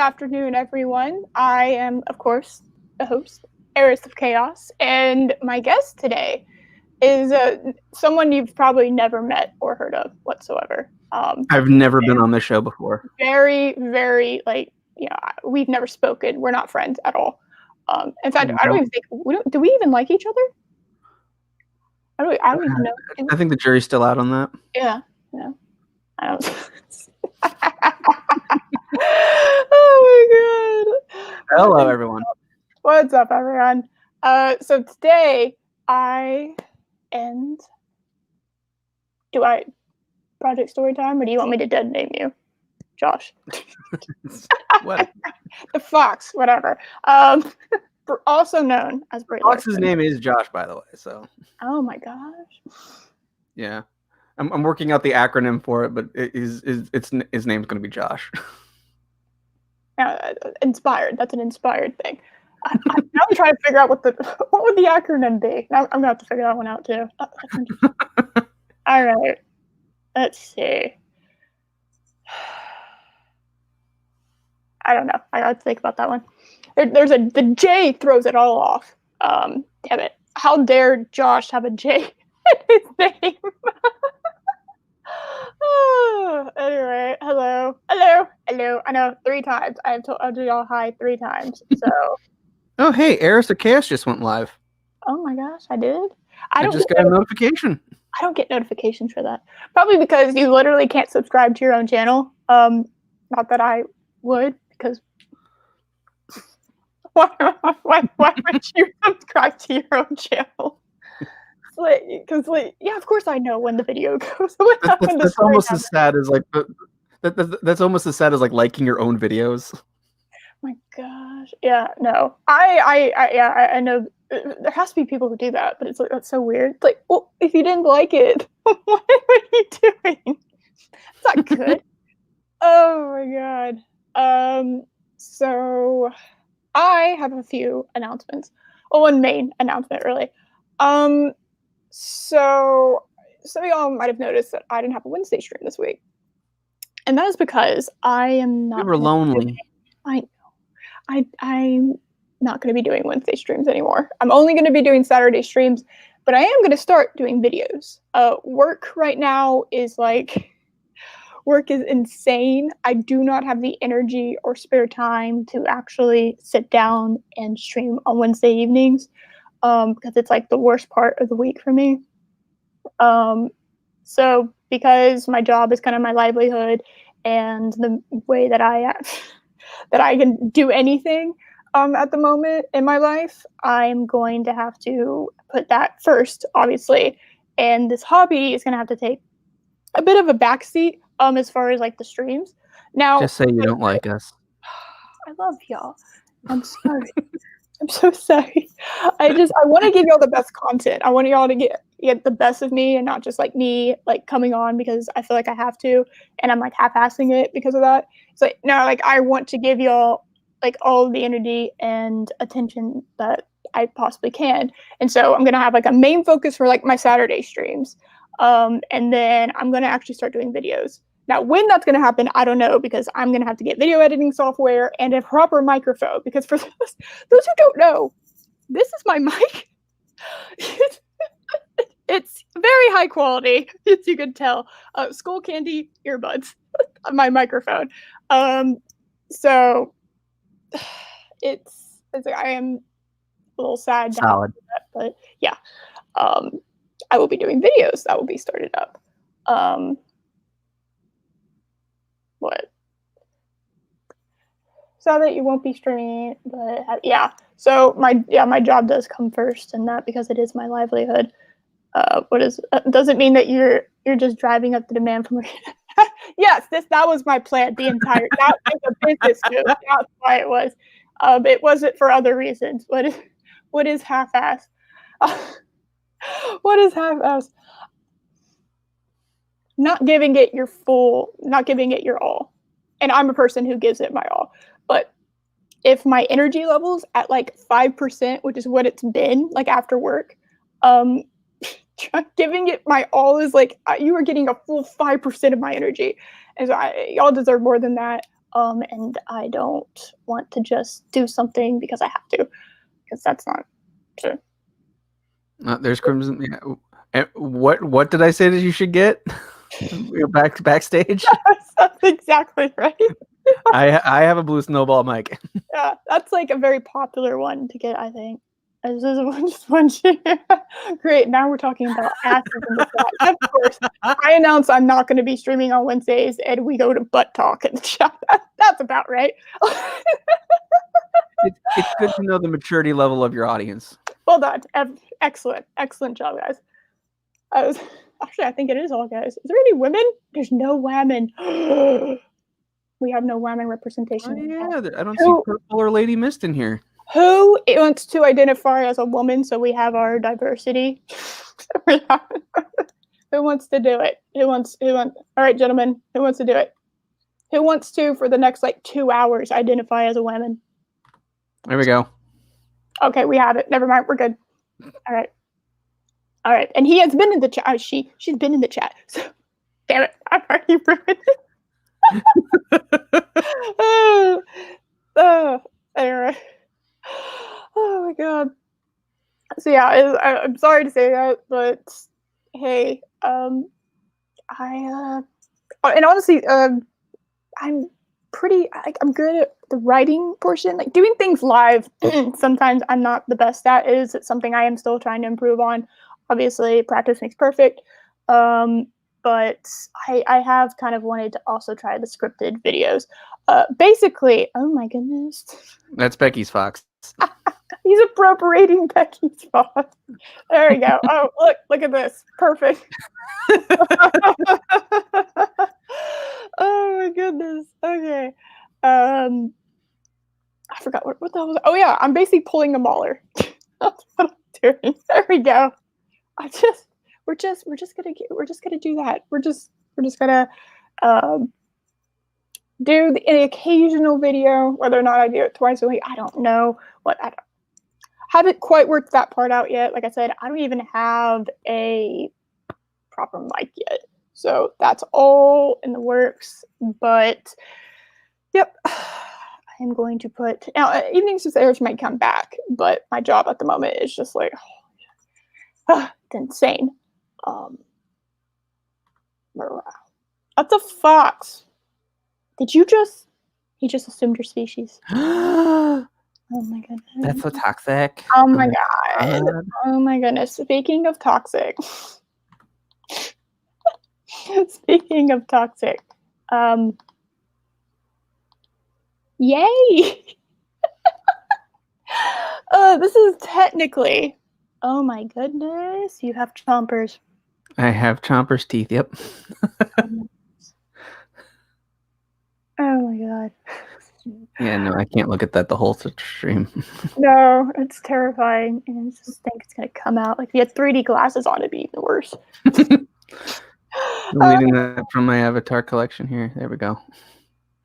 afternoon, everyone. I am, of course, the host, Eris of Chaos, and my guest today is someone you've probably never met or heard of whatsoever. I've never been on this show before. Very, very, we've never spoken. We're not friends at all. In fact, I don't even think, do we even like each other? I don't even know. I think the jury's still out on that. Yeah, I don't. Oh my god. Hello, everyone. What's up, everyone? So today do I Project Storytime, or do you want me to dead name you? Josh. What? The Fox, whatever. Also known as Bray Fox's Larson. name is Josh, by the way, so. Oh my gosh. Yeah. I'm working out the acronym for it, but his name's going to be Josh. Inspired. That's an inspired thing. I'm trying to figure out what would the acronym be. Now I'm gonna have to figure that one out too. All right. Let's see. I don't know. I gotta think about that one. The J throws it all off. Damn it! How dare Josh have a J in his name? Anyway, hello. I know 3 times. I told y'all hi 3 times. So. Oh, hey, Eris of Chaos just went live. Oh my gosh, I did. I just got a notification. I don't get notifications for that. Probably because you literally can't subscribe to your own channel. Not that I would, because why would you subscribe to your own channel? Because yeah, of course I know when the video goes. That's almost as sad as that's almost as sad as liking your own videos. My gosh, yeah, no, I know there has to be people who do that, but it's like that's so weird. It's like, well, if you didn't like it, what are you doing? It's not good. Oh my god. So I have a few announcements. Well, one main announcement, really. So some of y'all might have noticed that I didn't have a Wednesday stream this week. And that is because I am not. You were lonely. I know. I'm not going to be doing Wednesday streams anymore. I'm only going to be doing Saturday streams, but I am going to start doing videos. Work right now is work is insane. I do not have the energy or spare time to actually sit down and stream on Wednesday evenings. Because it's the worst part of the week for me. So because my job is kind of my livelihood and the way that I can do anything at the moment in my life, I'm going to have to put that first, obviously. And this hobby is going to have to take a bit of a backseat as far as the streams. Now, just say you don't like us. I love y'all. I'm sorry. I'm so sorry. I want to give y'all the best content. I want y'all to get the best of me and not just me coming on because I feel like I have to and I'm half-assing it because of that. So no, I want to give y'all all of the energy and attention that I possibly can. And so I'm gonna have a main focus for my Saturday streams. And then I'm gonna actually start doing videos. Now, when that's going to happen, I don't know, because I'm going to have to get video editing software and a proper microphone. Because for those who don't know, this is my mic. It's very high quality, as you can tell. Skull Candy earbuds, my microphone. So it's I am a little sad. Solid. That, but yeah, I will be doing videos that will be started up. What? So that you won't be streaming, but yeah. So my job does come first, and that because it is my livelihood. Doesn't mean that you're just driving up the demand from. Yes, that was my plan. The entire that was a business move. That's why it was. It wasn't for other reasons. What is half-assed? What is half-assed? Not giving it your all. And I'm a person who gives it my all. But if my energy level's at 5%, which is what it's been after work, giving it my all is you are getting a full 5% of my energy. And so y'all deserve more than that. and I don't want to just do something because I have to, because that's not true. There's Crimson. Yeah. What did I say that you should get? You're backstage. That's exactly right. I have a blue snowball mic. Yeah, that's like a very popular one to get, I think. This is just one Great, now we're talking about asses in the chat. Of course, I announce I'm not going to be streaming on Wednesdays, and we go to butt talk in the chat. That's about right. It's good to know the maturity level of your audience. Well done. Excellent job, guys. Actually, I think it is all guys. Is there any women? There's no women. We have no women representation. Oh, yeah, I don't see Purple or Lady Mist in here. Who wants to identify as a woman so we have our diversity? Who wants to do it? Who wants? All right, gentlemen, who wants to do it? Who wants to, for the next like 2 hours, identify as a woman? There we go. Okay, we have it. Never mind, we're good. All right. And he has been in the chat. She's been in the chat. So, damn it, I've already ruined it. Anyway. Oh my god. So yeah, I'm sorry to say that, but hey, and honestly, I'm good at the writing portion, like doing things live. Sometimes I'm not the best at. It's something I am still trying to improve on. Obviously, practice makes perfect. But I have kind of wanted to also try the scripted videos. Basically, oh my goodness. That's Becky's Fox. He's appropriating Becky's Fox. There we go. Oh, look at this. Perfect. Oh my goodness. Okay. I forgot what the hell was. Oh yeah, I'm basically pulling the mauler. That's what I'm doing. There we go. We're just gonna do that. We're just gonna do the occasional video. Whether or not I do it twice a week, I don't know. I haven't quite worked that part out yet. Like I said, I don't even have a proper mic yet, so that's all in the works. But yep, I am going to put now. Evenings with Eric might come back, but my job at the moment is just like it's insane. That's a fox. Did you just? He just assumed your species. Oh my goodness. That's so toxic. Oh my god. Oh my goodness. Speaking of toxic. Yay! This is technically. Oh my goodness. You have chompers. I have Chomper's teeth, yep. Oh my god. Yeah, no, I can't look at that the whole stream. No, it's terrifying. And I just think it's going to come out. Like, if you had 3D glasses on, it'd be even worse. I'm reading that from my avatar collection here. There we go.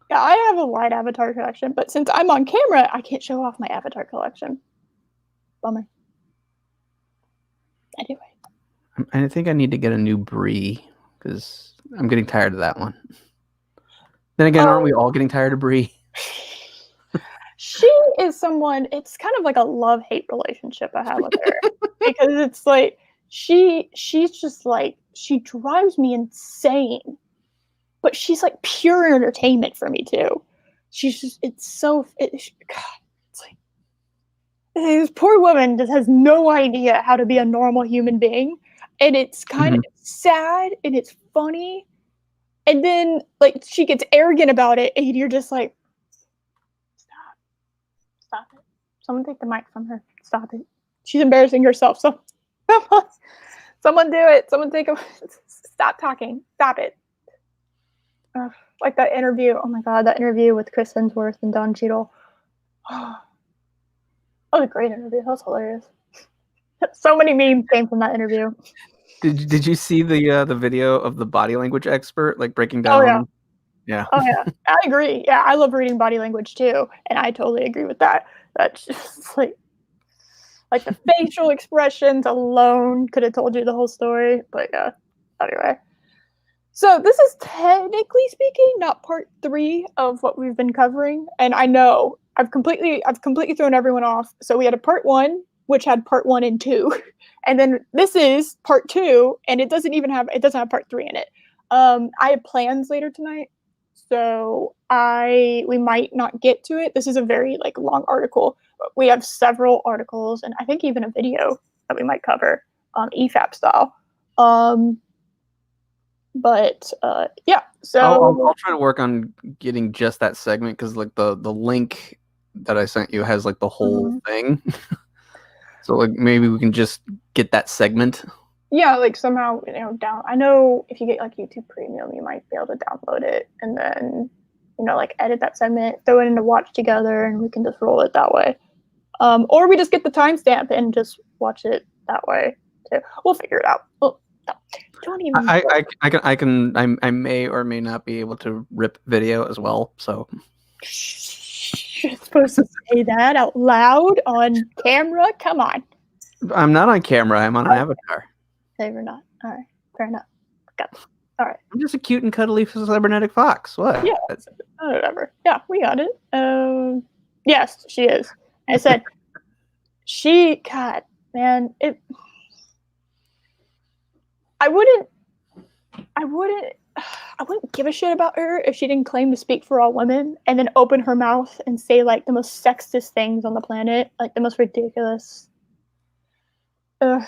Yeah, I have a wide avatar collection, but since I'm on camera, I can't show off my avatar collection. Bummer. Anyway. I think I need to get a new Brie because I'm getting tired of that one. Then again, aren't we all getting tired of Brie? She is someone, it's kind of like a love-hate relationship I have with her. Because it's like, she's just like, she drives me insane. But she's like pure entertainment for me too. She's just, God, it's like, this poor woman just has no idea how to be a normal human being. And it's kind of sad and it's funny. And then like she gets arrogant about it and you're just like, stop it. Someone take the mic from her. Stop it. She's embarrassing herself. So someone do it. Someone stop talking. Stop it. Like that interview. Oh my god, that interview with Chris Hemsworth and Don Cheadle. That was a great interview. That was hilarious. So many memes came from that interview. Did you see the video of the body language expert like breaking down? Oh yeah. Yeah. Oh yeah. I agree. Yeah, I love reading body language too, and I totally agree with that. That's just like the facial expressions alone could have told you the whole story. But yeah. Anyway. So this is technically speaking not part 3 of what we've been covering, and I know I've completely thrown everyone off. So we had a part 1, which had part 1 and 2, and then this is part 2, and it doesn't have part 3 in it. I have plans later tonight, so we might not get to it. This is a very like long article. We have several articles, and I think even a video that we might cover, EFAP style. But yeah, so I'll try to work on getting just that segment because like the link that I sent you has like the whole thing. So like maybe we can just get that segment. Yeah, like somehow down. I know if you get like YouTube Premium, you might be able to download it and then like edit that segment, throw it into Watch Together, and we can just roll it that way. Or we just get the timestamp and just watch it that way too. We'll figure it out. Don't even. I may or may not be able to rip video as well. So you're supposed to say that out loud on camera. Come on. I'm not on camera. I'm on an avatar. No, you're not. All right, fair enough. Got it. All right. I'm just a cute and cuddly cybernetic fox. What? Yeah. Whatever. Yeah, we got it. Yes, she is. I said, God, man, I wouldn't give a shit about her if she didn't claim to speak for all women and then open her mouth and say like the most sexist things on the planet, like the most ridiculous. Ugh.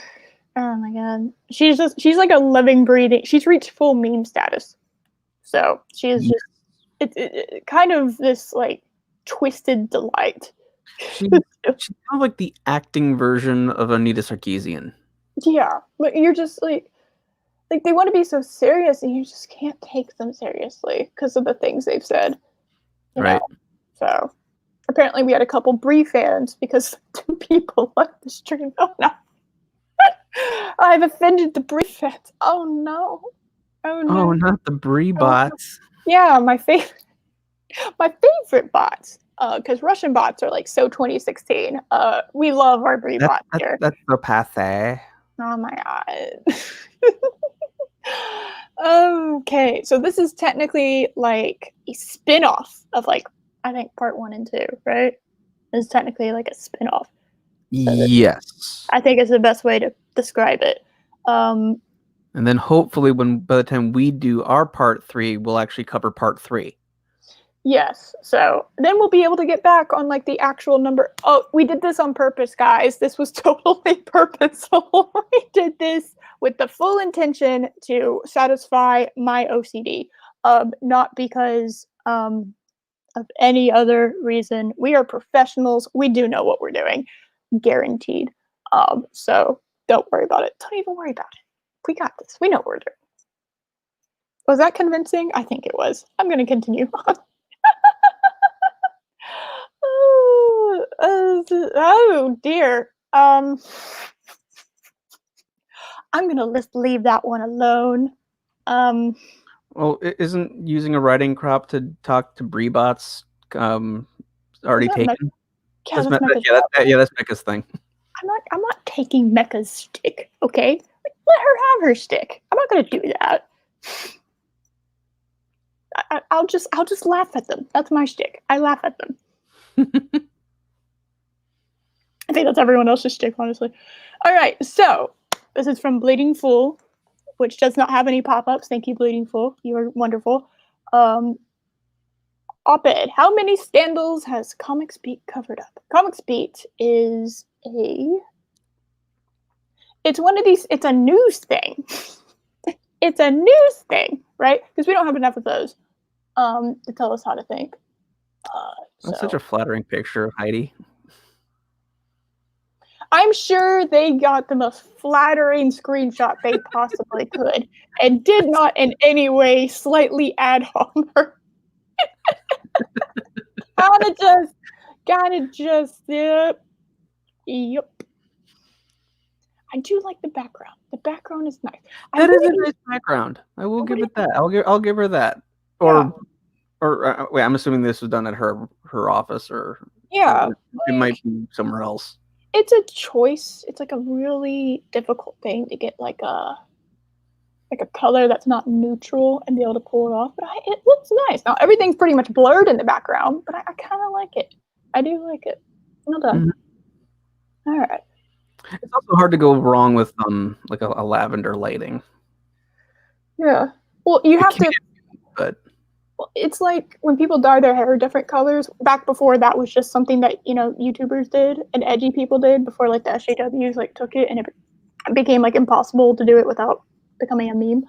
Oh my god. She's like a living, breathing. She's reached full meme status. So she is just it kind of this like twisted delight. She's kind of like the acting version of Anita Sarkeesian. Yeah, but you're just like they want to be so serious and you just can't take them seriously because of the things they've said. You know? So apparently we had a couple Brie fans because 2 people left the stream. Oh no. I've offended the Brie fans. Oh no. Oh no. Oh, not the Brie bots. Yeah, my favorite bots. Because Russian bots are like so 2016. We love our Brie bots here. That's the passe. Oh my god. Okay, so this is technically like a spin-off of like I think part 1 and 2, right? It's technically like a spin-off. Yes. I think it's the best way to describe it. And then hopefully by the time we do our part 3, we'll actually cover part 3. Yes. So then we'll be able to get back on like the actual number. Oh, we did this on purpose, guys. This was totally purposeful. We did this with the full intention to satisfy my OCD, not because of any other reason. We are professionals. We do know what we're doing, guaranteed. So don't worry about it. Don't even worry about it. We got this. We know what we're doing. Was that convincing? I think it was. I'm going to continue on. Oh dear. I'm gonna just leave that one alone. Well, isn't using a writing crop to talk to Brie bots already taken? That's Mecca's thing. I'm not taking Mecca's stick. Okay, let her have her stick. I'm not gonna do that. I'll just laugh at them. That's my shtick. I laugh at them. I think that's everyone else's shtick, honestly. All right, so this is from Bleeding Fool, which does not have any pop-ups. Thank you, Bleeding Fool. You are wonderful. Op-ed. How many scandals has Comics Beat covered up? Comics Beat is it's one of these. It's a news thing. It's a news thing, right? Because we don't have enough of those to tell us how to think. That's such a flattering picture of Heidi. I'm sure they got the most flattering screenshot they possibly could and did not in any way slightly ad hom her. Gotta just, yep. I do like the background. The background is nice. That is a nice background. I will give it that. I'll give her that. Or wait, I'm assuming this was done at her office, or it might be somewhere else. It's a choice. It's like a really difficult thing to get like a like a color that's not neutral and be able to pull it off. But it looks nice. Now everything's pretty much blurred in the background, but I kind of like it. I do like it. Well done. All right. It's also hard to go wrong with like a lavender lighting. Yeah. Well, you have to. But it's like when people dye their hair different colors. Back before that was just something that YouTubers did and edgy people did before like the SJWs like took it and it became like impossible to do it without becoming a meme.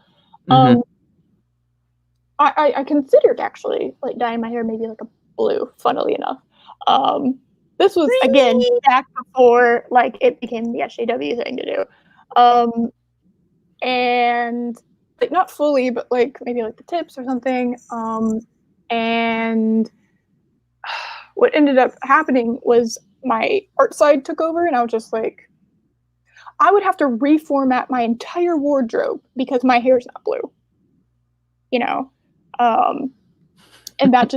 I considered actually like dyeing my hair maybe like a blue. Funnily enough, this was again back before like it became the SJW thing to do, and like not fully, but like maybe like the tips or something. And what ended up happening was my art side took over, and I was just like, I would have to reformat my entire wardrobe because my hair's not blue. And that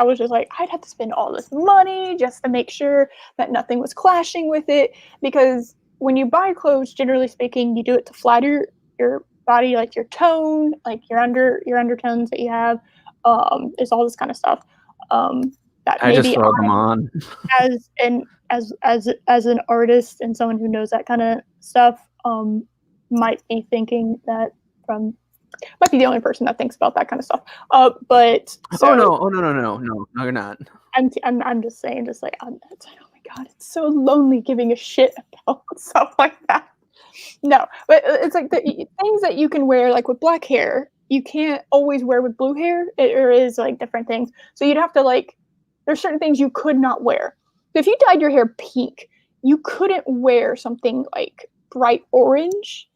was just like I'd have to spend all this money just to make sure that nothing was clashing with it, because when you buy clothes, generally speaking, you do it to flatter your body, like your tone, like your undertones that you have. There's all this kind of stuff that I just throw them on as an artist and someone who knows that kind of stuff might be thinking that might be the only person that thinks about that kind of stuff. But so, no, you're not. I'm just saying, just like, oh my God, it's so lonely giving a shit about stuff like that. No, but it's like the things that you can wear, like with black hair, you can't always wear with blue hair. There is like different things. So you'd have to like, there's certain things you could not wear. So if you dyed your hair pink, you couldn't wear something like bright orange.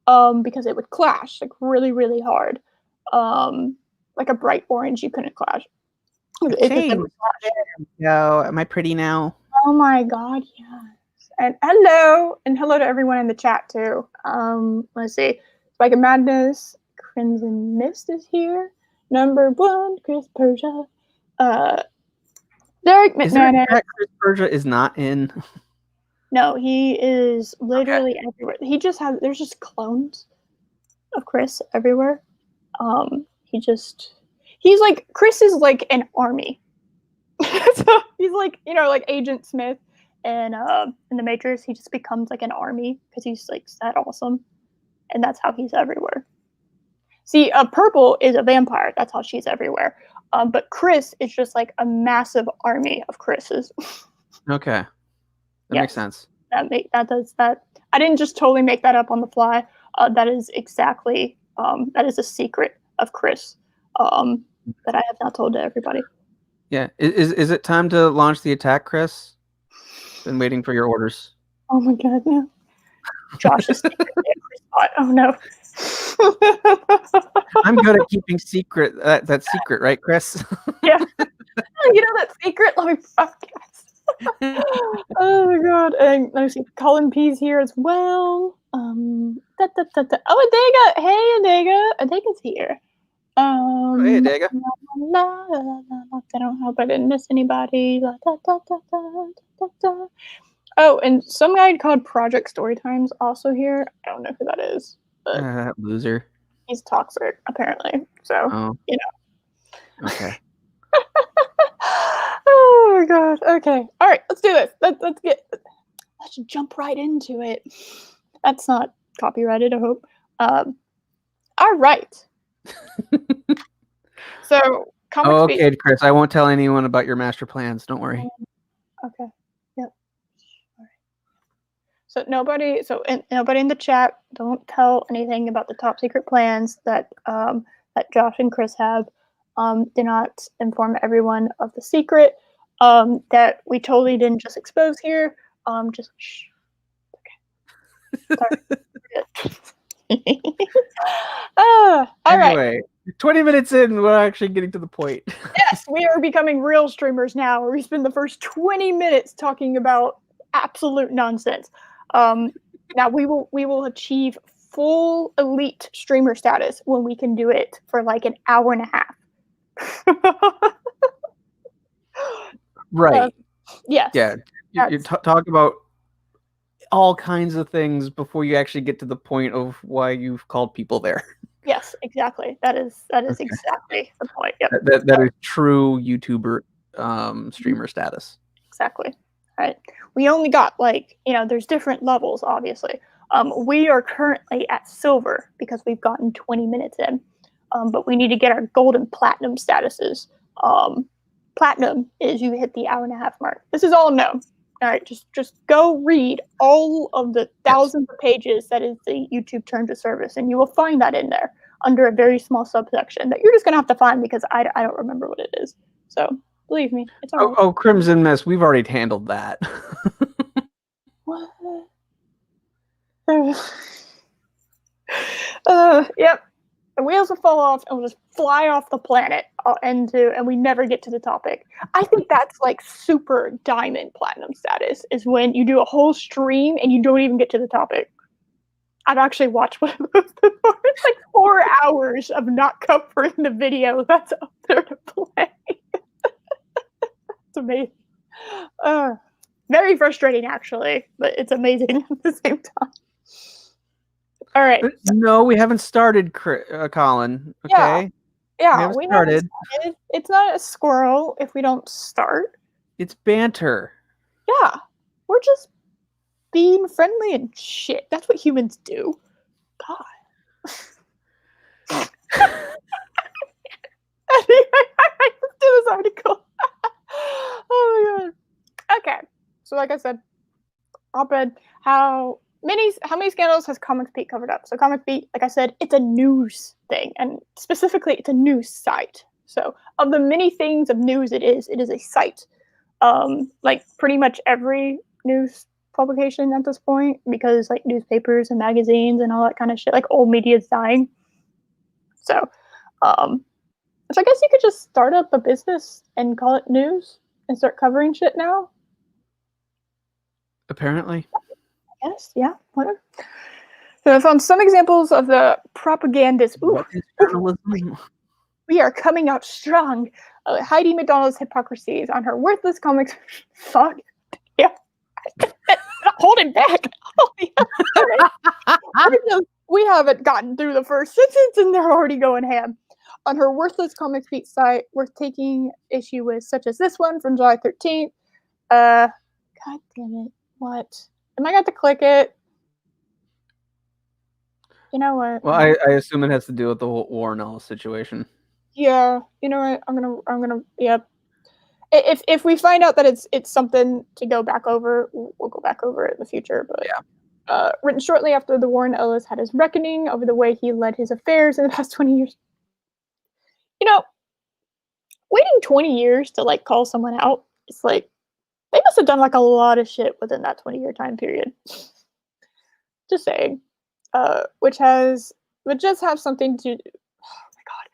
Because it would clash like really, really hard. Like a bright orange, you couldn't clash. Am I pretty now? Oh my God, yes. And hello to everyone in the chat too. Let's see. Spike of Madness, Crimson Mist is here. Number 1, Chris Persia. Derek McManus. Chris Persia is not in. No, he is literally everywhere. There's just clones of Chris everywhere. He's like, Chris is like an army. So he's like, like Agent Smith and in the Matrix, he just becomes like an army because he's like that awesome. And that's how he's everywhere. See, Purple is a vampire. That's how she's everywhere. But Chris is just like a massive army of Chris's. Okay. That makes sense. That does that. I didn't just totally make that up on the fly. That is exactly that is a secret of Chris that I have not told to everybody. Yeah. Is it time to launch the attack, Chris? Been waiting for your orders. Oh my God, no. Josh is oh no. I'm good at keeping secret. That's secret, right, Chris? Yeah. That secret. Let me podcast. Oh my God. And let me see. Colin P's here as well. Oh, Adega. Hey, Adega. Adega's here. Hey, Adega. I don't hope I didn't miss anybody. Oh, and some guy called Project Storytime's also here. I don't know who that is. But that loser. He's toxic, apparently. So, Okay. Oh my God. Okay. All right. Let's do this. Let's jump right into it. That's not copyrighted, I hope. All right. So, okay, Chris. I won't tell anyone about your master plans. Don't worry. Okay. Yep. All right. So nobody in the chat. Don't tell anything about the top secret plans that Josh and Chris have. Do not inform everyone of the secret that we totally didn't just expose here. Just shh. Okay. All right. 20 minutes in, we're actually getting to the point. Yes, we are becoming real streamers now, where we spend the first 20 minutes talking about absolute nonsense. Now we will achieve full elite streamer status when we can do it for like an hour and a half. Right. Yes. Yeah. You talk about all kinds of things before you actually get to the point of why you've called people there. Yes, exactly. That is okay. Exactly the point. Yep. That is true YouTuber streamer status. Exactly. Right. We only got there's different levels, obviously. We are currently at silver because we've gotten 20 minutes in. But we need to get our gold and platinum statuses. Platinum is you hit the hour-and-a-half mark. This is all known. All right, just go read all of the thousands of pages that is the YouTube terms of service, and you will find that in there under a very small subsection that you're just gonna have to find because I don't remember what it is. So believe me, it's all right. Oh, Crimson Mess, we've already handled that. What? Yep. The wheels will fall off and we'll just fly off the planet and we never get to the topic. I think that's like super diamond platinum status is when you do a whole stream and you don't even get to the topic. I've actually watched one of those before. It's like 4 hours of not covering the video that's up there to play. It's amazing. Very frustrating, actually, but it's amazing at the same time. All right. No, we haven't started, Colin. Okay. Yeah, we haven't started. It's not a squirrel if we don't start. It's banter. Yeah, we're just being friendly and shit. That's what humans do. God. Anyway, let's do this article. Oh my god. Okay, so like I said, op-ed, how many scandals has Comics Beat covered up? So Comics Beat, like I said, it's a news thing, and specifically, it's a news site. So of the many things of news it is a site. Like pretty much every news publication at this point, because like newspapers and magazines and all that kind of shit, like old media is dying. So I guess you could just start up a business and call it news and start covering shit now. Apparently. Yes, yeah, whatever. So I found some examples of the propagandist. What is journalism? We are coming out strong. Heidi McDonald's hypocrisies on her worthless comics. Fuck. Yeah. Holding back. Oh, yeah. We haven't gotten through the first sentence and they're already going ham. On her worthless Comics Beat site, worth taking issue with, such as this one from July 13th. God damn it. What? Am I going to click it? You know what? Well, I assume it has to do with the whole Warren Ellis situation. Yeah. You know what? I'm gonna. Yep. If we find out that it's something to go back over, we'll go back over it in the future. But yeah. Written shortly after the Warren Ellis had his reckoning over the way he led his affairs in the past 20 years. You know, waiting 20 years to like call someone out, it's like they must have done like a lot of shit within that 20-year time period. Just saying. Which just have something to. Oh my god,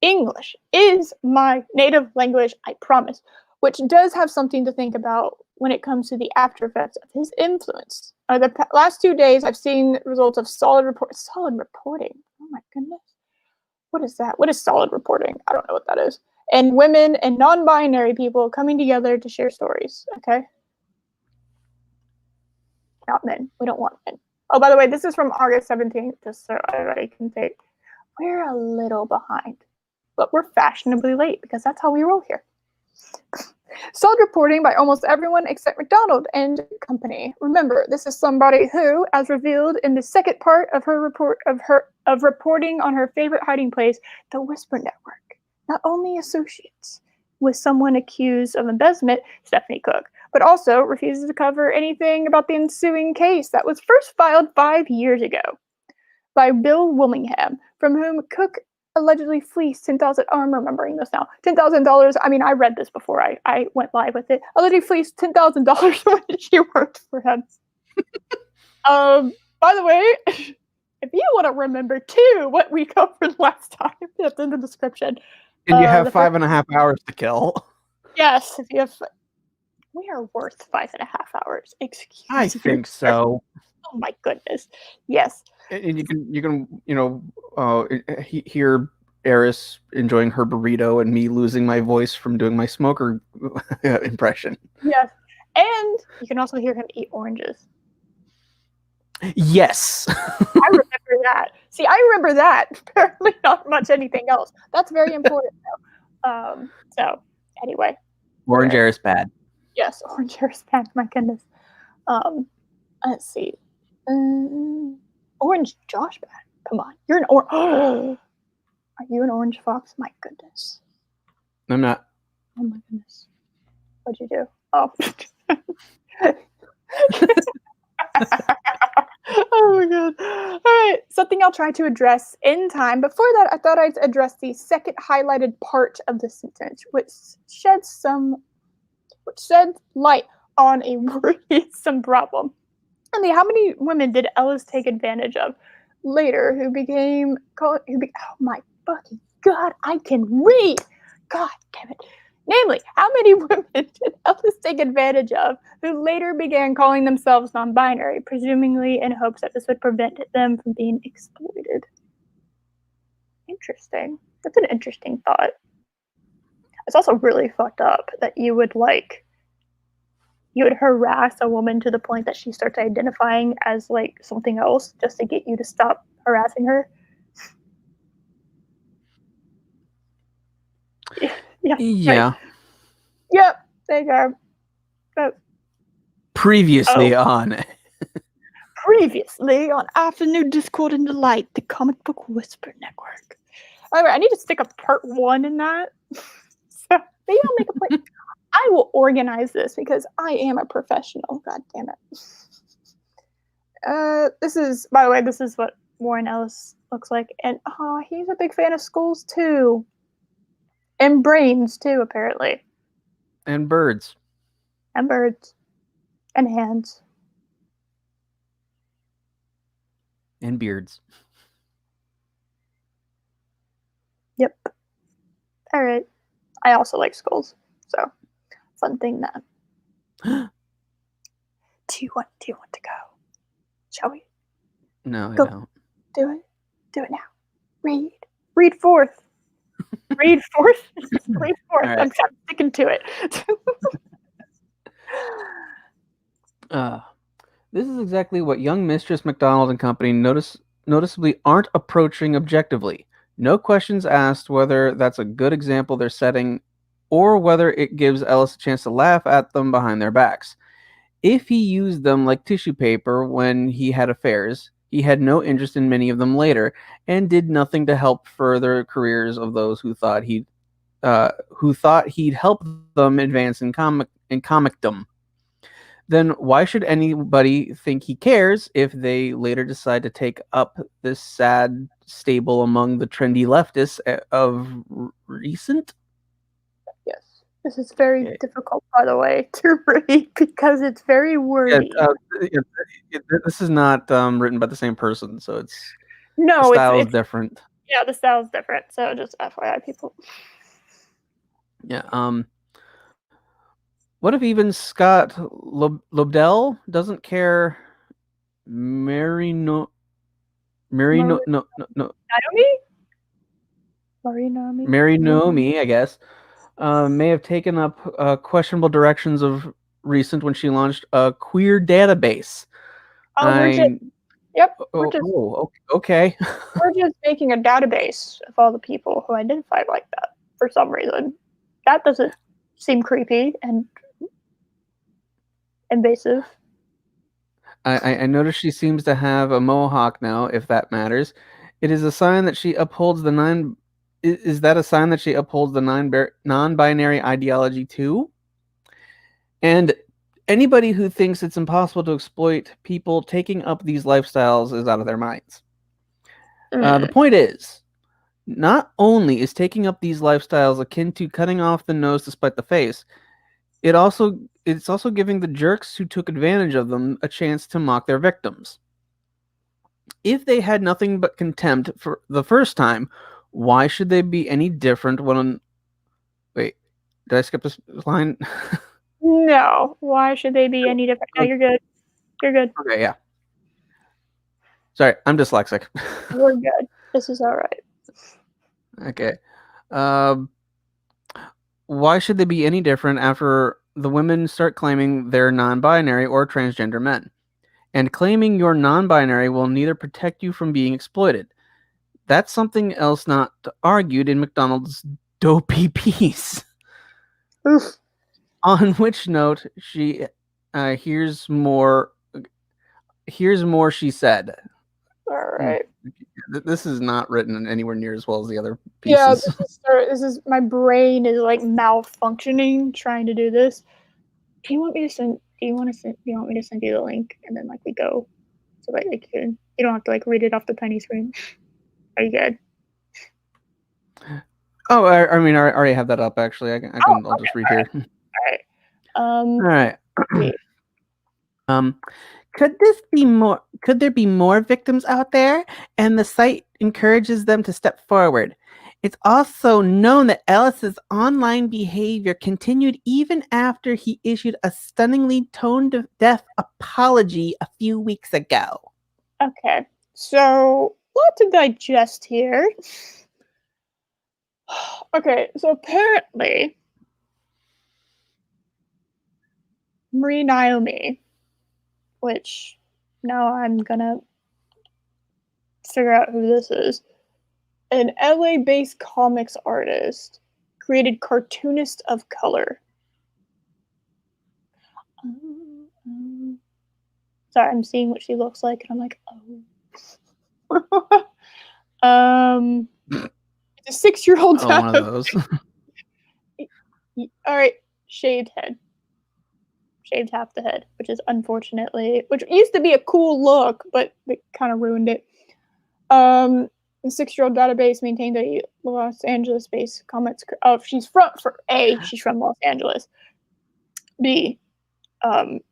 English is my native language, I promise. Which does have something to think about when it comes to the after effects of his influence. The last 2 days, I've seen results of solid reporting. Oh my goodness. What is that? What is solid reporting? I don't know what that is. And women and non-binary people coming together to share stories. Okay. Not men. We don't want men. Oh, by the way, this is from August 17th, just so everybody can say we're a little behind, but we're fashionably late because that's how we roll here. Solid reporting by almost everyone except McDonald and company. Remember, this is somebody who, as revealed in the second part of her report of reporting on her favorite hiding place, the Whisper Network, not only associates with someone accused of embezzlement, Stephanie Cook, but also refuses to cover anything about the ensuing case that was first filed 5 years ago by Bill Willingham, from whom Cook allegedly fleeced $10,000. Oh, I'm remembering this now. $10,000. I mean, I read this before I went live with it. Allegedly fleeced $10,000 when she worked for him. By the way, if you want to remember too what we covered last time, it's in the description. And you have 5.5 hours to kill. Yes, if you have. We are worth 5.5 hours. Excuse me. I think so. Oh my goodness. Yes. And you can hear Eris enjoying her burrito and me losing my voice from doing my smoker impression. Yes. And you can also hear him eat oranges. Yes. I remember that. See, I remember that. Apparently not much anything else. That's very important though. So anyway. Orange Alright. air is bad. Yes, orange hair span, my goodness. Um, let's see. Orange Josh bad. Come on. You're an Are you an orange fox? My goodness. I'm not. Oh my goodness. What'd you do? Oh. Oh my god. All right. Something I'll try to address in time. Before that, I thought I'd address the second highlighted part of the sentence, sheds light on a worrisome problem. And how many women did Ellis take advantage of later oh my fucking god, I can read. God damn it. Namely, how many women did Ellis take advantage of who later began calling themselves non-binary, presumably in hopes that this would prevent them from being exploited? Interesting. That's an interesting thought. It's also really fucked up that you would harass a woman to the point that she starts identifying as like something else just to get you to stop harassing her. Yeah. Right. Yeah. Yep. There you go. Previously on. Previously on Afternoon Discord and Delight, the Comic Book Whisper Network. All right, I need to stick a part 1 in that. So maybe I'll make a point. I will organize this because I am a professional. God damn it. This is, by the way, this is what Warren Ellis looks like, and he's a big fan of skulls too, and brains too, apparently, And birds. and birds, and hands, And beards. Yep. All right. I also like skulls, so fun thing that. Do you want to go? Shall we? No, Go. I don't. Do it. Do it now. Read forth. Read forth. Read forth. Right. I'm sticking to it. This is exactly what young Mistress McDonald and company noticeably aren't approaching objectively. No questions asked whether that's a good example they're setting or whether it gives Ellis a chance to laugh at them behind their backs. If he used them like tissue paper when he had affairs, he had no interest in many of them later, and did nothing to help further careers of those who thought he'd help them advance in comicdom. Then why should anybody think he cares if they later decide to take up this sad stable among the trendy leftists of recent? Yes. This is very difficult, by the way, to read because it's very wordy. This is not written by the same person, so the No, style is different. Yeah, the style is different. So just FYI, people. Yeah. What if even Scott Lobdell doesn't care? Marinomi? Marinomi, I guess, may have taken up questionable directions of recent when she launched a queer database. Okay. We're just making a database of all the people who identify like that for some reason. That doesn't seem creepy and invasive. I noticed she seems to have a mohawk now, if that matters. It is a sign that she upholds the nine. Is that a sign that she upholds the non-binary ideology too? And anybody who thinks it's impossible to exploit people taking up these lifestyles is out of their minds. The point is, not only is taking up these lifestyles akin to cutting off the nose to spite the face, it's also giving the jerks who took advantage of them a chance to mock their victims. If they had nothing but contempt for the first time, why should they be any different when... Wait, did I skip this line? No. Why should they be any different? No, you're good. You're good. Okay, yeah. Sorry, I'm dyslexic. We're good. This is all right. Okay. Why should they be any different after the women start claiming they're non-binary or transgender men? And claiming you're non-binary will neither protect you from being exploited. That's something else not argued in McDonald's dopey piece. Oof. On which note, she here's more. Here's more she said. All right. This is not written anywhere near as well as the other Yeah, pieces. this is my brain is like malfunctioning trying to do this. Do you want me to send? Do you want to send? Do you want me to send you the link and then like we go, so that like you don't have to like read it off the tiny screen. Are you good? Oh, I mean, I already have that up. Actually, I'll just read here. All All right. right. Could there be more victims out there? And the site encourages them to step forward. It's also known that Ellis's online behavior continued even after he issued a stunningly tone-deaf apology a few weeks ago. Okay, so lot to digest here. Okay, so apparently Marie Naomi, which now I'm gonna figure out who this is, an LA-based comics artist, created Cartoonist of Color. Sorry, I'm seeing what she looks like, and I'm like, oh. It's a 6-year-old. Oh, one of those. All right, shaved head. Shaved half the head, which is which used to be a cool look, but they kind of ruined it. The 6-year-old database maintained a Los Angeles-based comics. Oh, she's from Los Angeles. B,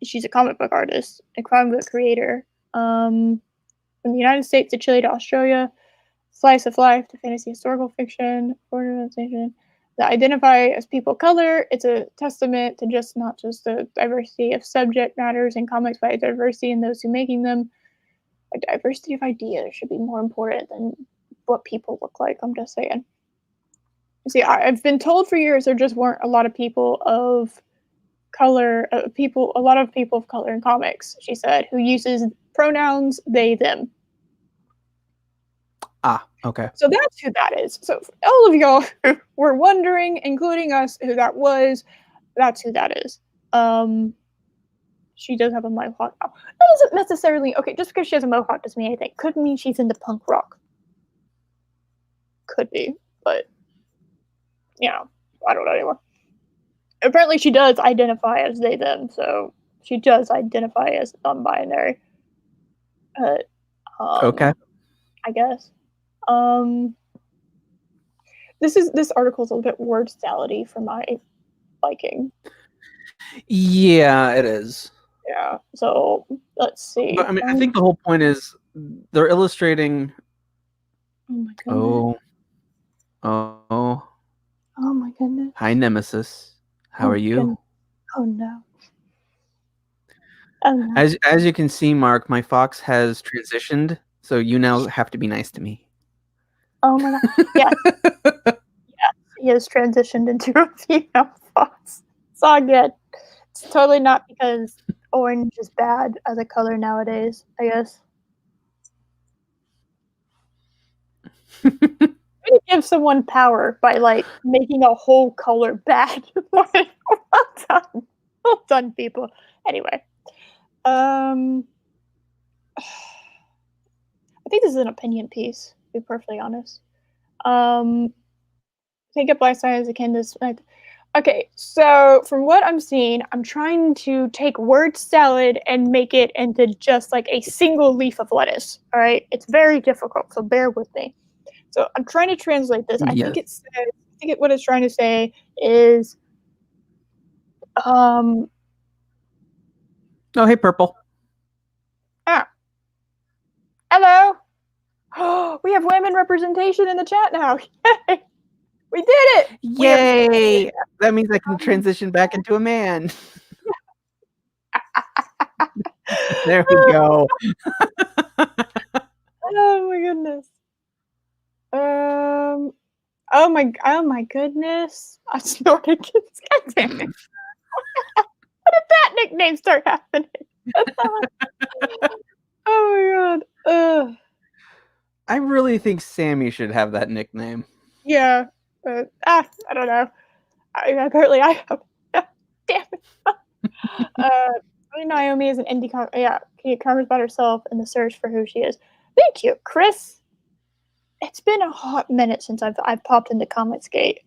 she's a comic book artist, a comic book creator. From the United States to Chile to Australia, slice of life to fantasy historical fiction, organization that identify as people of color. It's a testament to not just the diversity of subject matters in comics, but a diversity in those who making them. A diversity of ideas should be more important than what people look like. I'm just saying. See, I've been told for years there just weren't a lot of people of color, a lot of people of color in comics, she said, who uses pronouns they, them. Ah, okay. So that's who that is. So for all of y'all who were wondering, including us, who that was, that's who that is. She does have a mohawk. That doesn't necessarily, okay, just because she has a mohawk doesn't mean anything. Could mean she's into punk rock. Could be, but, you know, I don't know anymore. Apparently she does identify as they, them, so she does identify as non-binary. Okay. I guess. This article is a little bit word salady for my liking. Yeah, it is. Yeah. So let's see. But I mean, I think the whole point is they're illustrating. Oh my goodness. Oh. Oh my goodness. Hi, Nemesis. How are you? Goodness. Oh no. Oh no. As you can see, Mark, my fox has transitioned, so you now have to be nice to me. Oh my god. Yes. Yes. He has transitioned into a female fox. It's all good. It's totally not because orange is bad as a color nowadays, I guess. To give someone power by like making a whole color bad. Well done. Well done, people. Anyway. I think this is an opinion piece, to be perfectly honest. Take up life science akin to. Okay, so from what I'm seeing, I'm trying to take word salad and make it into just like a single leaf of lettuce. All right, it's very difficult, so bear with me. So I'm trying to translate this. I Yes. think what it's trying to say is, Oh, hey, Purple. Hello. Oh, we have women representation in the chat now. Yay! We did it! Yay! That means I can transition back into a man. There we go. Oh my goodness. Oh my goodness. I snorted. God damn it. When did that nickname start happening? really think Sammy should have that nickname. Yeah, but I don't know. Apparently, I have. Damn it. Naomi is an indie comic. Yeah, Kate Carmen's about herself and the search for who she is. Thank you, Chris. It's been a hot minute since I've popped into Comicsgate.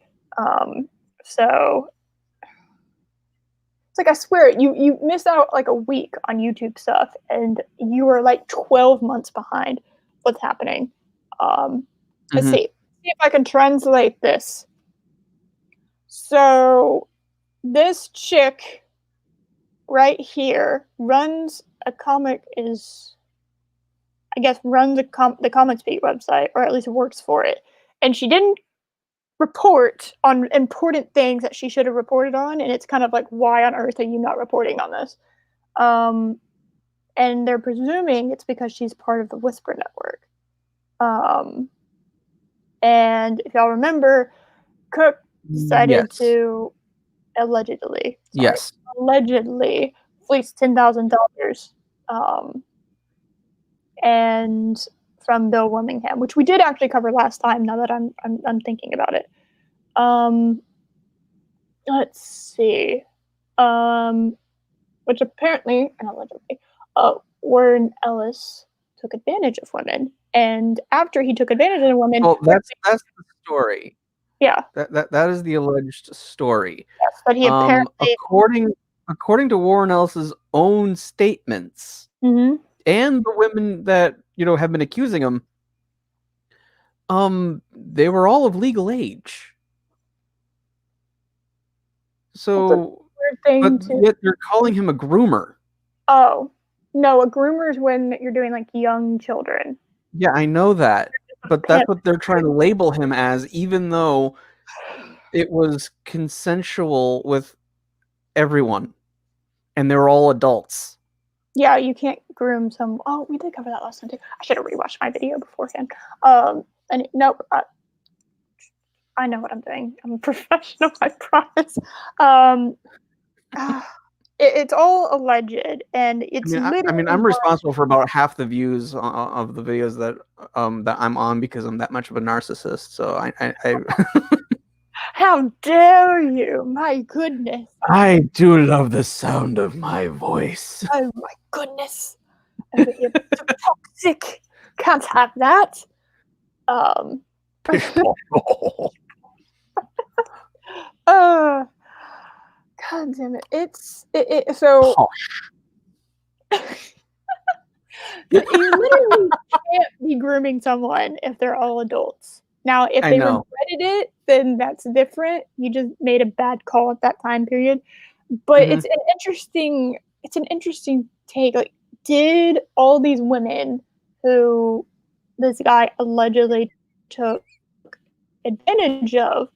So it's like I swear you missed out like a week on YouTube stuff, and you are like 12 months behind what's happening. Let's see if I can translate this. So this chick right here runs a comic is I guess runs the Comicsgate website, or at least works for it, and she didn't report on important things that she should have reported on, and it's kind of like, why on earth are you not reporting on this? And they're presuming it's because she's part of the Whisper Network. And if y'all remember, Cook decided to allegedly fleece $10,000 and from Bill Willingham, which we did actually cover last time. Now that I'm thinking about it, let's see, which apparently and allegedly, Warren Ellis took advantage of women, and after he took advantage of women, well, that's the story. Yeah, that is the alleged story. Yes, but he apparently, according to Warren Ellis's own statements, and the women that have been accusing him, they were all of legal age. So, but yet you're calling him a groomer. Oh no, a groomer is when you're doing like young children. Yeah, I know that, but that's what they're trying to label him as, even though it was consensual with everyone, and they're all adults. Yeah, you can't groom some. Oh, we did cover that last time too. I should have rewatched my video beforehand. And nope, I know what I'm doing. I'm a professional, I promise. It's all alleged, and it's literally. I'm responsible for about half the views of the videos that I'm on because I'm that much of a narcissist. So I How dare you! My goodness. I do love the sound of my voice. Oh my goodness. You're so toxic. Can't have that. God damn it. So you literally can't be grooming someone if they're all adults. Now, if they regretted it, then that's different. You just made a bad call at that time period. But it's an interesting take. Like, did all these women who this guy allegedly took advantage of,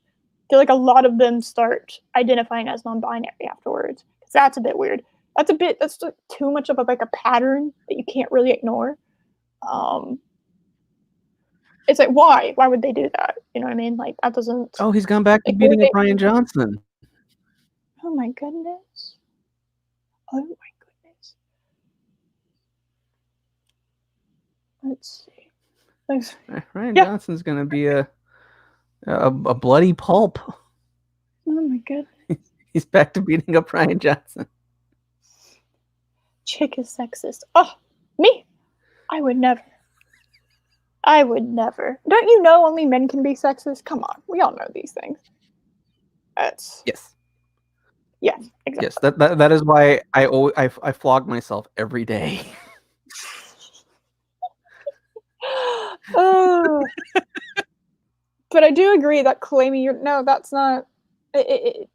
feel like a lot of them start identifying as non-binary afterwards? Because that's a bit weird. That's like too much of a pattern that you can't really ignore. It's like, why would they do that? You know what I mean? Like, that doesn't. Oh, he's gone back to beating up Brian Johnson. Oh my goodness. Oh my goodness. Let's see. Brian Johnson's gonna be a bloody pulp. Oh my goodness. He's back to beating up Brian Johnson. Chick is sexist. Oh, me? I would never. Don't you know only men can be sexist? Come on, we all know these things. Yes. Yes, exactly. Yes, that is why I flog myself every day. Oh. But I do agree that claiming that's not. That's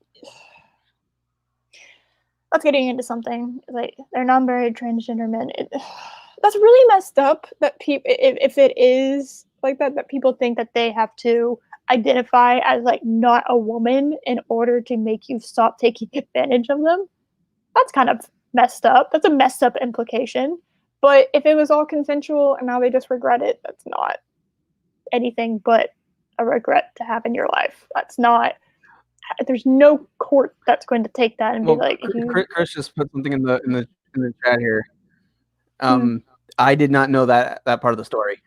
getting into something like they're non-binary transgender men. That's really messed up. That people, if it is like that people think that they have to identify as like not a woman in order to make you stop taking advantage of them. That's kind of messed up. That's a messed up implication. But if it was all consensual and now they just regret it, that's not anything but a regret to have in your life. That's not. There's no court that's going to take that and be like. Chris just put something in the chat here. I did not know that part of the story.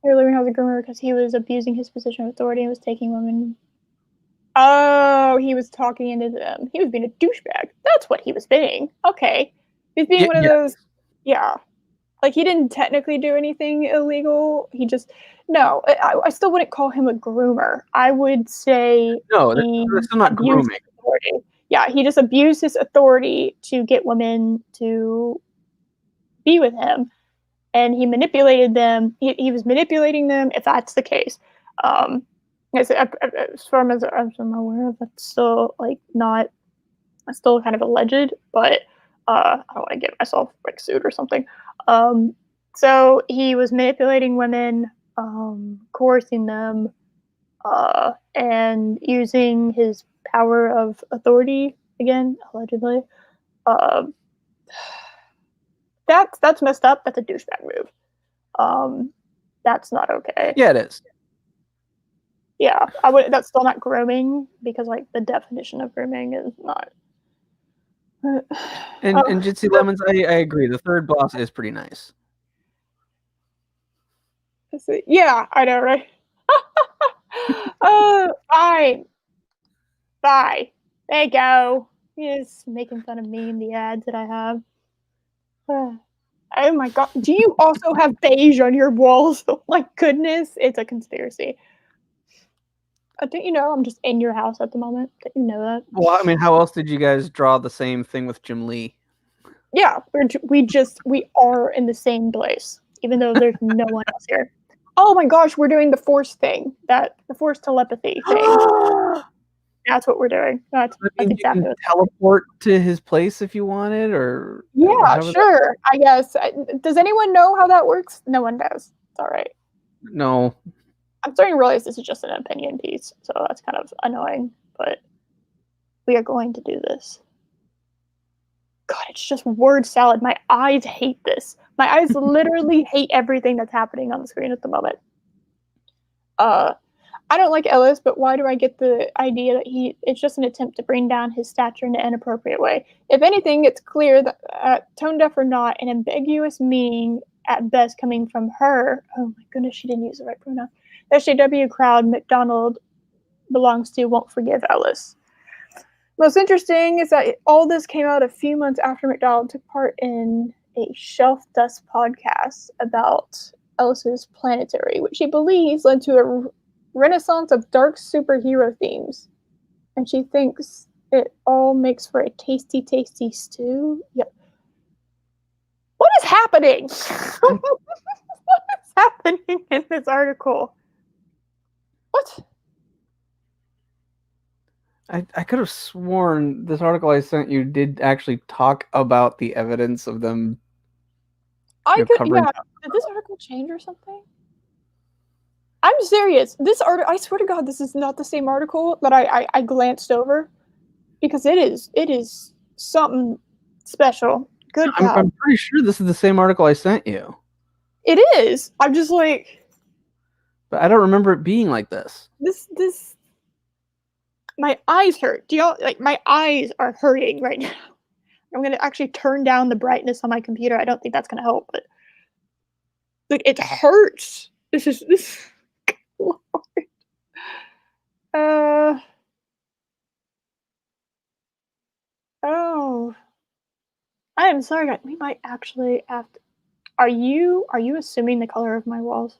You're living as a groomer because he was abusing his position of authority and was taking women. Oh, he was talking into them. He was being a douchebag. That's what he was being. Okay. He was being one of Yeah. those. Yeah. Like, he didn't technically do anything illegal. He just. No, I still wouldn't call him a groomer. I would say No, he that's still not abused grooming. his authority. Yeah, he just abused his authority to get women to be with him. And he manipulated them. He was manipulating them, if that's the case. Um, as far as I'm aware of, that's still like not, it's still kind of alleged, but I don't want to get myself like sued or something. Um, so he was manipulating women, coercing them, and using his power of authority again, allegedly. Uh, that's messed up. That's a douchebag move. Um, that's not okay. Yeah, it is. Yeah, I would. That's still not grooming because like the definition of grooming is not. And Jitsi Lemons, I agree. The third boss is pretty nice. Yeah, I know, right? Fine, bye. There you go. He's making fun of me in the ads that I have. Oh my god! Do you also have beige on your walls? Oh my goodness, it's a conspiracy. Didn't you know I'm just in your house at the moment? Didn't you know that? Well, I mean, how else did you guys draw the same thing with Jim Lee? Yeah, we are in the same place, even though there's no one else here. Oh my gosh, we're doing the force thing, the force telepathy thing. That's what we're doing. That's I mean, you exactly can what. teleport to his place if you wanted, or Yeah, how would that? sure. I guess. Does anyone know how that works? No one does. It's all right. No. I'm starting to realize this is just an opinion piece, so that's kind of annoying. But we are going to do this. God, it's just word salad. My eyes hate this. My eyes literally hate everything that's happening on the screen at the moment. Uh, I don't like Ellis, but why do I get the idea that it's just an attempt to bring down his stature in an inappropriate way? If anything, it's clear that tone deaf or not, an ambiguous meaning at best coming from her. Oh my goodness, she didn't use the right pronoun. The SJW crowd McDonald belongs to won't forgive Ellis. Most interesting is that all this came out a few months after McDonald took part in a Shelf Dust podcast about Ellis's planetary, which he believes led to a renaissance of dark superhero themes. And she thinks it all makes for a tasty, tasty stew. Yep. What is happening? What is happening in this article? What? I could have sworn this article I sent you did actually talk about the evidence of them covering. Yeah. Did this article change or something? I'm serious. This article, I swear to God, this is not the same article that I glanced over because it is something special. Good God. I'm pretty sure this is the same article I sent you, It is. I'm just like, but I don't remember it being like this. this, my eyes hurt. Do y'all, like, my eyes are hurting right now. I'm going to actually turn down the brightness on my computer. I don't think that's going to help, but like, it hurts. This. Uh, oh. I am sorry, guys. We might actually have to. Are you assuming the color of my walls?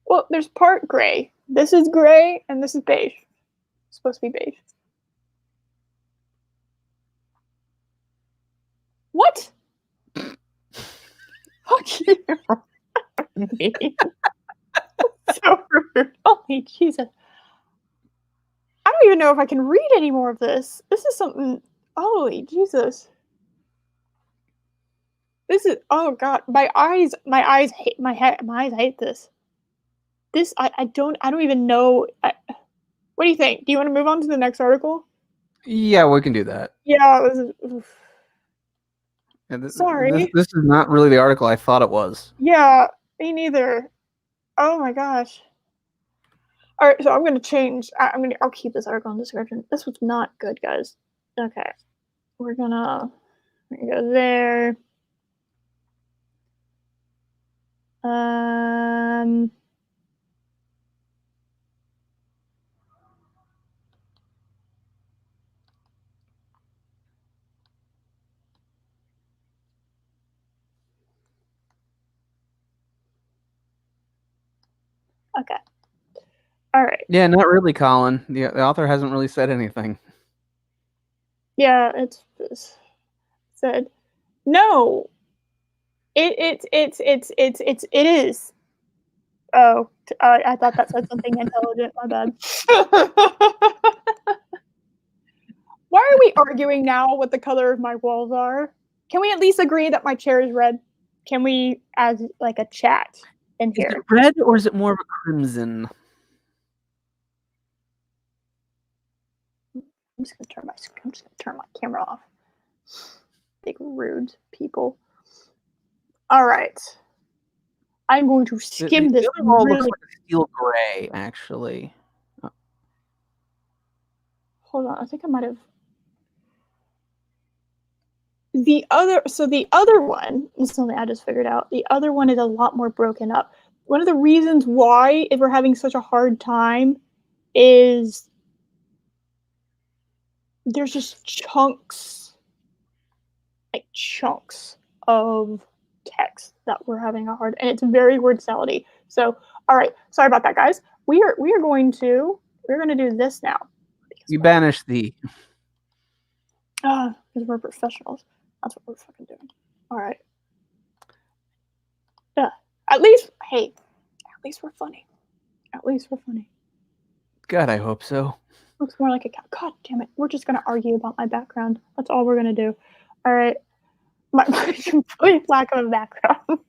Well, there's part gray. This is gray and this is beige. It's supposed to be beige. What? Fuck you. So rude. Holy Jesus. I don't even know if I can read any more of this. This is something. Holy Jesus. This is. Oh God. My eyes. My eyes hate. My eyes hate this. This. I don't even know. What do you think? Do you want to move on to the next article? Yeah, we can do that. Yeah. Yeah, Sorry. this is not really the article I thought it was. Yeah. Me neither. Oh my gosh. All right, so I'm gonna change. I'll keep this article in the description. This was not good, guys. Okay, we're gonna go there. Um. Okay. All right. Yeah, not really, Colin. The author hasn't really said anything. Yeah, it's said no. It is. Oh, I thought that said something intelligent. My bad. Why are we arguing now what the color of my walls are? Can we at least agree that my chair is red? Can we, as like a chat in Is here? it red or is it more of a crimson? I'm just gonna turn my camera off. Big rude people. All right. I'm going to skim The this other wall looks really. like a steel gray, actually. Hold on, I think I might have. The other one is something I just figured out. The other one is a lot more broken up. One of the reasons why, if we're having such a hard time, is there's just chunks of text that we're having a hard, and it's very word salady. So, all right, sorry about that, guys. We're going to do this now. You banish thee. Because we're professionals. That's what we're fucking doing. All right. Yeah. At least, hey, at least we're funny. At least we're funny. God, I hope so. Looks more like a cow. God damn it. We're just going to argue about my background. That's all we're going to do. All right. My complete lack of a background.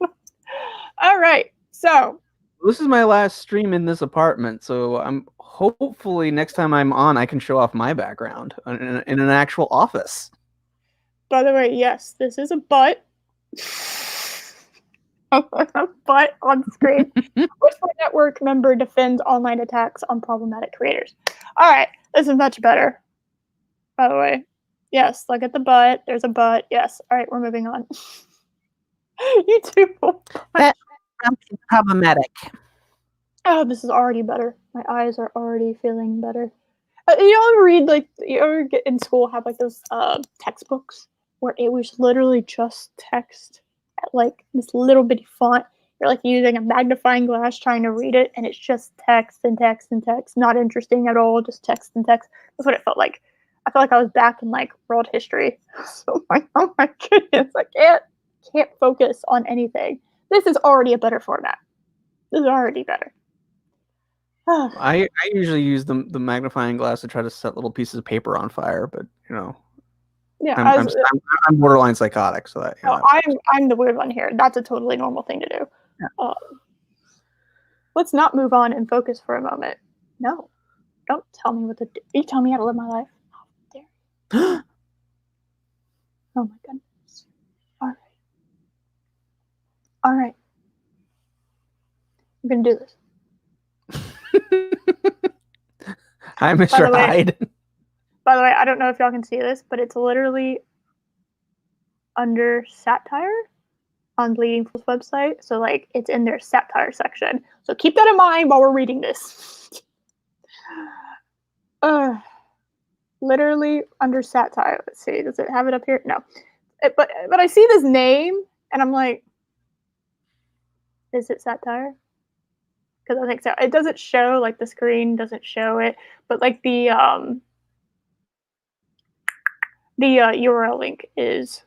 All right. So. This is my last stream in this apartment, so I'm hopefully next time I'm on, I can show off my background in an actual office. By the way, yes, this is a butt. A butt on screen. Whisper Network member defends online attacks on problematic creators. All right, this is much better. By the way, yes, look at the butt. There's a butt. Yes. All right, we're moving on. You too. That's problematic. Oh, this is already better. My eyes are already feeling better. You ever read you ever get in school have like those textbooks where it was literally just text at like this little bitty font. You're like using a magnifying glass trying to read it, and it's just text and text and text, not interesting at all, just text and text. That's what it felt like. I felt like I was back in like world history. So like, oh my goodness, I can't focus on anything. This is already a better format. This is already better. I usually use the magnifying glass to try to set little pieces of paper on fire, but you know, Yeah, I'm borderline psychotic, so that. You know, I'm the weird one here. That's a totally normal thing to do. Yeah. Let's not move on and focus for a moment. No, don't tell me what to do. You tell me how to live my life. How dare you? Oh my goodness. All right. All right. I'm gonna do this. Hi, Mr. Hyde. By the way, I don't know if y'all can see this, but it's literally under satire on Bleeding Fool's website. So like it's in their satire section. So keep that in mind while we're reading this. Literally under satire. Let's see. Does it have it up here? No. But I see this name and I'm like, is it satire? Because I think so. It doesn't show, like the screen doesn't show it, but like the URL link is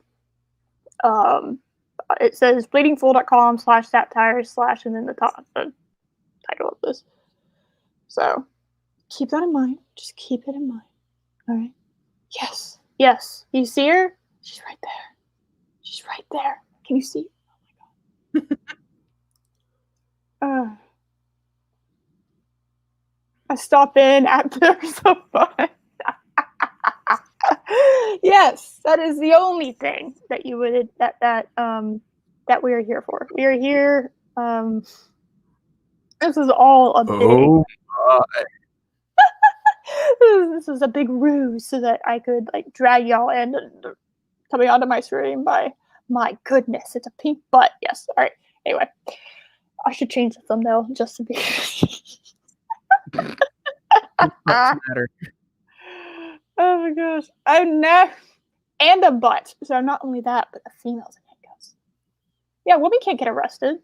it says bleedingfool.com/satire/ and then the title of this. So keep that in mind. Just keep it in mind. All right. Yes. Yes. You see her? She's right there. She's right there. Can you see? Oh my god. I stop in at there's so fun. Yes, that is the only thing that you would that we are here for. We are here. This is all a big. This is a big ruse so that I could like drag y'all in coming onto my stream by my goodness, it's a pink butt. Yes. All right. Anyway. I should change the thumbnail just to be. Butts matter. Oh my gosh. I'm never. And a butt. So not only that, but the females in handcuffs. Yeah, women can't get arrested.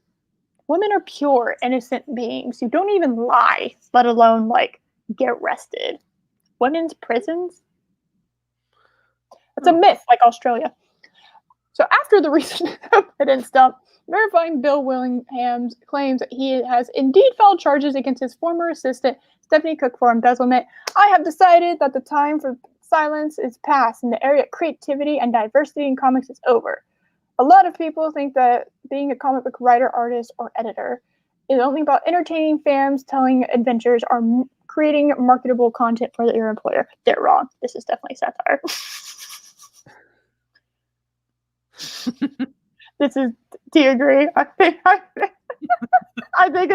Women are pure, innocent beings who don't even lie, let alone like get arrested. Women's prisons? It's a myth, like Australia. So after the recent evidence dump, verifying Bill Willingham's claims that he has indeed filed charges against his former assistant, Stephanie Cook, for embezzlement, I have decided that the time for silence is past and the area of creativity and diversity in comics is over. A lot of people think that being a comic book writer, artist, or editor is only about entertaining fans, telling adventures, or creating marketable content for your employer. They're wrong. This is definitely satire. This is. Do you agree? I think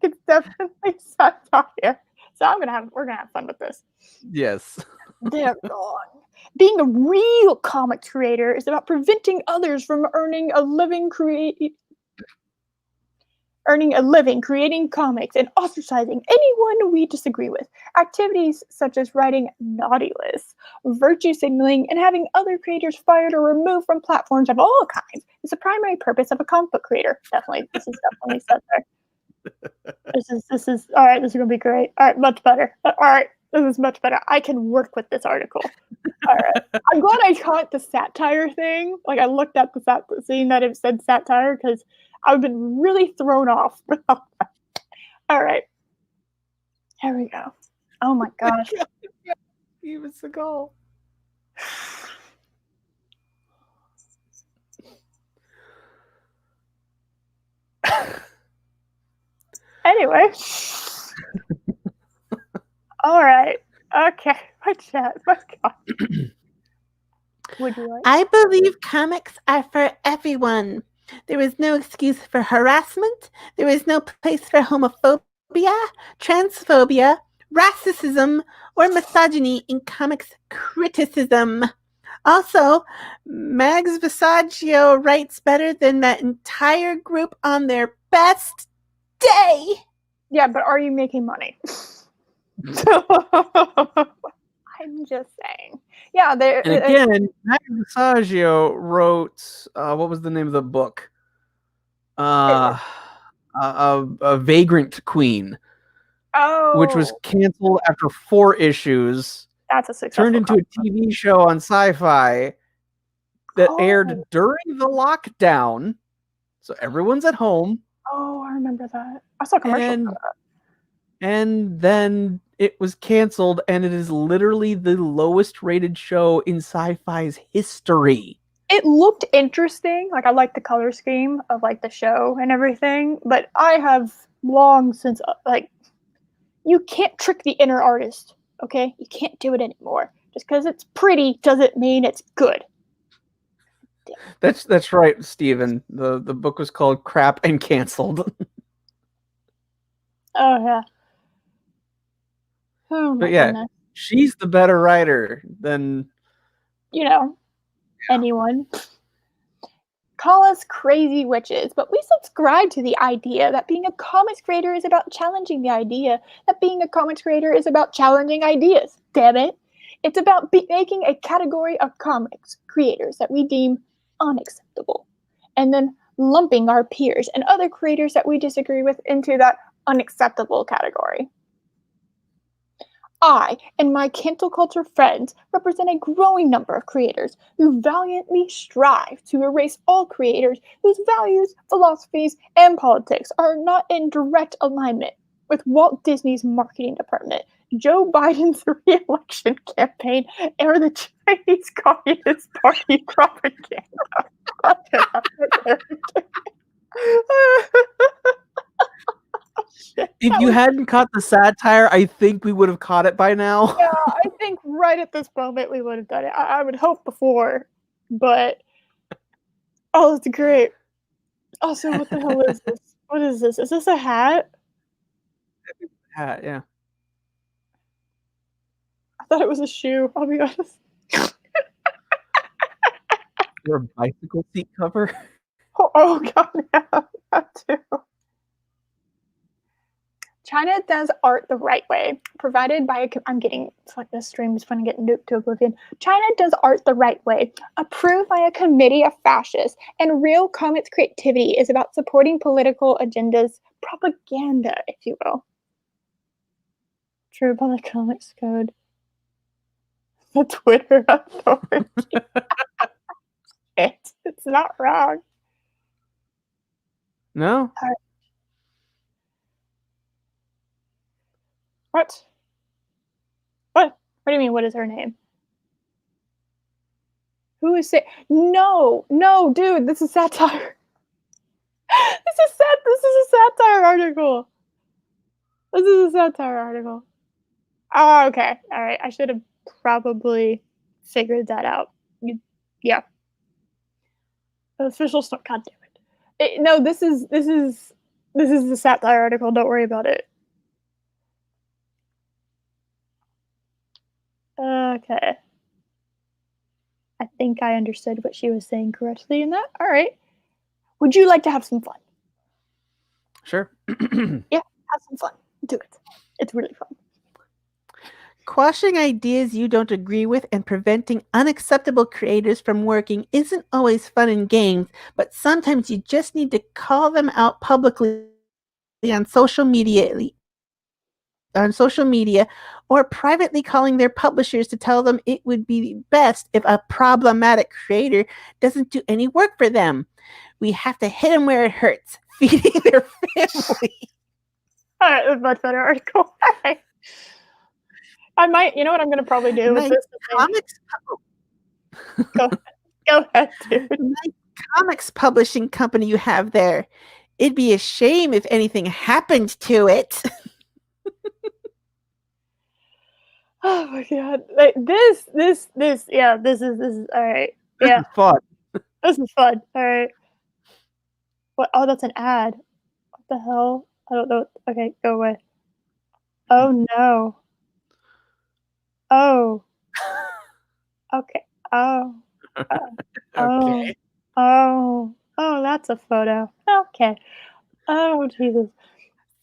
it's definitely satire. So we're gonna have fun with this. Yes. They're wrong. Being a real comic creator is about preventing others from earning a living creating comics and ostracizing anyone we disagree with. Activities such as writing naughty lists, virtue signaling, and having other creators fired or removed from platforms of all kinds is the primary purpose of a comic book creator. Definitely, this is definitely set there. This is all right. This is gonna be great. All right, much better. All right, this is much better. I can work with this article. All right, I'm glad I caught the satire thing. Like I looked at seeing that it said satire because I've been really thrown off. All right, here we go. Oh my gosh. Give us a goal. Anyway. All right. Okay. My chat. My God. Would you like? I believe comics are for everyone. There is no excuse for harassment. There is no place for homophobia, transphobia, racism, or misogyny in comics criticism. Also, Mags Visaggio writes better than that entire group on their best day. Yeah, but are you making money? I'm just saying. Yeah, there. And again, Max Visaggio wrote what was the name of the book? A Vagrant Queen, which was canceled after 4 issues. That's a successful. Turned into a TV show on Sci-Fi that aired during the lockdown, so everyone's at home. Oh, I remember that. I saw commercials for that. And then it was canceled, and it is literally the lowest rated show in Sci-Fi's history. It looked interesting. Like I liked the color scheme of like the show and everything, but I have long since like you can't trick the inner artist. Okay, you can't do it anymore. Just because it's pretty doesn't mean it's good. That's right, Steven. The book was called Crap and Canceled. Oh yeah. Oh my goodness. She's the better writer than anyone. Call us crazy witches, but we subscribe to the idea that being a comics creator is about challenging the idea that being a comics creator is about challenging ideas. Damn it. It's about making a category of comics creators that we deem unacceptable, and then lumping our peers and other creators that we disagree with into that unacceptable category. I and my cancel culture friends represent a growing number of creators who valiantly strive to erase all creators whose values, philosophies, and politics are not in direct alignment with Walt Disney's marketing department, Joe Biden's re-election campaign, or the Chinese Communist Party propaganda. If you hadn't caught the satire, I think we would have caught it by now. Yeah, I think right at this moment we would have done it. I would hope before, but it's great. Also, what the hell is this? What is this? Is this a hat? Hat, yeah. I thought it was a shoe. I'll be honest. Or a bicycle seat cover. Oh God, yeah, that too. China does art the right way, provided by I'm getting, it's like this stream is going to get nuked to oblivion. China does art the right way, approved by a committee of fascists, and real comics creativity is about supporting political agendas, propaganda, if you will. True by the comics code. The Twitter authority. It's not wrong. No. What? What do you mean? What is her name? Who is it? No, dude, this is satire. This is a satire article. This is a satire article. Oh, okay. All right. I should have probably figured that out. Yeah. The official stuff. God damn it. No, this is the satire article. Don't worry about it. Okay. I think I understood what she was saying correctly in that. All right. Would you like to have some fun? Sure. Yeah, have some fun. Do it. It's really fun. Quashing ideas you don't agree with and preventing unacceptable creators from working isn't always fun in games, but sometimes you just need to call them out publicly on social media or privately calling their publishers to tell them it would be best if a problematic creator doesn't do any work for them. We have to hit them where it hurts, feeding their family. All right, that's a much better article. All right. I might, you know what I'm going to probably do with this? Go ahead, dude. Nice comics publishing company you have there. It'd be a shame if anything happened to it. Oh my god! Like this is all right. Yeah, This is fun. this is fun. All right. What? Oh, that's an ad. What the hell? I don't know. Okay, go away. Oh no. Oh. Okay. Oh. Okay. Oh. Oh, that's a photo. Okay. Oh Jesus.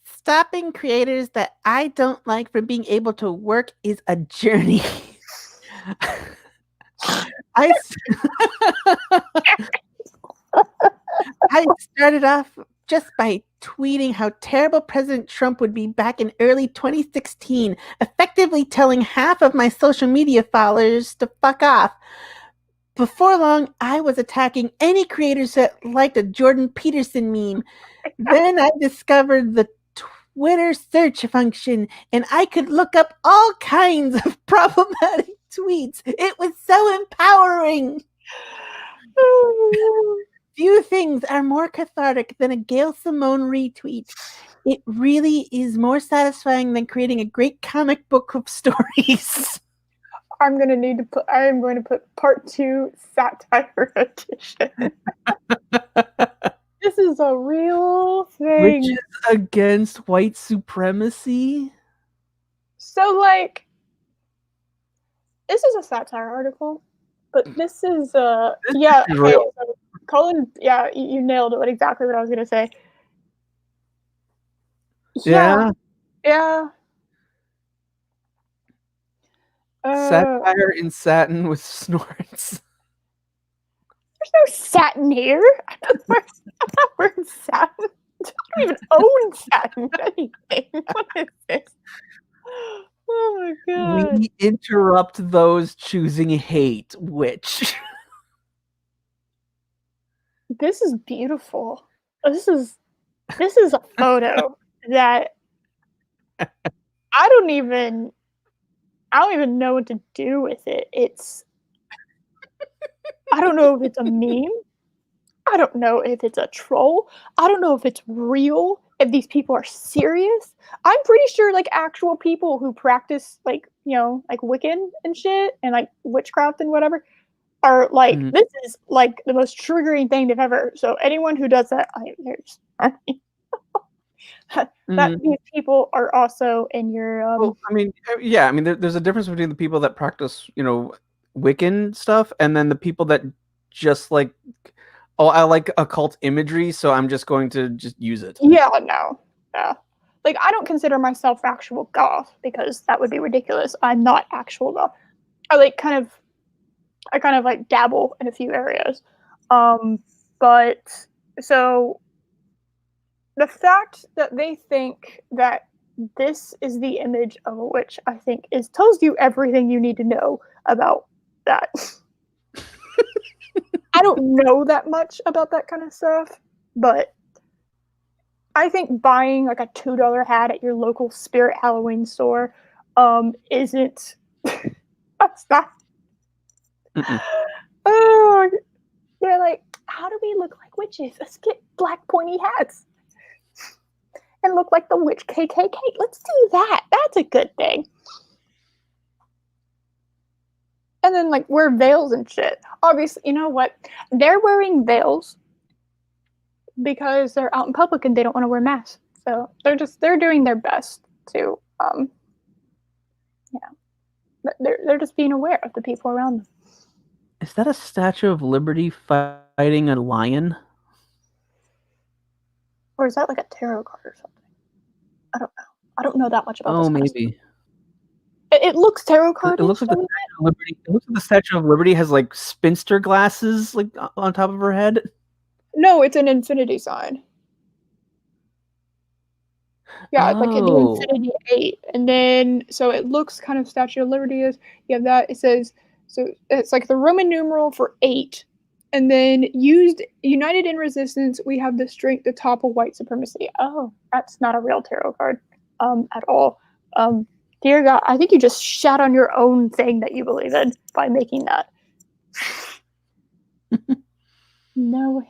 Stopping creators that I don't like from being able to work is a journey. I started off just by tweeting how terrible President Trump would be back in early 2016, effectively telling half of my social media followers to fuck off. Before long, I was attacking any creators that liked a Jordan Peterson meme. Then I discovered the Twitter search function, and I could look up all kinds of problematic tweets. It was so empowering. Few things are more cathartic than a Gail Simone retweet. It really is more satisfying than creating a great comic book of stories. I am going to put part 2 satire edition. This is a real thing. Which is against white supremacy. So, like, this is a satire article, but this is yeah. is Okay, real. so Colin, yeah, you nailed it. Exactly what I was gonna say. Yeah. Yeah. Satire in satin with snorts. There's no satin here. I'm not wearing satin. I don't even own satin anything. What is this? Oh my god. We interrupt those choosing hate, which This is beautiful. This is a photo that I don't even know what to do with it. I don't know if it's a meme. I don't know if it's a troll. I don't know if it's real, if these people are serious. I'm pretty sure like actual people who practice like, like Wiccan and shit and like witchcraft and whatever are like, this is like the most triggering thing they've ever. So anyone who does that, these people are also in your. Well, I mean, yeah, I mean, there's a difference between the people that practice, Wiccan stuff, and then the people that just like, oh, I like occult imagery, so I'm just going to just use it. Yeah, no. like, I don't consider myself actual goth because that would be ridiculous. I'm not actual goth. I kind of like dabble in a few areas. But so the fact that they think that this is the image of a witch, I think, tells you everything you need to know about that. I don't know that much about that kind of stuff, but I think buying like a $2 hat at your local Spirit Halloween store isn't that's not Mm-mm. oh they're like, how do we look like witches? Let's get black pointy hats and look like the witch KKK. Let's do that. That's a good thing. And then like wear veils and shit. Obviously, you know what? They're wearing veils because they're out in public and they don't want to wear masks. So they're doing their best to they're just being aware of the people around them. Is that a Statue of Liberty fighting a lion? Or is that like a tarot card or something? I don't know. I don't know that much about this. Maybe. It looks tarot card. It looks like the Statue of Liberty. It looks like the Statue of Liberty has like spinster glasses like on top of her head. No, it's an infinity sign. Yeah, it's like the Infinity 8. And then, so it looks kind of Statue of Liberty is. You have that. It says, so it's like the Roman numeral for 8. And then united in resistance, we have the strength to topple white supremacy. Oh, that's not a real tarot card at all. Dear God, I think you just shat on your own thing that you believe in by making that. No,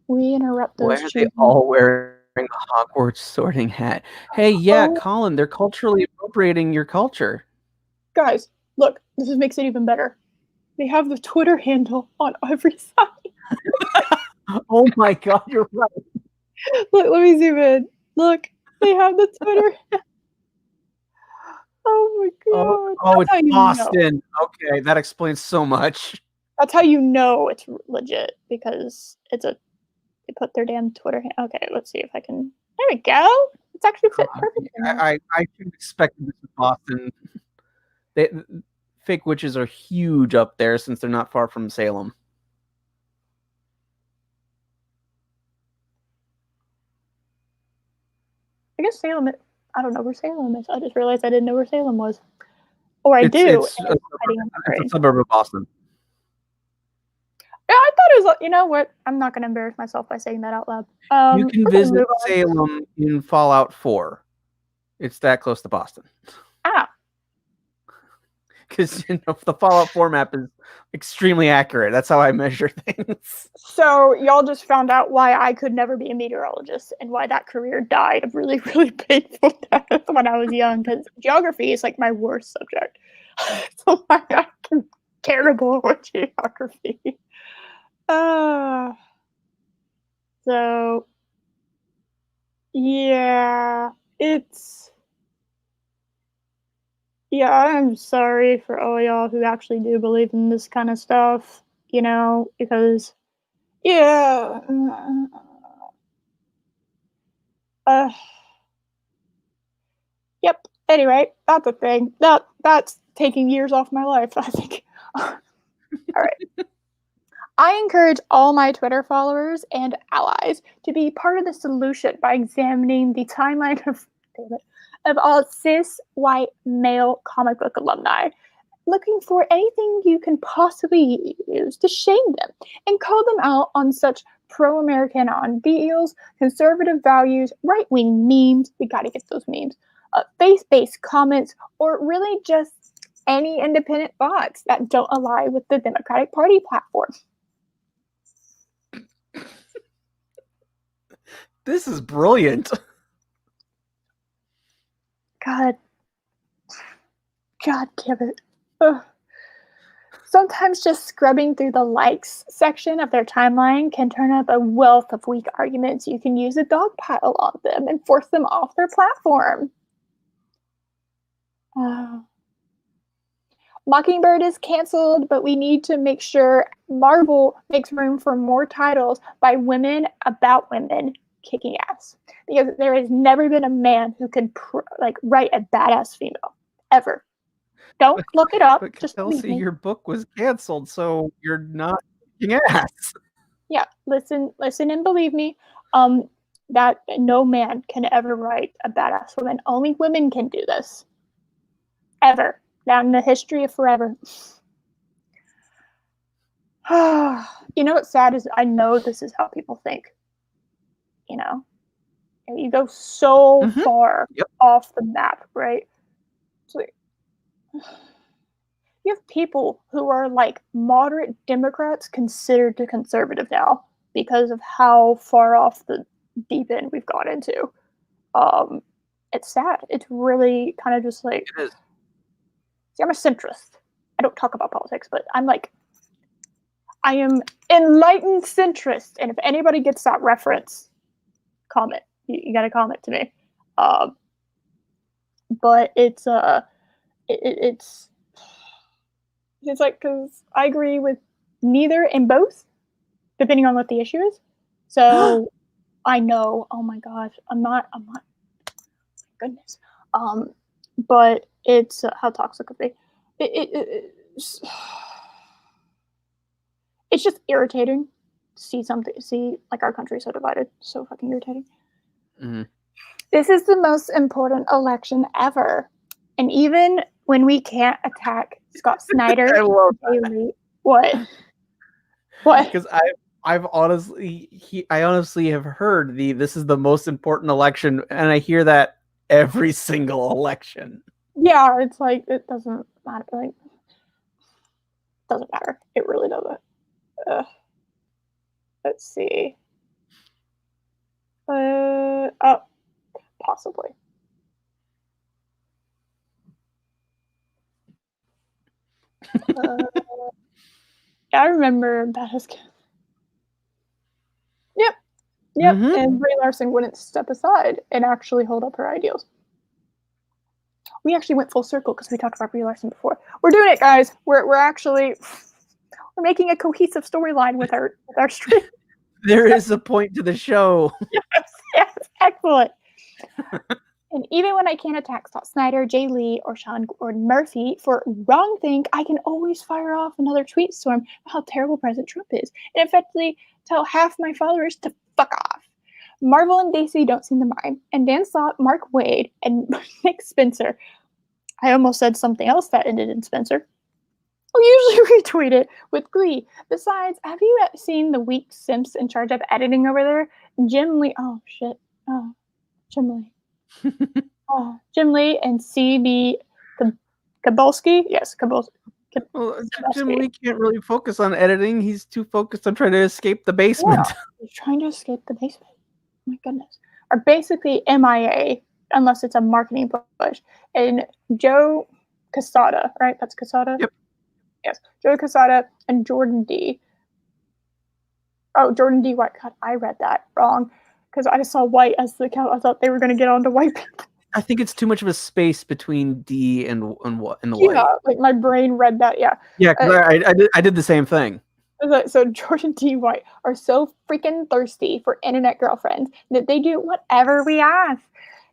we interrupt those. Why are they all wearing a Hogwarts sorting hat? Hey, yeah, Colin, they're culturally appropriating your culture. Guys, look, this makes it even better. They have the Twitter handle on every side. Oh my God, you're right. Look, let me zoom in. Look, they have the Twitter. Oh my God. Oh, it's Boston. Okay, that explains so much. That's how you know it's legit, because they put their damn Twitter hand. Okay, let's see if I can. There we go. It's actually fit perfectly. I should expect this in Boston. Fake witches are huge up there since they're not far from Salem. I guess Salem. I don't know where Salem is. I just realized I didn't know where Salem was. Or I do. It's a suburb of Boston. Yeah, I thought it was. You know what? I'm not going to embarrass myself by saying that out loud. You can visit Salem in Fallout 4. It's that close to Boston. Ah. Because the Fallout 4 map is extremely accurate. That's how I measure things. So y'all just found out why I could never be a meteorologist and why that career died of really, really painful death when I was young. Because geography is like my worst subject. So I'm terrible with geography. So yeah, yeah, I'm sorry for all y'all who actually do believe in this kind of stuff, because yeah. Yep. Anyway, that's a thing. That's taking years off my life, I think. All right. I encourage all my Twitter followers and allies to be part of the solution by examining the timeline of all cis white male comic book alumni, looking for anything you can possibly use to shame them and call them out on such pro-American ideals, conservative values, right-wing memes. We got to get those memes. Faith-based comments, or really just any independent thoughts that don't align with the Democratic Party platform. This is brilliant. God damn it. Ugh. Sometimes just scrubbing through the likes section of their timeline can turn up a wealth of weak arguments you can use a dogpile on them and force them off their platform. Mockingbird is canceled, but we need to make sure Marvel makes room for more titles by women about women kicking ass because there has never been a man who can write a badass female ever. Don't look it up. But Just believe Kelsey, me. your book was canceled, so you're not kicking ass. Yeah, listen, and believe me. That no man can ever write a badass woman. Only women can do this. Ever. Down in the history of forever. You know what's sad is I know this is how people think. You know? And you go so far off the map, right? So you have people who are like moderate Democrats considered to conservative now because of how far off the deep end we've gone into. It's sad. It's really kind of just like, It is. see, I'm a centrist. I don't talk about politics, but I am enlightened centrist. And if anybody gets that reference, comment. You got to comment to me. But it's like, because I agree with neither and both, depending on what the issue is. So I know. Oh my gosh, I'm not. Goodness. But it's how toxic it be. It's, it's just irritating to see like our country so divided. So fucking irritating. Mm-hmm. This is the most important election ever, and even when we can't attack Scott Snyder, I love that. What? Because I honestly have heard this is the most important election, and I hear that every single election. Yeah, it's like it doesn't matter. Like, doesn't matter. It really doesn't. Let's see. Possibly. I remember that as kid. Yep. Mm-hmm. And Brie Larson wouldn't step aside and actually hold up her ideals. We actually went full circle because we talked about Brie Larson before. We're doing it, guys. We're making a cohesive storyline with our stream. There is a point to the show. Yes, excellent. And even when I can't attack Scott Snyder, Jay Lee, or Sean Gordon Murphy for wrong thing, I can always fire off another tweet storm about how terrible President Trump is, and effectively tell half my followers to fuck off. Marvel and DC don't seem to mind, and Dan Slott, Mark Wade, and Nick Spencer. I almost said something else that ended in Spencer. I'll usually retweet it with glee. Besides, have you seen the weak simps in charge of editing over there? Jim Lee. Oh, shit. Oh, Jim Lee. Jim Lee and C.B. Kabolsky. Yes, Kabolsky. Well, Jim Lee can't really focus on editing. He's too focused on trying to escape the basement. Yeah, he's trying to escape the basement. Oh my goodness. Are basically MIA, unless it's a marketing push. And Joe Quesada, right? That's Quesada? Yep. Yes. Joe Quesada and Jordan D. Oh, Jordan D. White. God, I read that wrong because I just saw white as the count. I thought they were going to get onto white people. I think it's too much of a space between D and the white. Yeah, like my brain read that. Yeah. Yeah, because I did the same thing. So Jordan D. White are so freaking thirsty for internet girlfriends that they do whatever we ask.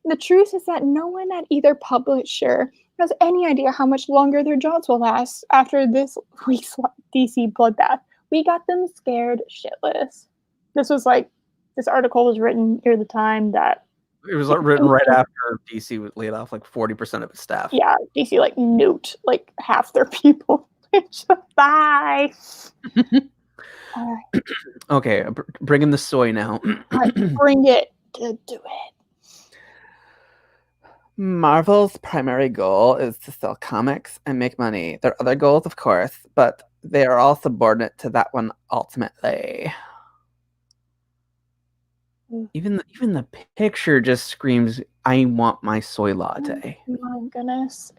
The truth is that no one at either publisher has any idea how much longer their jobs will last after this week's DC bloodbath. We got them scared shitless. This article was written near the time that it was written right after DC laid off like 40% of its staff. Yeah, DC like nuked like half their people. Bye. All right. Okay, bring in the soy now. Bring it to do it. Marvel's primary goal is to sell comics and make money. There are other goals, of course, but they are all subordinate to that one ultimately. Even the picture just screams, "I want my soy latte." Oh my goodness!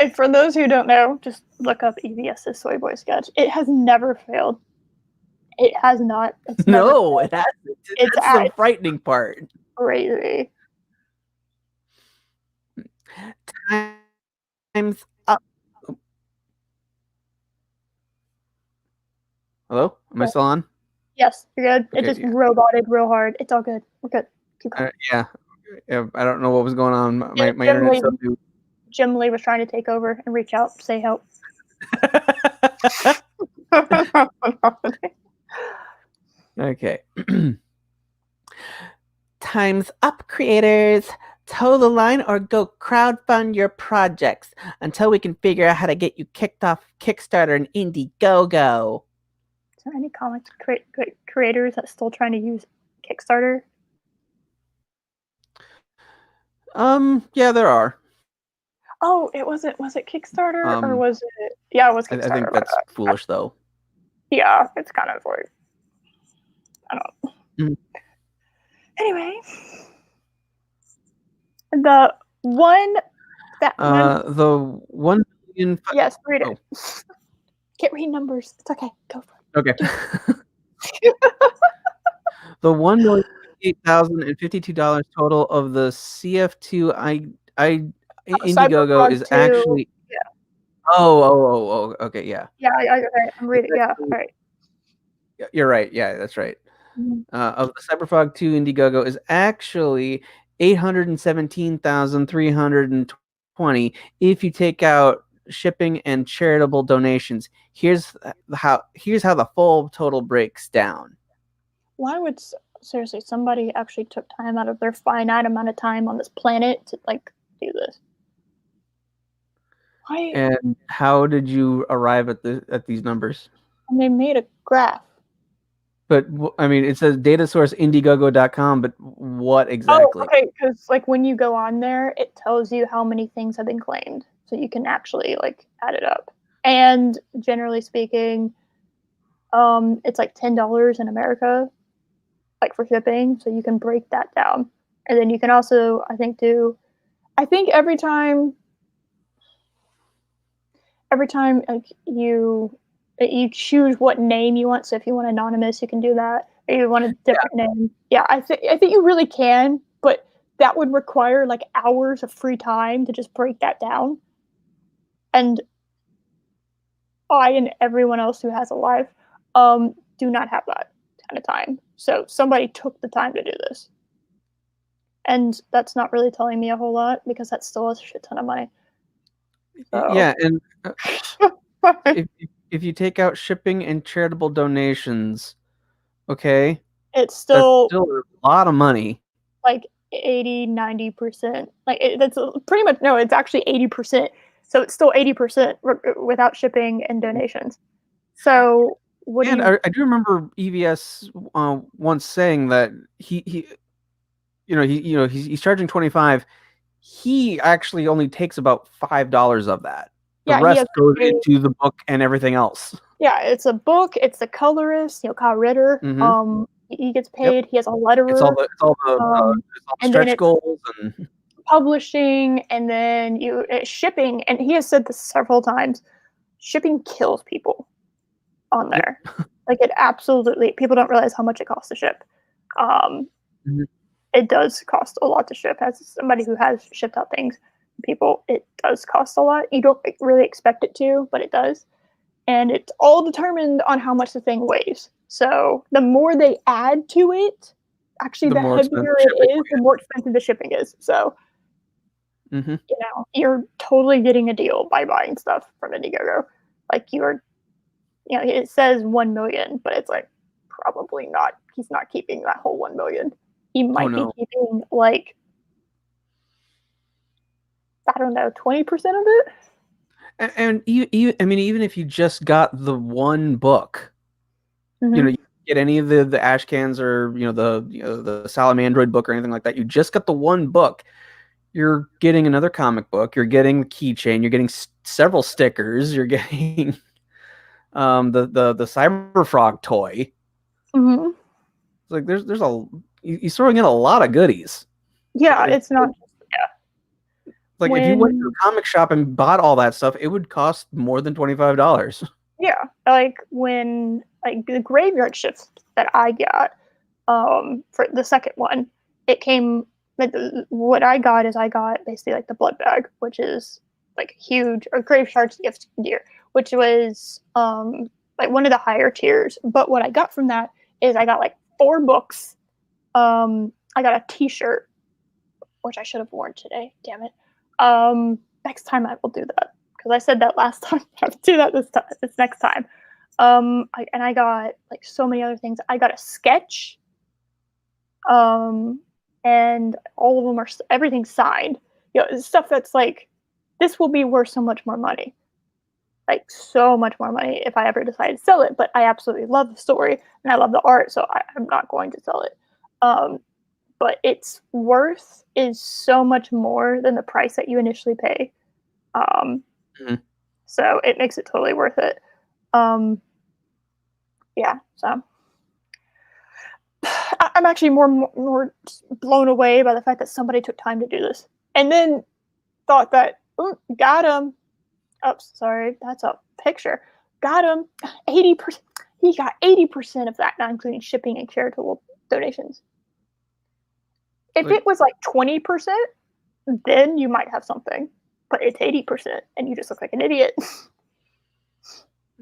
And for those who don't know, just look up EBS's Soy Boy sketch. It has never failed. It has not. It's no, it hasn't. That's the frightening part. Crazy. Time's up. Hello? Am I still on? Yes, you're good. It Okay, just yeah. roboted real hard. It's all good. We're good. Keep going. Yeah. I don't know what was going on. My Jim internet's so Lee, new. Jim Lee was trying to take over and reach out, say help. Okay. Time's up, creators. Toe the line or go crowdfund your projects until we can figure out how to get you kicked off Kickstarter and Indiegogo. Is there any comic creators that's still trying to use Kickstarter? Yeah, there are. Oh, was it Kickstarter or was it? Yeah, it was Kickstarter. I think that's foolish, though. Yeah, it's kind of like I don't. Mhm. Anyway, the one that The 1 million. yes, read it. Oh. Can't read numbers. It's okay. Go for it. Okay. The $1,058,052 total of the CF2 Indiegogo Cyberpunk is 2. actually. Yeah. Oh. Okay, yeah. Yeah, okay, I'm reading. Yeah, all right. You're right. Yeah, that's right. Mhm. Of the Cyberpunk 2 Indiegogo is actually 817,320 if you take out shipping and charitable donations. Here's how the full total breaks down. Why would seriously somebody actually took time out of their finite amount of time on this planet to like do this? Why? And how did you arrive at these numbers? And they made a graph. But I mean, it says data source Indiegogo.com, but what exactly? Oh, okay, because like when you go on there, it tells you how many things have been claimed, so you can actually like add it up. And generally speaking, it's like $10 in America, like for shipping, so you can break that down. And then you can also, I think, every time like you choose what name you want. So if you want anonymous, you can do that. Or you want a different name. Yeah, I think you really can, but that would require like hours of free time to just break that down. And I and everyone else who has a life do not have that kind of time. So somebody took the time to do this. And that's not really telling me a whole lot because that's still a shit ton of money. So. Yeah, and if you take out shipping and charitable donations, okay, it's that's still still a lot of money. like 80-90%. Like that's pretty much no, it's actually 80%. So it's still 80% without shipping and donations. So what And do you? I do remember EVS once saying that he's charging 25. He actually only takes about $5 of that. The Yeah, he rest has goes into the book and everything else. Yeah, it's a book. It's the colorist, Kyle Ritter. Mm-hmm. He gets paid. Yep. He has a letterer. It's all the And stretch then it's goals and publishing, and then it's shipping. And he has said this several times. Shipping kills people on there. Like it absolutely. People don't realize how much it costs to ship. Mhm. It does cost a lot to ship. As somebody who has shipped out things, people, it does cost a lot. You don't really expect it to, but it does. And it's all determined on how much the thing weighs. So the more they add to it, actually, the more expensive heavier shipping it is, the more expensive the shipping is. So, Mm-hmm. You're totally getting a deal by buying stuff from Indiegogo. Like it says 1 million, but it's like probably not. He's not keeping that whole 1 million. He might be keeping like, I don't know, 20% of it. And even if you just got the one book, Mm-hmm. you get any of the ash cans or the Salamandroid book or anything like that. You just got the one book. You're getting another comic book. You're getting the keychain. You're getting several stickers. You're getting the Cyber Frog toy. Mm-hmm. It's like he's throwing in a lot of goodies. Yeah, it's not. Like if you went to a comic shop and bought all that stuff, it would cost more than $25. Yeah, like when the graveyard shifts that I got for the second one, it came. What I got is I got basically like the blood bag, which is like huge, or grave shards gift gear, which was like one of the higher tiers. But what I got from that is I got like 4 books. I got a T-shirt, which I should have worn today. Damn it. Next time I will do that because I said that last time. I have to do that this next time. And I got like so many other things. I got a sketch. And all of them are everything's signed. Stuff that's like, this will be worth so much more money. Like so much more money if I ever decide to sell it. But I absolutely love the story and I love the art, so I'm not going to sell it. But its worth is so much more than the price that you initially pay. So it makes it totally worth it. Yeah, so I'm actually more blown away by the fact that somebody took time to do this and then thought that, got him. Oh, sorry, that's a picture. Got him 80%. He got 80% of that, not including shipping and charitable donations. If it was like 20%, then you might have something. But it's 80%, and you just look like an idiot.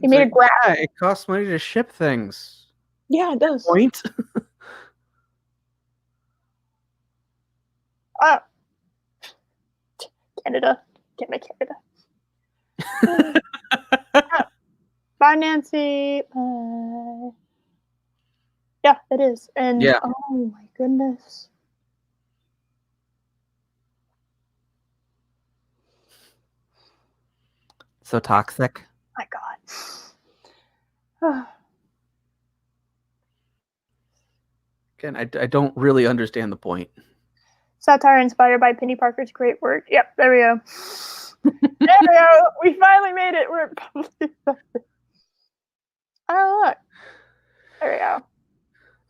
He made a graph. Yeah, it costs money to ship things. Yeah, it does. Point. Canada. Damn it, Canada. Bye, Nancy. Yeah, it is. And yeah. Oh my goodness. So toxic. My God. Again, I don't really understand the point. Satire inspired by Penny Parker's great work. Yep, there we go. There we go. We finally made it. We're publicly accepted. Oh, look. There we go.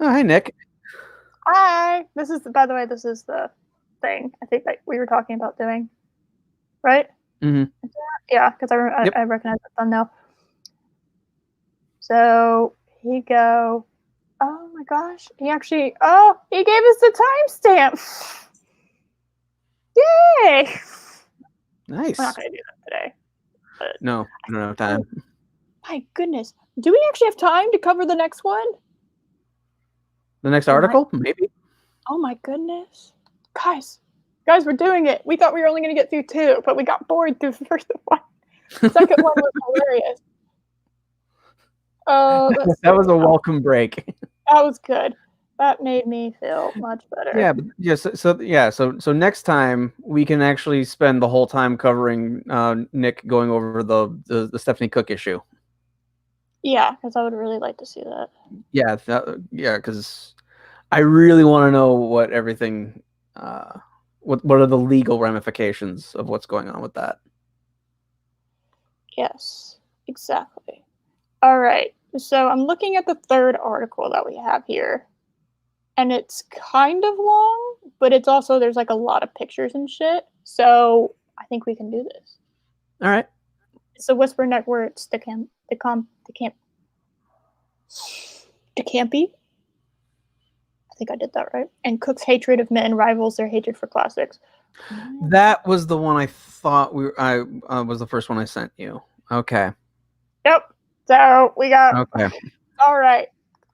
Oh, hi, Nick. Hi. This is, by the way, this is the thing I think that we were talking about doing. Right? Mm-hmm. Yeah, because I recognize the thumbnail. So, here you go. Oh my gosh. He gave us the timestamp. Yay! Nice. We're not going to do that today. But no, I don't have time. My goodness. Do we actually have time to cover the next one? The next article? Maybe. Oh my goodness. Guys, we're doing it. We thought we were only going to get through 2, but we got bored through the first one. The second one was hilarious. That was a welcome break. That was good. That made me feel much better. Yeah, but so next time we can actually spend the whole time covering Nick going over the Stephanie Cook issue. Yeah, because I would really like to see that. Yeah, because I really want to know what everything, what are the legal ramifications of what's going on with that. Yes, exactly. All right, so I'm looking at the third article that we have here. And it's kind of long, but it's also, there's like a lot of pictures and shit. So I think we can do this. All right. It's a Whisper Network's Decampy. I think I did that right. And Cook's hatred of men rivals their hatred for classics. That was the one I thought I was the first one I sent you. Okay. Yep. So we got. Okay. All right.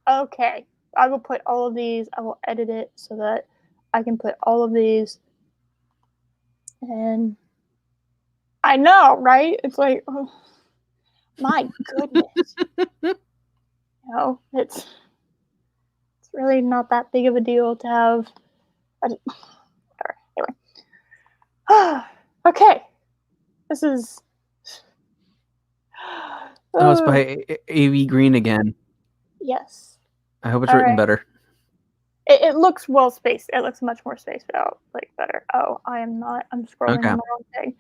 Okay. I will put all of these. I will edit it so that I can put all of these. And I know, right? It's like, oh, my goodness. It's really not that big of a deal to have. Anyway. Okay. This is. Oh, it's by A.V. Green again. Yes. I hope it's written better. It looks well spaced. It looks much more spaced out, like better. Oh, I am not. I'm scrolling on the wrong thing.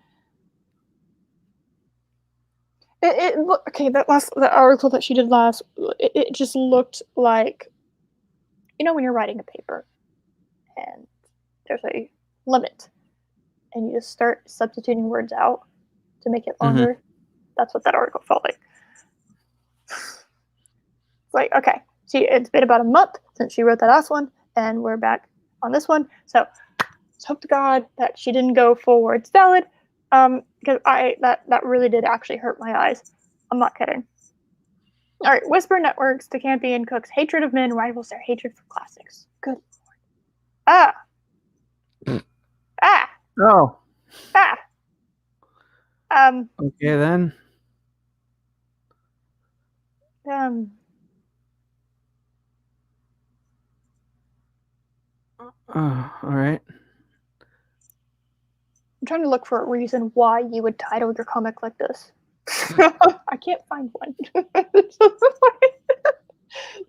The article that she did last, it just looked like, when you're writing a paper, and there's a limit, and you just start substituting words out to make it longer. Mm-hmm. That's what that article felt like. It's like, okay. It's been about a month since she wrote that last one, and we're back on this one. So let's hope to God that she didn't go full word salad, because that really did actually hurt my eyes. I'm not kidding. All right, Whisper Networks, the Campion Cooks, hatred of men rivals their hatred for classics. Good lord. Ah. Ah. Oh, Ah. okay then. Um. All right. I'm trying to look for a reason why you would title your comic like this. I can't find one.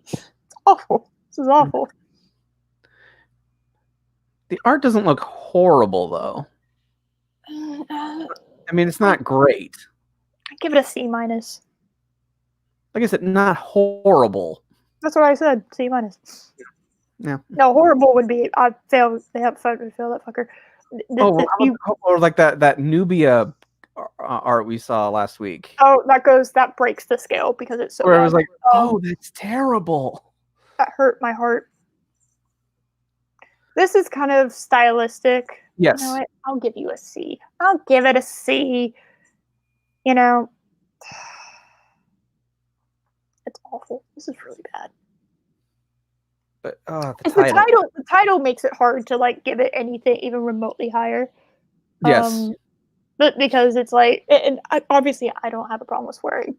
It's awful. This is awful. The art doesn't look horrible though. I mean, it's not great. I give it a C minus. Like I said, not horrible. That's what I said. C minus. Yeah. No, horrible would be I failed. They have fucker fail that fucker. Or like that Nubia art we saw last week. Oh, that breaks the scale because it's so where bad. it was like, oh, that's terrible. That hurt my heart. This is kind of stylistic. Yes. You know what? I'll give you a C. I'll give it a C. You know, it's awful. This is really bad. But the title makes it hard to like give it anything even remotely higher. Yes. But because it's like, and obviously I don't have a problem with swearing.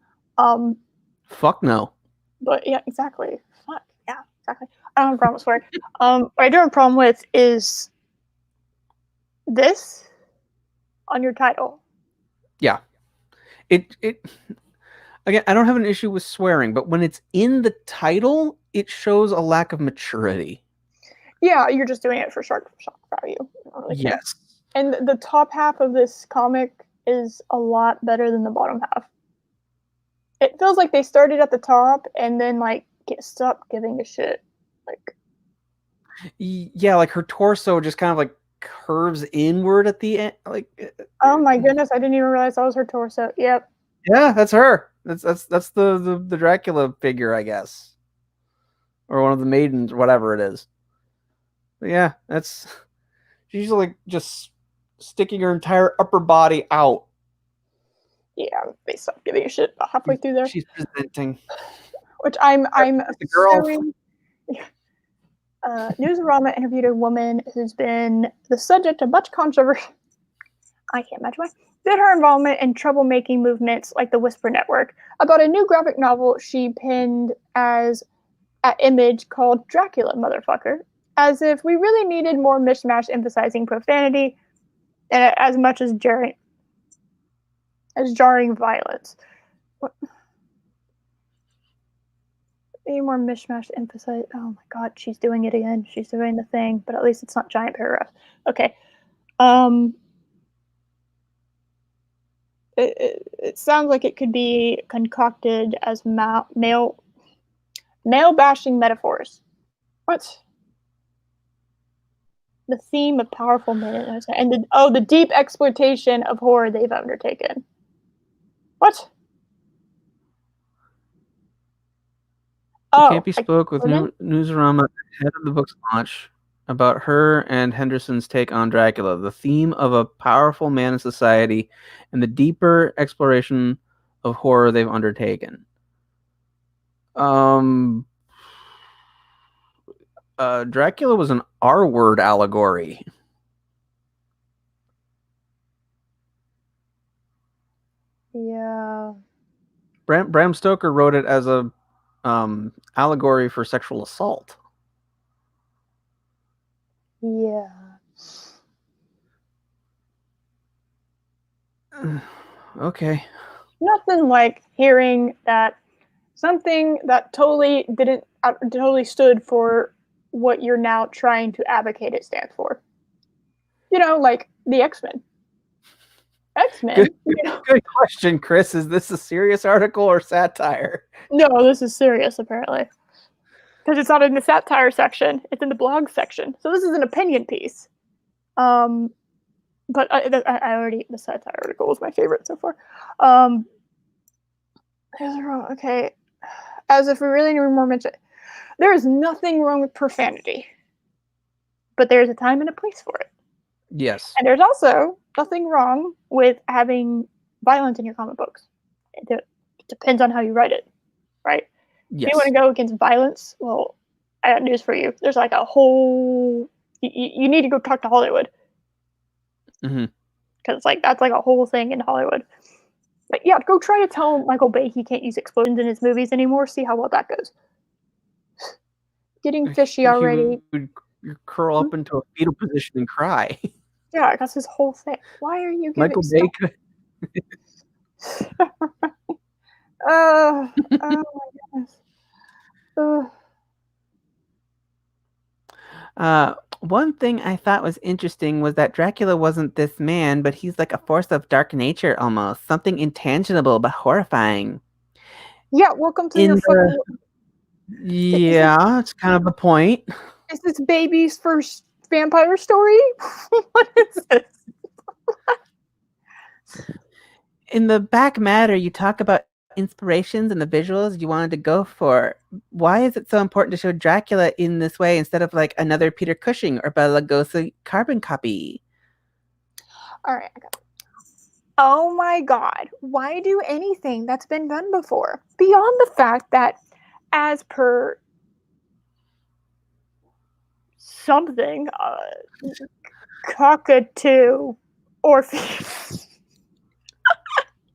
Fuck no. But yeah, exactly. Fuck yeah, exactly. I don't have a problem with swearing. What I do have a problem with is this on your title. Yeah. It again, I don't have an issue with swearing, but when it's in the title, it shows a lack of maturity. Yeah, you're just doing it for shock value. Really yes. And the top half of this comic is a lot better than the bottom half. It feels like they started at the top and then like stopped giving a shit. Like, yeah, like her torso just kind of like curves inward at the end. Like, oh my goodness, I didn't even realize that was her torso. Yep. Yeah, that's her. That's the Dracula figure, I guess, or one of the maidens, or whatever it is. But yeah, she's usually like just sticking her entire upper body out. Yeah, they stopped giving a shit about halfway through there. She's presenting. Which I'm the girl. Newsarama interviewed a woman who's been the subject of much controversy. I can't imagine why. Did her involvement in troublemaking movements like the Whisper Network about a new graphic novel she penned as at Image called Dracula, Motherfucker, as if we really needed more mishmash emphasizing profanity and as much as jarring violence. What? Any more mishmash emphasize? Oh my god, she's doing it again. She's doing the thing, but at least it's not giant paragraphs. Okay. It sounds like it could be concocted as male bashing metaphors. What? The theme of powerful men and the deep exploitation of horror they've undertaken. What? Campy spoke with Newsarama ahead of the book's launch about her and Henderson's take on Dracula, the theme of a powerful man in society, and the deeper exploration of horror they've undertaken. Dracula was an R-word allegory. Yeah. Bram Stoker wrote it as a allegory for sexual assault. Yeah. Okay. Nothing like hearing that something that totally stood for what you're now trying to advocate it stands for. You know, like the X-Men. X-Men. Good question, Chris. Is this a serious article or satire? No, this is serious, apparently. Because it's not in the satire section, it's in the blog section. So this is an opinion piece. But the satire article was my favorite so far. Okay. As if we really need more mention. There is nothing wrong with profanity. But there's a time and a place for it. Yes. And there's also nothing wrong with having violence in your comic books. It depends on how you write it. right? Yes. You want to go against violence? Well, I got news for you. There's like a whole. You need to go talk to Hollywood because like that's like a whole thing in Hollywood. But yeah, go try to tell Michael Bay he can't use explosions in his movies anymore. See how well that goes. Getting fishy already. You curl up into a fetal position and cry. Yeah, that's his whole thing. Why are you giving Michael Bay could. Oh my goodness. One thing I thought was interesting was that Dracula wasn't this man, but he's like a force of dark nature almost. Something intangible but horrifying. Yeah, welcome to your fucking. Yeah, it's kind of the point. Is this baby's first vampire story? What is this? In the back matter, you talk about inspirations and the visuals you wanted to go for. Why is it so important to show Dracula in this way instead of like another Peter Cushing or Bela Lugosi carbon copy? All right, I got it. Oh my god, why do anything that's been done before? Beyond the fact that, as per something, cockatoo Orpheus.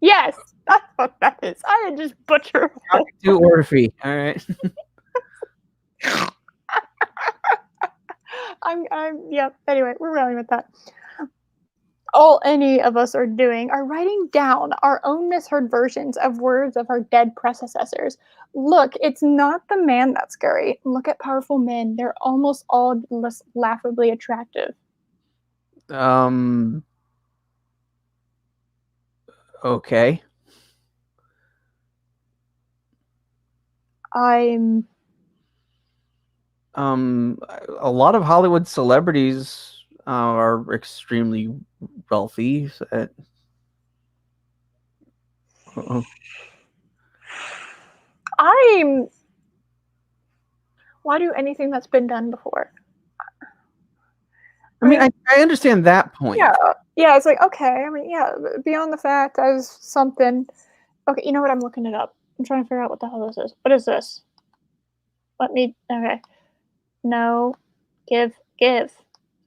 Yes, that's what that is. I had just butchered. Cockatoo Orphe. All right. Yeah, anyway, we're running with that. All any of us are doing are writing down our own misheard versions of words of our dead predecessors. Look, it's not the man that's scary. Look at powerful men. They're almost all laughably attractive. Okay. I'm a lot of Hollywood celebrities are extremely wealthy. why do anything that's been done before? I mean, I understand that point. Yeah, it's like, okay, I mean, yeah, beyond the fact as something. Okay, you know what? I'm looking it up. I'm trying to figure out what the hell this is. What is this? Okay. No. Give. There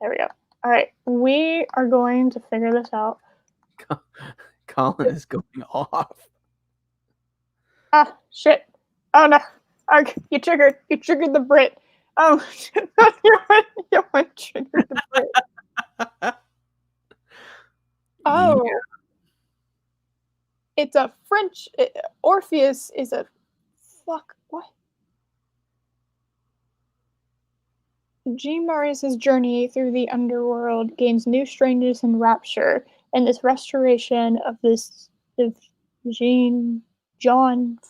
we go. All right. We are going to figure this out. Colin is going off. Ah, shit. Oh, no. You triggered the Brit. Oh, you triggered the Brit. Oh. Yeah. It's a French. Orpheus is a. Fuck. What? Jean Marius' journey through the underworld gains new strangeness and rapture, and this restoration of John's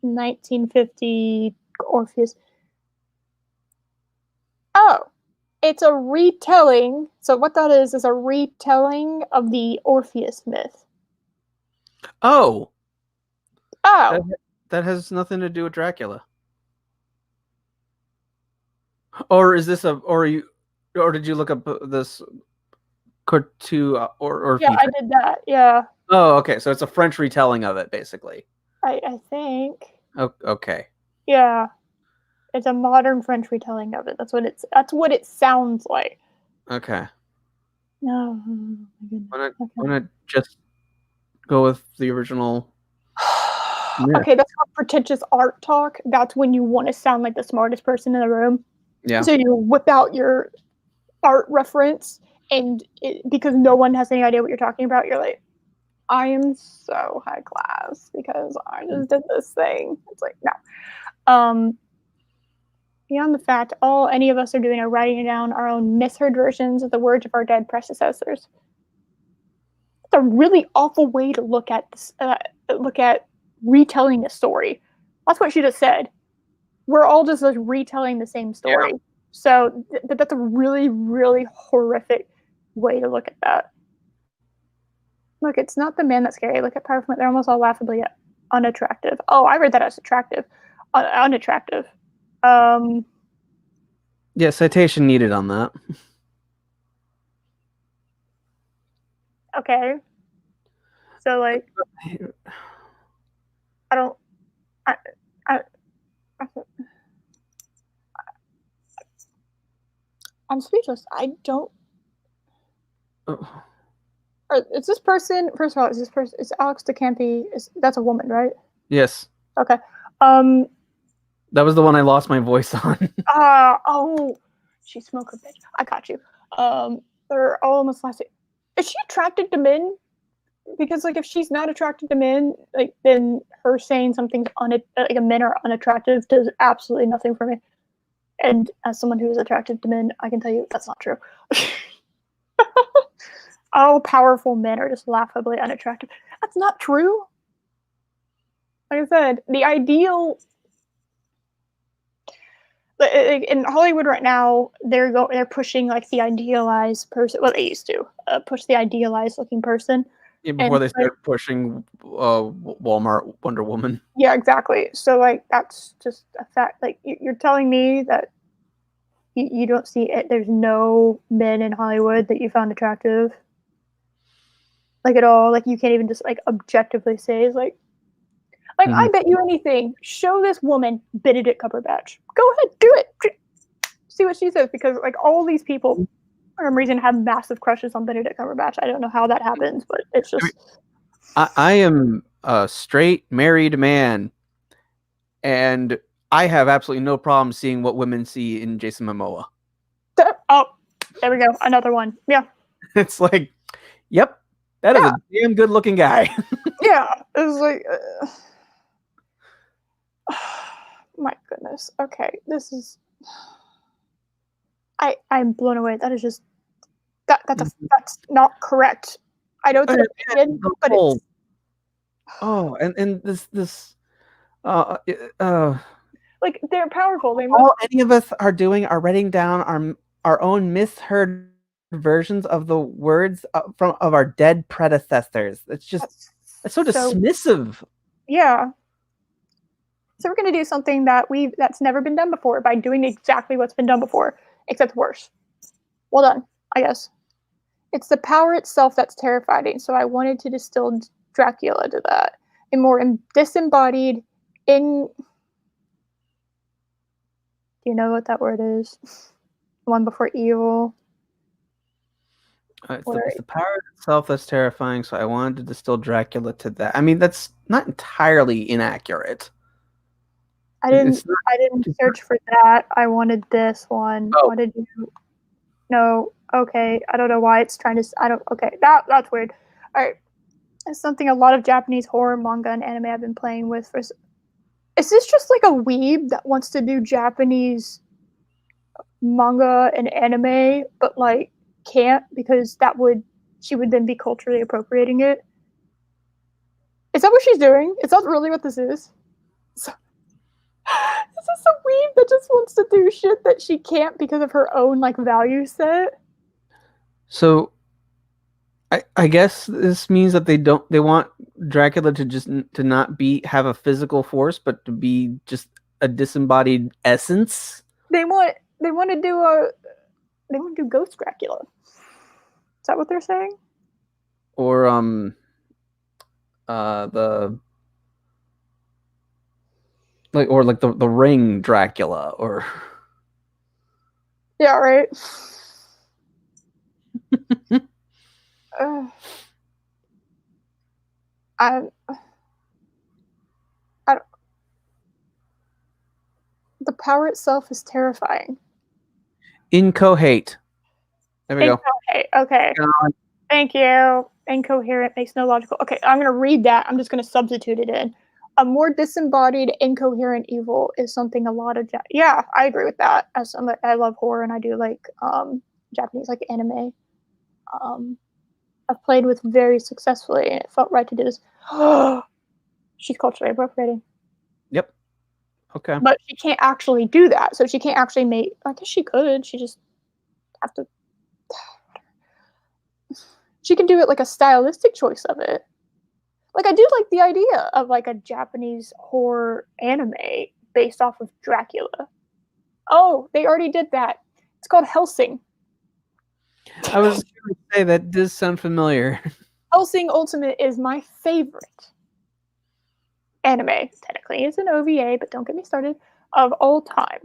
1950 Orpheus. Oh, it's a retelling. So what that is a retelling of the Orpheus myth. Oh. Oh. That has nothing to do with Dracula. Or is this or did you look up this Courtois or yeah, feature? I did that. Yeah. Oh, okay. So it's a French retelling of it, basically. I think. Oh, okay. Yeah, it's a modern French retelling of it. That's what it sounds like. Okay. No. Why not just go with the original? Yeah. Okay, that's not pretentious art talk. That's when you want to sound like the smartest person in the room. Yeah. So you whip out your art reference, and because no one has any idea what you're talking about, you're like, I am so high class because I just did this thing. It's like, no. Beyond the fact, all any of us are doing are writing down our own misheard versions of the words of our dead predecessors. It's a really awful way to look at this, look at retelling a story. That's what she just said. We're all just like retelling the same story. Yeah. So that's a really, really horrific way to look at that. Look, it's not the man that's scary. Look at powerful. They're almost all laughably unattractive. Oh, I read that as attractive. Unattractive. Yeah, citation needed on that. Okay. So like I don't. I, I, I'm speechless. I don't. Oh, Is this person? First of all, is this person? Is Alex DeCampi? That's a woman, right? yes, Okay. Um. that was the one I lost my voice on. Oh. She smoke her bitch. I got you. They're all almost last. Is she attracted to men? Because like if she's not attracted to men, like then her saying something's like men are unattractive does absolutely nothing for me. And as someone who is attracted to men, I can tell you that's not true. All powerful men are just laughably unattractive. That's not true. Like I said, the ideal in Hollywood right now, they're pushing like the idealized person. Well, they used to push the idealized looking person. Yeah, before And they started pushing Walmart Wonder Woman. yeah, exactly. So like that's just a fact. Like you're telling me that you don't see it. There's no men in Hollywood that you found attractive, like at all. Like you can't even just like objectively say is like I bet you anything. Show this woman Benedict Cumberbatch. Go ahead, do it. See what she says because like all these people for some reason have massive crushes on Benedict Cumberbatch. I don't know how that happens, but it's just. I am a straight married man, and I have absolutely no problem seeing what women see in Jason Momoa. Oh, there we go. Another one. Yeah. It's like, yep, that is a damn good looking guy. Yeah. It's like. My goodness. Okay. This is. I'm blown away. That is just. That's not correct. I know it's an opinion, but it's. Oh, and this like they're powerful. They all any of us are doing are writing down our own misheard versions of the words of our dead predecessors. It's just it's so dismissive. Yeah. So we're gonna do something that's never been done before by doing exactly what's been done before, except worse. Well done, I guess. It's the power itself that's terrifying. So I wanted to distill Dracula to that. A more disembodied in. Do you know what that word is? One before evil. It's the power itself that's terrifying, so I wanted to distill Dracula to that. I mean, that's not entirely inaccurate. I didn't search for that. I wanted this one. Oh. What did you? No. Okay. I don't know why it's trying to. Okay. That's weird. All right. It's something a lot of Japanese horror manga and anime I've been playing with for. Is this just like a weeb that wants to do Japanese manga and anime, but like can't because she would then be culturally appropriating it? Is that what she's doing? Is that really what this is? So, is this a weeb that just wants to do shit that she can't because of her own like value set? So I guess this means that they want Dracula to not have a physical force, but to be just a disembodied essence. They want to do Ghost Dracula. Is that what they're saying? Or the the Ring Dracula or yeah, right. I don't, the power itself is terrifying. Incoherent. There we go. Okay. Thank you. Incoherent makes no logical. Okay, I'm gonna read that. I'm just gonna substitute it in. A more disembodied, incoherent evil is something a lot of yeah, I agree with that. I love horror and I do like Japanese like anime. I've played with very successfully, and it felt right to do this. She's culturally appropriating. Yep. Okay. But she can't actually do that, so she can't actually make. I guess she could. She just have to. She can do it like a stylistic choice of it. Like I do like the idea of like a Japanese horror anime based off of Dracula. Oh, they already did that. It's called Hellsing. I was going to say that does sound familiar. Hellsing Ultimate is my favorite. anime, technically. It's an OVA, but don't get me started, of all time.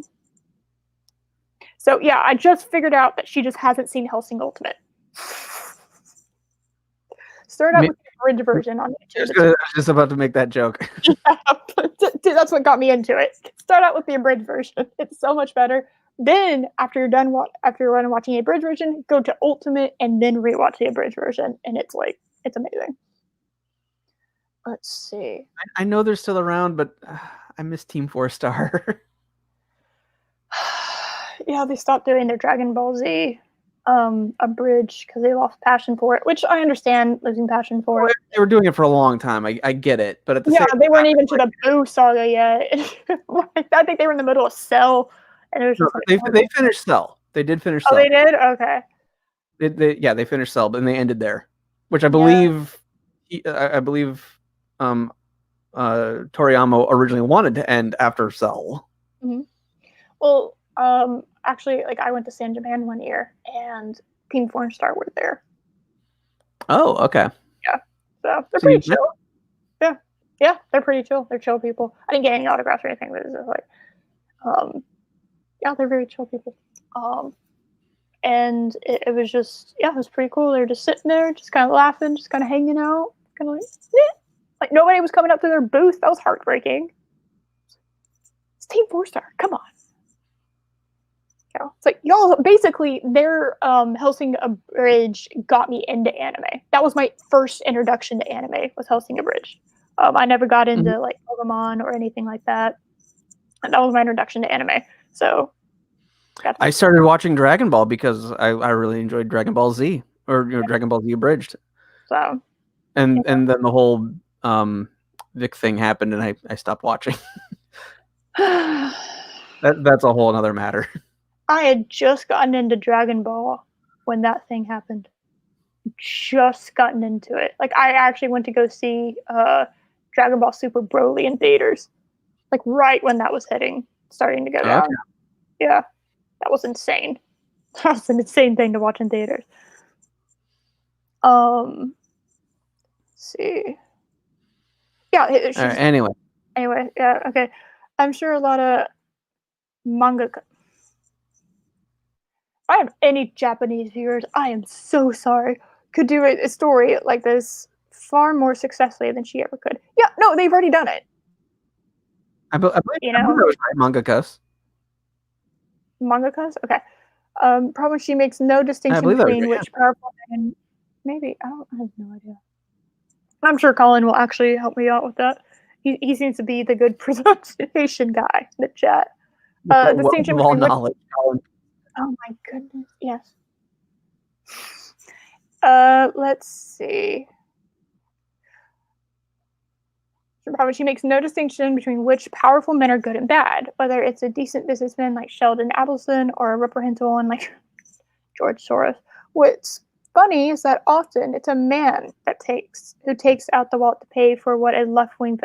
So, yeah, I just figured out that she just hasn't seen Hellsing Ultimate. Start out with the abridged version on YouTube. I was just about to make that joke. Yeah, dude, that's what got me into it. Start out with the abridged version. It's so much better. Then, after you're done watching the abridged version, go to Ultimate and then rewatch the abridged version, and it's amazing. Let's see. I know they're still around, but I miss Team 4-Star. Yeah, they stopped doing their Dragon Ball Z abridged because they lost passion for it, which I understand losing passion for it. They were doing it for a long time. I get it, but at the same they weren't even to the Boo saga yet. I think they were in the middle of Cell, and it was just they finished Cell. They did finish Cell. Oh, they did? Okay. They finished Cell, but they ended there, which I believe Toriyama originally wanted to end after Cell. Mm-hmm. Well, actually, I went to San Japan one year, and Team 4-Star were there. Oh, okay. Yeah, so they're pretty chill. Yeah, they're pretty chill. They're chill people. I didn't get any autographs or anything, but it was just yeah, they're very chill people. And it was just, it was pretty cool. They were just sitting there, just kind of laughing, just kind of hanging out, kind of like nobody was coming up to their booth. That was heartbreaking. It's Team 4-Star. Come on. It's like y'all basically their Hellsing Abridged got me into anime. That was my first introduction to anime, was Hellsing Abridged. I never got into Pokemon or anything like that. And that was my introduction to anime. So I started watching Dragon Ball because I really enjoyed Dragon Ball Z, or Dragon Ball Z Abridged. So and then the whole Vic thing happened, and I stopped watching. That's a whole other matter. I had just gotten into Dragon Ball when that thing happened. Just gotten into it. I actually went to go see Dragon Ball Super Broly in theaters. Right when that was starting to go down. Okay. Yeah. That was insane. That was an insane thing to watch in theaters. Let's see. Yeah. Anyway, yeah, okay. I'm sure a lot of manga... If I have any Japanese viewers, I am so sorry, could do a story like this far more successfully than she ever could. Yeah, no, they've already done it. I believe that was right, mangakas. Mangakas? Okay. Probably she makes no distinction between which powerful man... Maybe. I have no idea. I'm sure Colin will actually help me out with that. He seems to be the good pronunciation guy in the chat. Distinction between knowledge, Colin. Oh my goodness, yes. Let's see. Probably she makes no distinction between which powerful men are good and bad, whether it's a decent businessman like Sheldon Adelson or a reprehensible one like George Soros. What's funny is that often it's a man who takes out the wallet to pay for what a left-wing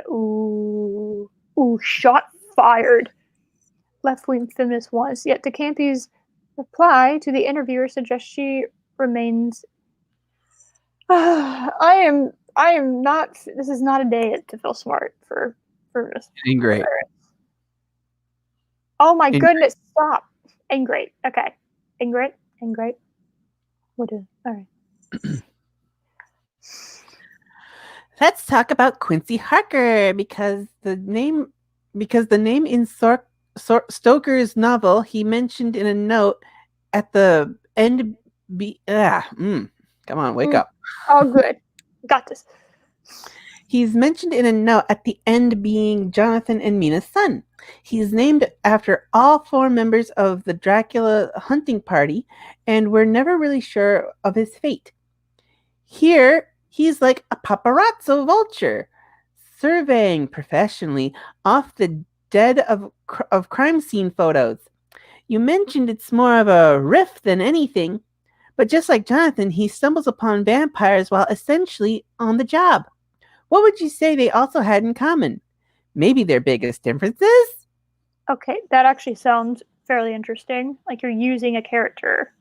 shot fired left-wing feminist wants. Yet DeCampi's reply to the interviewer suggests she remains... I am not... This is not a day to feel smart for this. Ingrate. Oh my goodness, stop. Ingrate. Okay. Ingrate. We'll do. All right. Let's talk about Quincy Harker, because the name in Stoker's novel, he mentioned in a note at the end. Come on, wake up. Oh, good. Got this. He's mentioned in a note at the end being Jonathan and Mina's son. He's named after all 4 members of the Dracula hunting party, and we're never really sure of his fate. Here, he's like a paparazzo vulture, surveying professionally off the dead of crime scene photos. You mentioned it's more of a riff than anything, but just like Jonathan, he stumbles upon vampires while essentially on the job. What would you say they also had in common? Maybe their biggest differences? Okay, that actually sounds fairly interesting. Like you're using a character.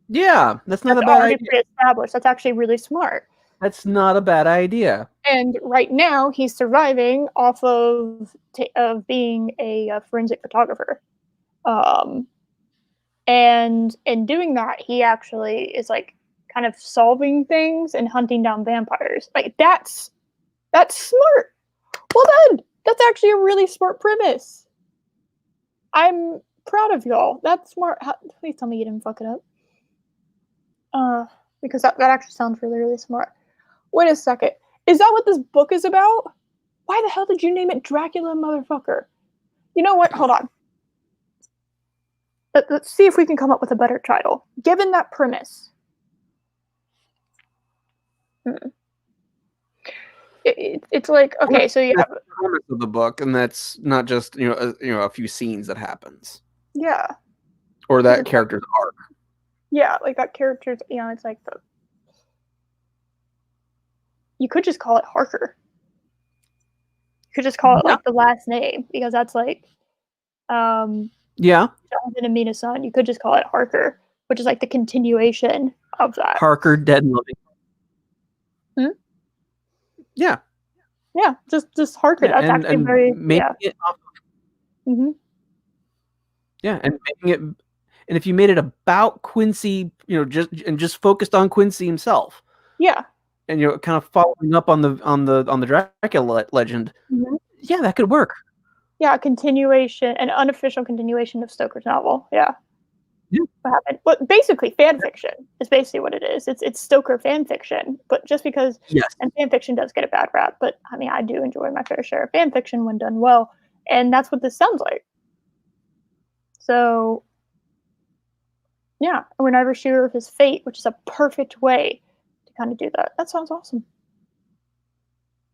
Yeah, that's not a bad idea. Pre-established. That's actually really smart. That's not a bad idea. And right now, he's surviving off of being a forensic photographer. And in doing that, he actually is like kind of solving things and hunting down vampires. Like that's smart. Well done. That's actually a really smart premise. I'm proud of y'all. That's smart. Please tell me you didn't fuck it up. Because that actually sounds really, really smart. Wait a second. Is that what this book is about? Why the hell did you name it Dracula, motherfucker? You know what? Hold on. Let's see if we can come up with a better title. Given that premise. It's like, okay, so you have the premise of the book, and that's not just a few scenes that happens. Yeah. Or that character's arc. Yeah, like that character's, it's like you could just call it Harker. You could just call it like the last name, because that's like Jonathan and Mina's son. You could just call it Harker, which is like the continuation of that. Harker, Dead and Loving. Yeah. Yeah, just Harker. That's actually very it off of, yeah, and making it, and if you made it about Quincy, just focused on Quincy himself. Yeah. And kind of following up on the Dracula legend. Yeah, that could work. Yeah, an unofficial continuation of Stoker's novel. Yeah. What happened? Well, basically, fan fiction is basically what it is. It's Stoker fan fiction, but just because and fan fiction does get a bad rap, but I mean, I do enjoy my fair share of fan fiction when done well, and that's what this sounds like. So, yeah, we're never sure of his fate, which is a perfect way to kind of do that. That sounds awesome.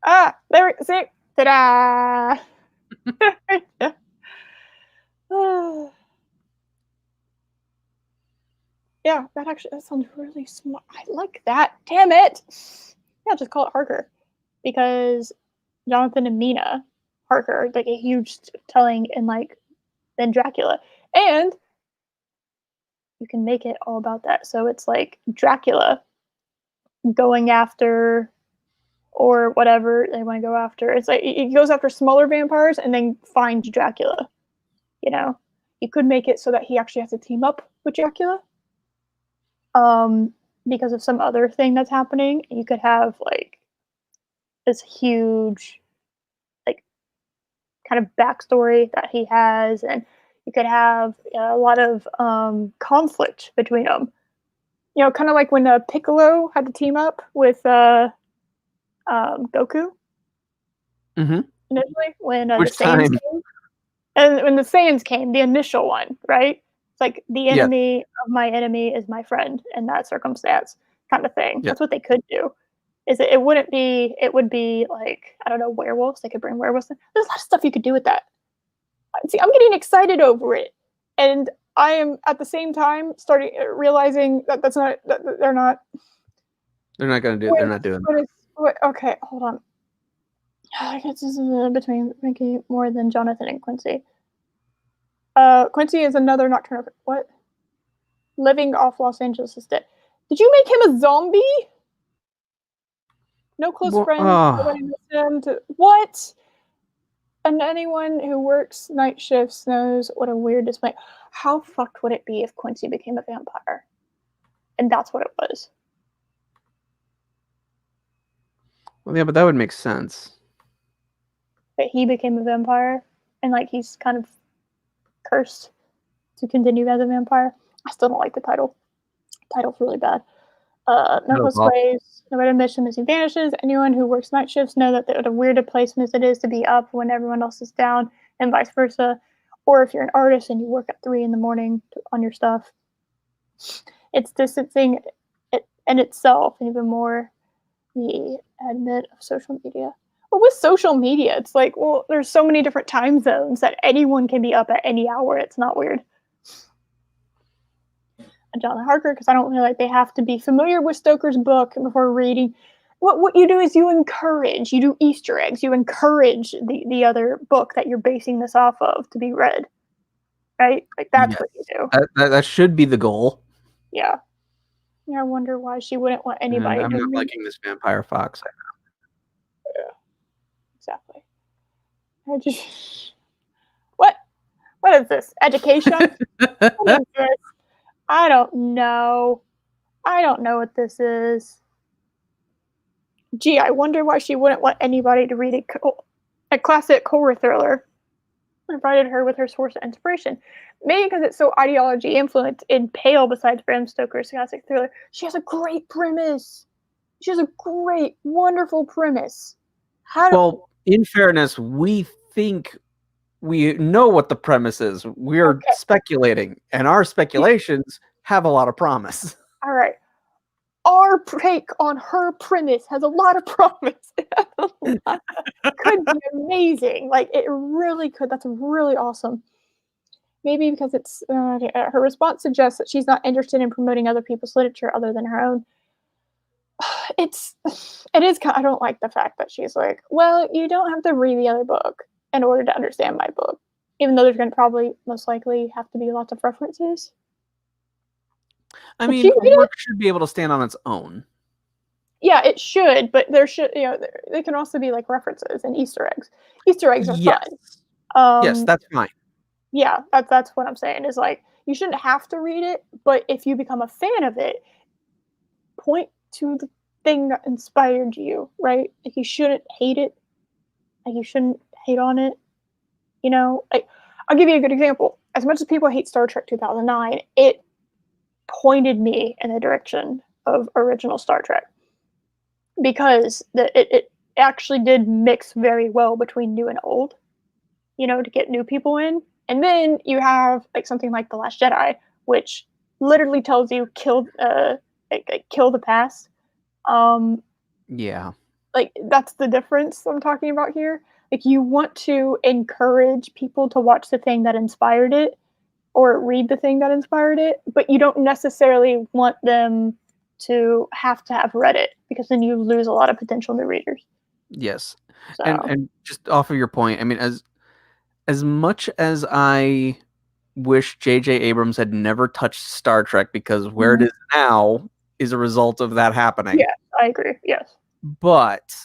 There we see. Ta-da! Yeah, that sounds really smart. I like that. Damn it! Yeah, just call it Harker, because Jonathan and Mina Harker are like a huge telling in like than Dracula, and you can make it all about that. So it's like Dracula going after or whatever they want to go after. It's like it goes after smaller vampires and then finds Dracula. You could make it so that he actually has to team up with Dracula. Because of some other thing that's happening. You could have like this huge, like, kind of backstory that he has, and you could have a lot of conflict between them. Kind of like when Piccolo had to team up with Goku. Initially, when the Saiyans came, and when the Saiyans came, the initial one, right? It's like the enemy of my enemy is my friend in that circumstance, kind of thing. That's what they could do. It would be like, I don't know, werewolves. They could bring werewolves in. There's a lot of stuff you could do with that. See, I'm getting excited over it, and I am at the same time starting realizing that they're not. They're not going to do it. They're not doing it. Okay, hold on. I guess this is between Mickey more than Jonathan and Quincy. Quincy is another nocturnal. What? Living off Los Angeles is dead. Did you make him a zombie? No close friends. Nobody knows him. What? And anyone who works night shifts knows what a weird display. How fucked would it be if Quincy became a vampire? And that's what it was. Well, yeah, but that would make sense. That he became a vampire, and like he's kind of cursed to continue as a vampire. I still don't like the title. The title's really bad. Numberless ways, no matter mission missing vanishes. Anyone who works night shifts know that what a weird placement it is to be up when everyone else is down, and vice versa. Or if you're an artist and you work at 3 a.m. on your stuff, it's distancing it in itself, and even more the admit of social media. But with social media, it's like, well, there's so many different time zones that anyone can be up at any hour. It's not weird. And Jonathan Harker, because I don't feel like they have to be familiar with Stoker's book before reading. What you do is you do Easter eggs, you encourage the other book that you're basing this off of to be read, right? Like that's what you do. That should be the goal. Yeah. I wonder why she wouldn't want anybody. I'm not liking this vampire fox. Exactly. I just what? What is this? Education? What is this? I don't know. I don't know what this is. Gee, I wonder why she wouldn't want anybody to read a classic horror thriller. Provided her with her source of inspiration. Maybe because it's so ideology influenced in Pale, besides Bram Stoker's classic thriller. She has a great premise. She has a great, wonderful premise. Well, in fairness, we think we know what the premise is. We're Okay. speculating, and our speculations have a lot of promise. All right. Our take on her premise has a lot of promise. Could be amazing. Like, it really could. That's really awesome. Maybe because it's her response suggests that she's not interested in promoting other people's literature other than her own. It is kind. I don't like the fact that she's like, well, you don't have to read the other book in order to understand my book, even though there's going to probably most likely have to be lots of references. I mean, work should be able to stand on its own. Yeah, it should, but there should, they can also be like references and Easter eggs. Easter eggs are fun. Yes, that's fine. Yeah, that's what I'm saying. Is like you shouldn't have to read it, but if you become a fan of it, point to the thing that inspired you, right? Like you shouldn't hate it. Like you shouldn't hate on it. Like I'll give you a good example. As much as people hate Star Trek 2009, it pointed me in the direction of original Star Trek because it actually did mix very well between new and old, to get new people in. And then you have like something like The Last Jedi, which literally tells you kill the past. Yeah. Like that's the difference I'm talking about here. Like you want to encourage people to watch the thing that inspired it or read the thing that inspired it, but you don't necessarily want them to have read it because then you lose a lot of potential new readers. Yes. So. And just off of your point, I mean, as much as I wish J.J. Abrams had never touched Star Trek because where it is now is a result of that happening. Yeah, I agree. Yes. But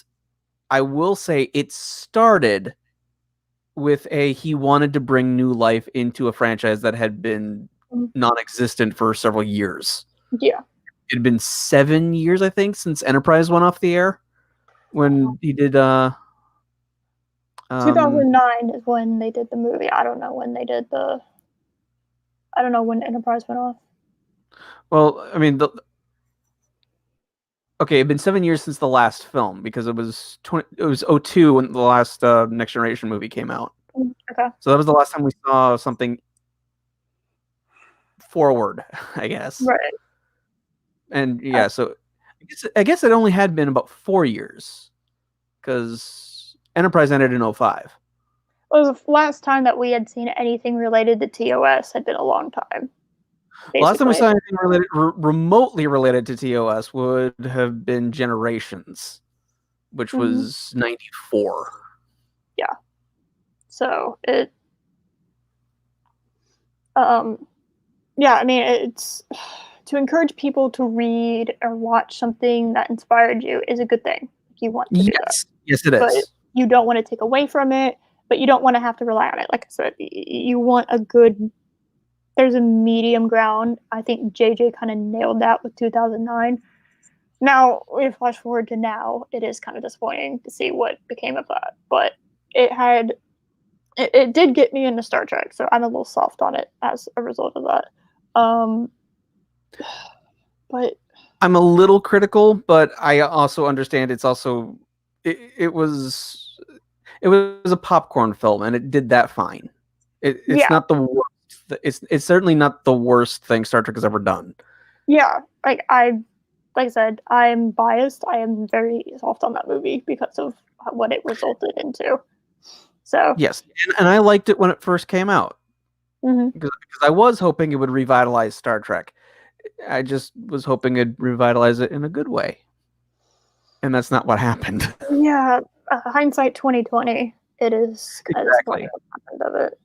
I will say it started with he wanted to bring new life into a franchise that had been non-existent for several years. Yeah. It had been 7 years, I think, since Enterprise went off the air when he did 2009 is when they did the movie. I don't know when Enterprise went off. Well, I mean, okay, it'd been 7 years since the last film because it was 2002 when the last Next Generation movie came out. Okay. So that was the last time we saw something forward, I guess. Right. And yeah, so I guess it only had been about 4 years because Enterprise ended in 2005. Well, the last time that we had seen anything related to TOS had been a long time. Basically. Last time we saw anything remotely related to TOS would have been Generations, which was 94. Yeah. So it, yeah, I mean, it's to encourage people to read or watch something that inspired you is a good thing. You want to do that. Yes, it is. But you don't want to take away from it, but you don't want to have to rely on it. Like I said, you want there's a medium ground. I think JJ kind of nailed that with 2009. Now, we flash forward to now, it is kind of disappointing to see what became of that. But it did get me into Star Trek, so I'm a little soft on it as a result of that. But I'm a little critical, but I also understand it's also it was a popcorn film, and it did that fine. It's not the worst. It's certainly not the worst thing Star Trek has ever done. Yeah, like I said, I'm biased. I am very soft on that movie because of what it resulted into. So yes, and I liked it when it first came out because I was hoping it would revitalize Star Trek. I just was hoping it'd revitalize it in a good way, and that's not what happened. Yeah, hindsight 2020. It is kind of disappointing what happened of it.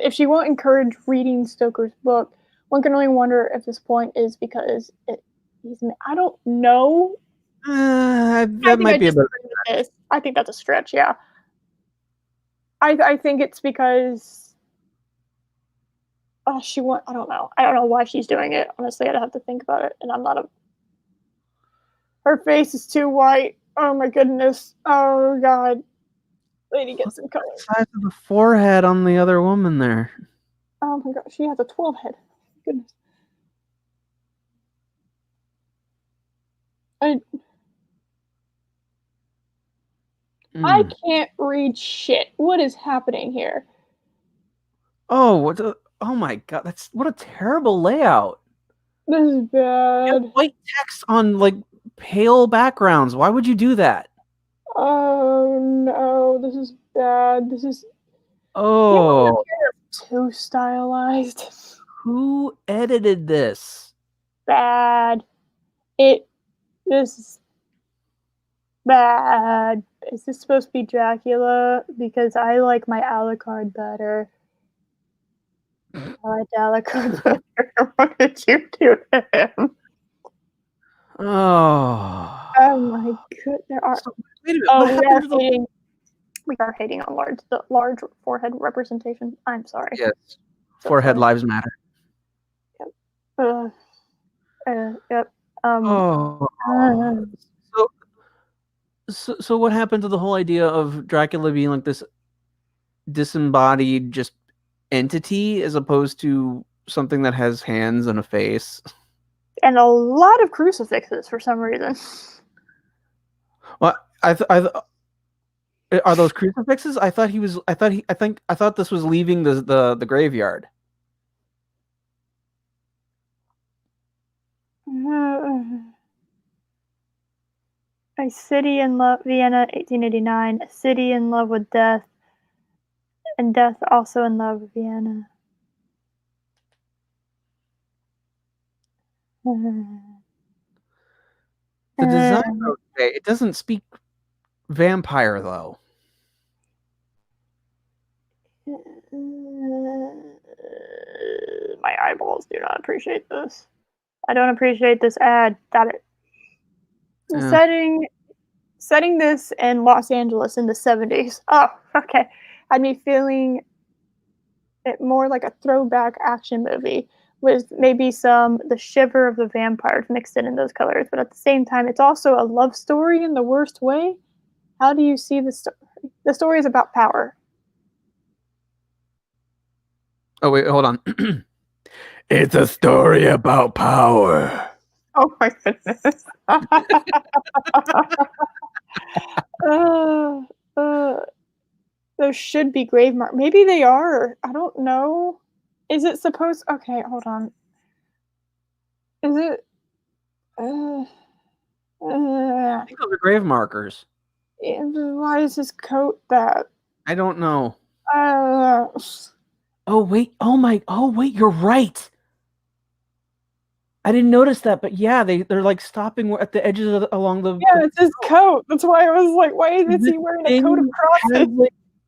If she won't encourage reading Stoker's book, one can only wonder if this point is because I don't know. That might be a bit. disagree with this. I think that's a stretch. Yeah. I think it's because she want. I don't know. I don't know why she's doing it. Honestly, I'd have to think about it. And I'm not a. Her face is too white. Oh my goodness. Oh god. Lady, get some color. The size of the forehead on the other woman there. Oh my god, she has a 12 head. Goodness. I can't read shit. What is happening here? Oh, oh my god, what a terrible layout. This is bad. White text on like pale backgrounds. Why would you do that? Oh no, this is bad. This is too stylized. Who edited this? Bad. This is bad. Is this supposed to be Dracula? Because I like my Alucard better. I like Alucard better. What did you do to him? Oh. Oh my god, there are. Wait a minute. We are hating on the large forehead representation. I'm sorry. Yes. Forehead lives matter. Yep. Yep. So what happened to the whole idea of Dracula being like this disembodied just entity as opposed to something that has hands and a face? And a lot of crucifixes for some reason. Well, are those crucifixes? I thought this was leaving the graveyard. A City in Love, Vienna, 1889. A City in Love with Death, and Death also in Love with Vienna. The design, okay. It doesn't speak vampire though. My eyeballs do not appreciate this. I don't appreciate this ad. Got it. Yeah. Setting this in Los Angeles in the 70s. Oh, okay. Had me feeling it more like a throwback action movie with maybe the shiver of the vampires mixed in those colors, but at the same time, it's also a love story in the worst way. How do you see the story? The story is about power. Oh wait, hold on. It's a story about power. Oh my goodness. Those should be grave marks. Maybe they are. I don't know. Is it supposed? Okay, hold on. Is it? I think those are grave markers. Why is his coat that? I don't know. Oh wait! Oh wait! You're right. I didn't notice that, but yeah, they're like stopping at the edges along the. Yeah, it's his coat. That's why I was like, why is he wearing a coat of crosses?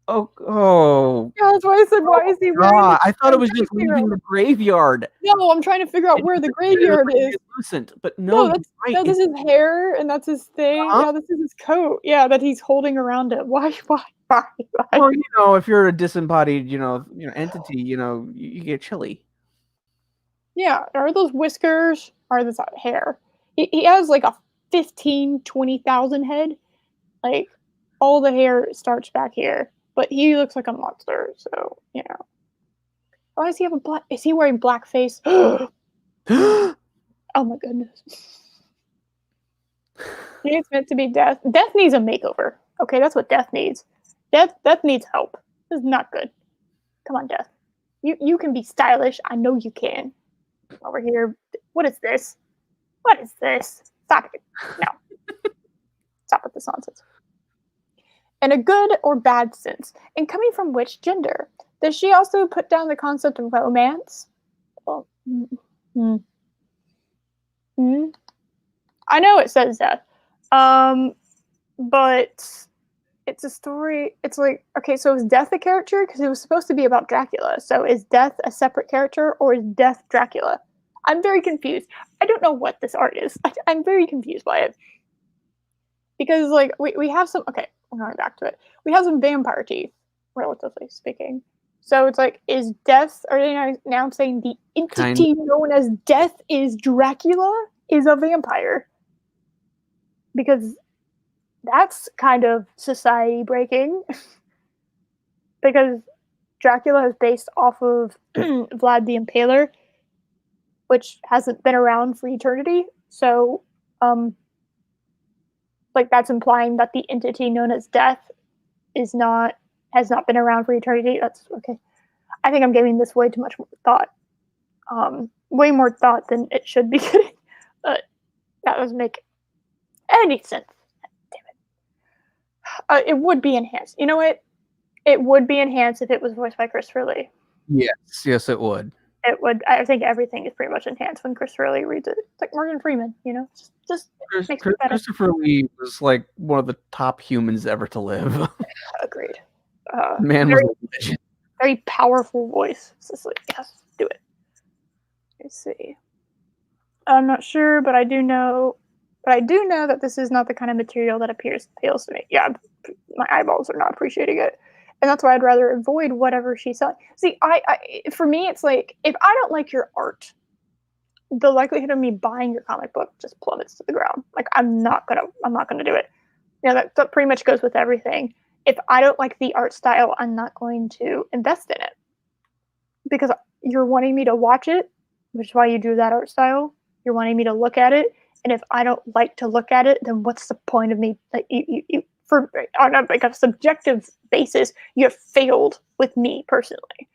Oh. Yeah, that's why I said, why is he wearing? I thought it was just leaving the graveyard. No, I'm trying to figure out where the graveyard is. But no, no, this is hair, and that's his thing. Yeah, this is his coat. Yeah, that he's holding around it. Why? Well, if you're a disembodied, entity, you get chilly. Yeah, are those whiskers? Or this hair? He has like a 20,000 head. Like, all the hair starts back here. But he looks like a monster, so, Why does he have is he wearing blackface? Oh my goodness. It's meant to be Death. Death needs a makeover. Okay, that's what Death needs. Death needs help. This is not good. Come on, Death. You can be stylish. I know you can. Over here. What is this? What is this? Stop it. No. Stop with this nonsense. In a good or bad sense, and coming from which gender? Does she also put down the concept of romance? Well, I know it says Death, but it's a story. It's like, okay, so is Death a character? Because it was supposed to be about Dracula. So is Death a separate character, or is Death Dracula? I'm very confused. I don't know what this art is. I'm very confused by it. because like we have some. Okay, we're going back to it. We have some vampire teeth, relatively speaking. So it's like, is death? Are they now saying the entity known as death is Dracula is a vampire? Because that's kind of society breaking. Because Dracula is based off of Vlad the Impaler, which hasn't been around for eternity. So, like that's implying that the entity known as death has not been around for eternity. That's okay. I think I'm giving this way too much thought. Way more thought than it should be getting. But that doesn't make any sense. Damn it. It would be enhanced. You know what? It would be enhanced if it was voiced by Christopher Lee. Yes, it would. It would. I think everything is pretty much enhanced when Christopher Lee reads it. It's like Morgan Freeman, just makes it better. Christopher Lee was like one of the top humans ever to live. Agreed. Man was a legend. Very powerful voice. It's just like, yes, do it. Let's see. I'm not sure, but I do know that this is not the kind of material that appeals to me. Yeah, my eyeballs are not appreciating it. And that's why I'd rather avoid whatever she's selling. See, for me, it's like, if I don't like your art, the likelihood of me buying your comic book just plummets to the ground. Like, I'm not gonna do it. That pretty much goes with everything. If I don't like the art style, I'm not going to invest in it. Because you're wanting me to watch it, which is why you do that art style. You're wanting me to look at it. And if I don't like to look at it, then what's the point of me? Like, on a subjective basis, you have failed with me personally.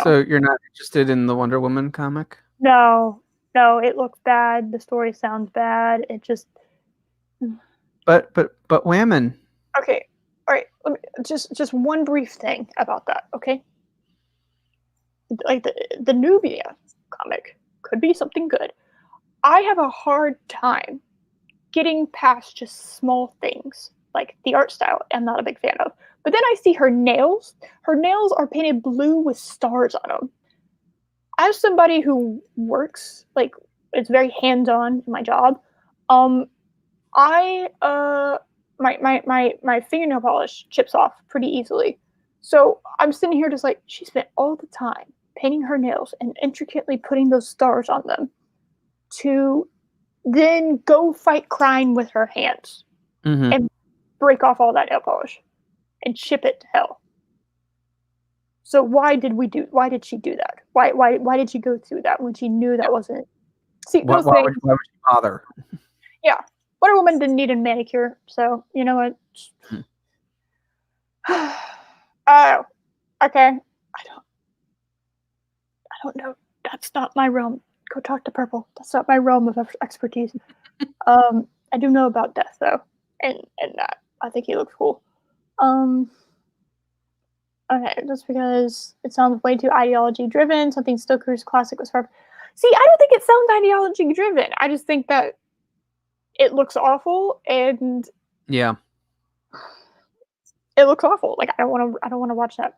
So you're not interested in the Wonder Woman comic? No, it looks bad. The story sounds bad. It just. But Whammon. Okay, all right. Let me, just one brief thing about that. Okay. Like the Nubia comic could be something good. I have a hard time getting past just small things like the art style. I'm not a big fan of. But then I see her nails. Her nails are painted blue with stars on them. As somebody who works, like, it's very hands-on in my job, my fingernail polish chips off pretty easily. So I'm sitting here just like, she spent all the time painting her nails and intricately putting those stars on them to then go fight crime with her hands and break off all that nail polish and ship it to hell. So why did she do that? Why did she go through that when she knew that wasn't? See, why would she bother? Yeah, Wonder Woman didn't need a manicure, so you know what? Oh, okay. I don't know. That's not my realm. Go talk to Purple. That's not my realm of expertise. I do know about Death though, and that I think he looks cool. Okay, just because it sounds way too ideology driven, something Stoker's classic was for. See, I don't think it sounds ideology driven. I just think that it looks awful, and yeah, it looks awful. Like I don't want to watch that.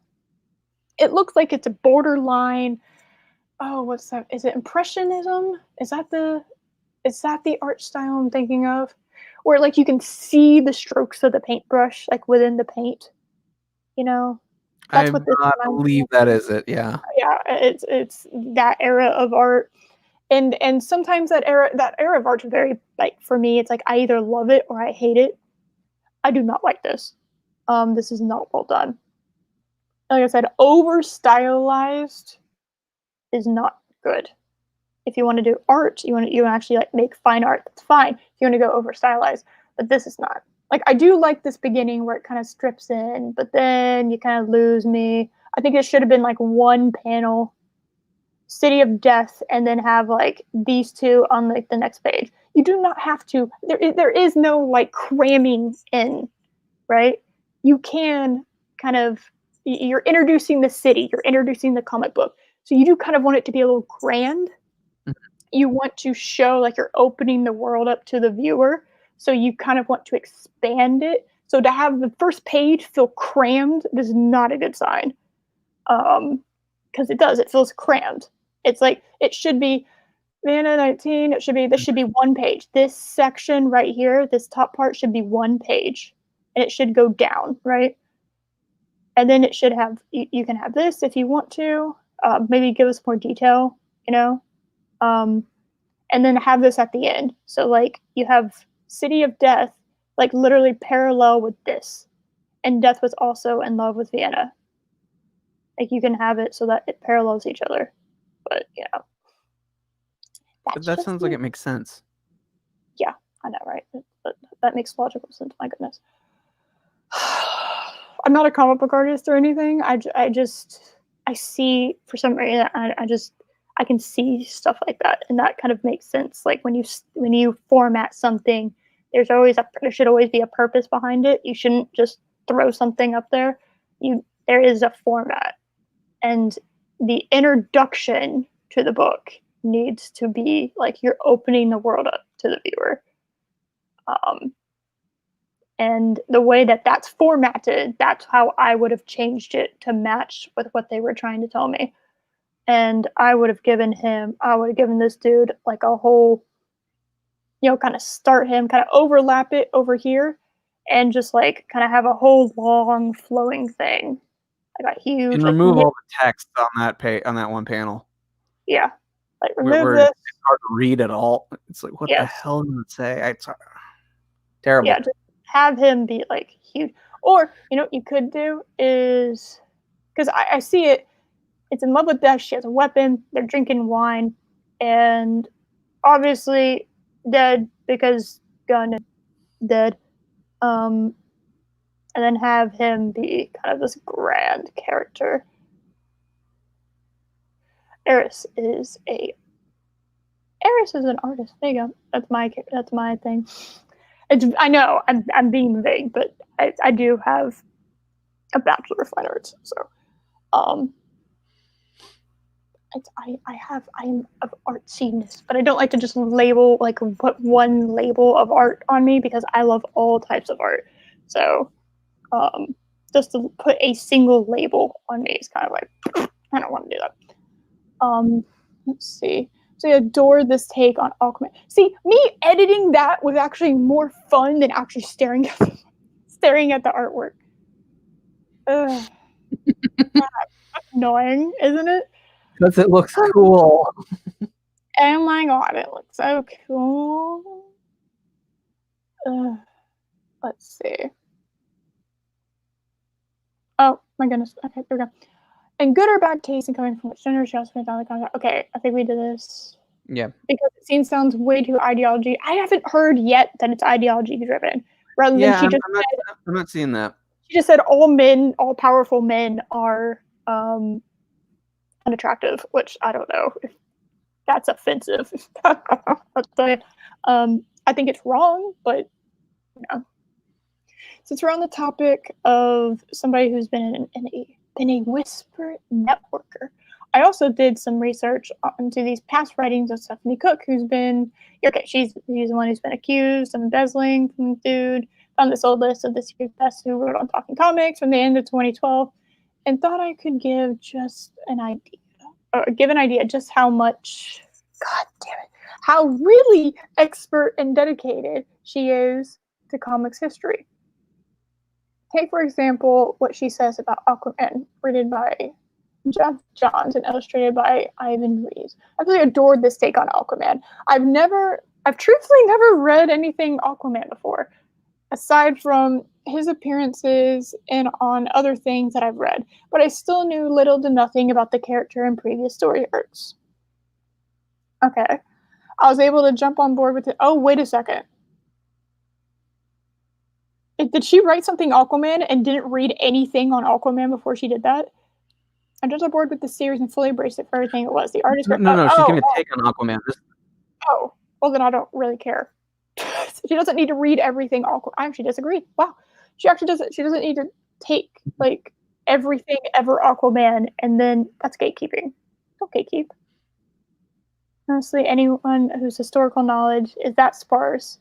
It looks like it's a borderline. Oh, what's that? Is it Impressionism? Is that the art style I'm thinking of? Where like you can see the strokes of the paintbrush like within the paint. That's what this I believe that is it. Yeah. Yeah, it's that era of art. And sometimes that era of art is very, like, for me, it's like I either love it or I hate it. I do not like this. This is not well done. Like I said, over stylized is not good. If you want to do art, you want to actually like make fine art, that's fine. If you want to go over stylized, but this is not. Like, I do like this beginning where it kind of strips in, but then you kind of lose me. I think it should have been like one panel, City of Death, and then have like these two on like the next page. You do not have to. There is no like cramming in, right? You can kind of, you're introducing the city, you're introducing the comic book, so you do kind of want it to be a little grand. You want to show like you're opening the world up to the viewer, so you kind of want to expand it. So to have the first page feel crammed is not a good sign, because it feels crammed. It's like it should be Vienna 19, this should be one page. This section right here, this top part should be one page. And it should go down, right? And then it should have, you can have this if you want to, maybe give us more detail, you know? And then have this at the end. So like you have City of Death, like literally parallel with this. And Death was also in love with Vienna. Like you can have it so that it parallels each other. But you know. But that sounds like it makes sense. Yeah, I know, right? That makes logical sense. My goodness. I'm not a comic book artist or anything. I see for some reason I can see stuff like that, and that kind of makes sense. Like when you format something, there should always be a purpose behind it. You shouldn't just throw something up there. There is a format, and the introduction to the book needs to be like you're opening the world up to the viewer. And the way that that's formatted, that's how I would have changed it to match with what they were trying to tell me. And I would have given this dude like a whole, kind of start him, kind of overlap it over here, and just like kind of have a whole long flowing thing. I got huge. And remove all the text on that one panel. Yeah. Like remove this. It's hard to read at all. It's like, what the hell does it say? It's terrible. Yeah, just have him be like huge. Or, what you could do is, because I see it, it's in love with death, she has a weapon, they're drinking wine, and obviously dead because gun dead. And then have him be kind of this grand character. Eris is an artist. There you go. That's my thing. I know I'm being vague, but I do have a Bachelor of Fine Arts, so I'm of artsiness, but I don't like to just label put one label of art on me because I love all types of art. So just to put a single label on me is kind of like I don't want to do that. Let's see. So I adored this take on Aquaman. See, me editing that was actually more fun than actually staring at the artwork. Ugh. That's annoying, isn't it? Because it looks cool. Oh my god, it looks so cool. Let's see. Oh my goodness. Okay, here we go. And good or bad taste in coming from which gender she also made down the concept. Okay, I think we did this. Yeah. Because the scene sounds way too ideology. I haven't heard yet that it's ideology driven. Rather than I'm not seeing that. She just said all powerful men are unattractive, which I don't know if that's offensive. I think it's wrong, but since we're on the topic of somebody who's been a whisper networker, I also did some research into these past writings of Stephanie Cook, who's been she's the one who's been accused of embezzling from the dude. Found this old list of this year's best who wrote on Talking Comics from the end of 2012, and thought I could give just an idea, just how much, God damn it, how really expert and dedicated she is to comics history. Take, for example, what she says about Aquaman, written by Jeff Johns and illustrated by Ivan Reeves. I really adored this take on Aquaman. I've truthfully never read anything Aquaman before, aside from his appearances and on other things that I've read, but I still knew little to nothing about the character in previous story arcs. Okay. I was able to jump on board with it. Oh, wait a second. Did she write something Aquaman and didn't read anything on Aquaman before she did that? I'm just on board with the series and fully embraced it for everything it was. The artist. No, she gave a take on Aquaman. Oh, well then I don't really care. She doesn't need to read everything. I actually disagree. Wow, she actually doesn't. She doesn't need to take everything ever Aquaman, and then that's gatekeeping. Don't gatekeep. Honestly, anyone whose historical knowledge is that sparse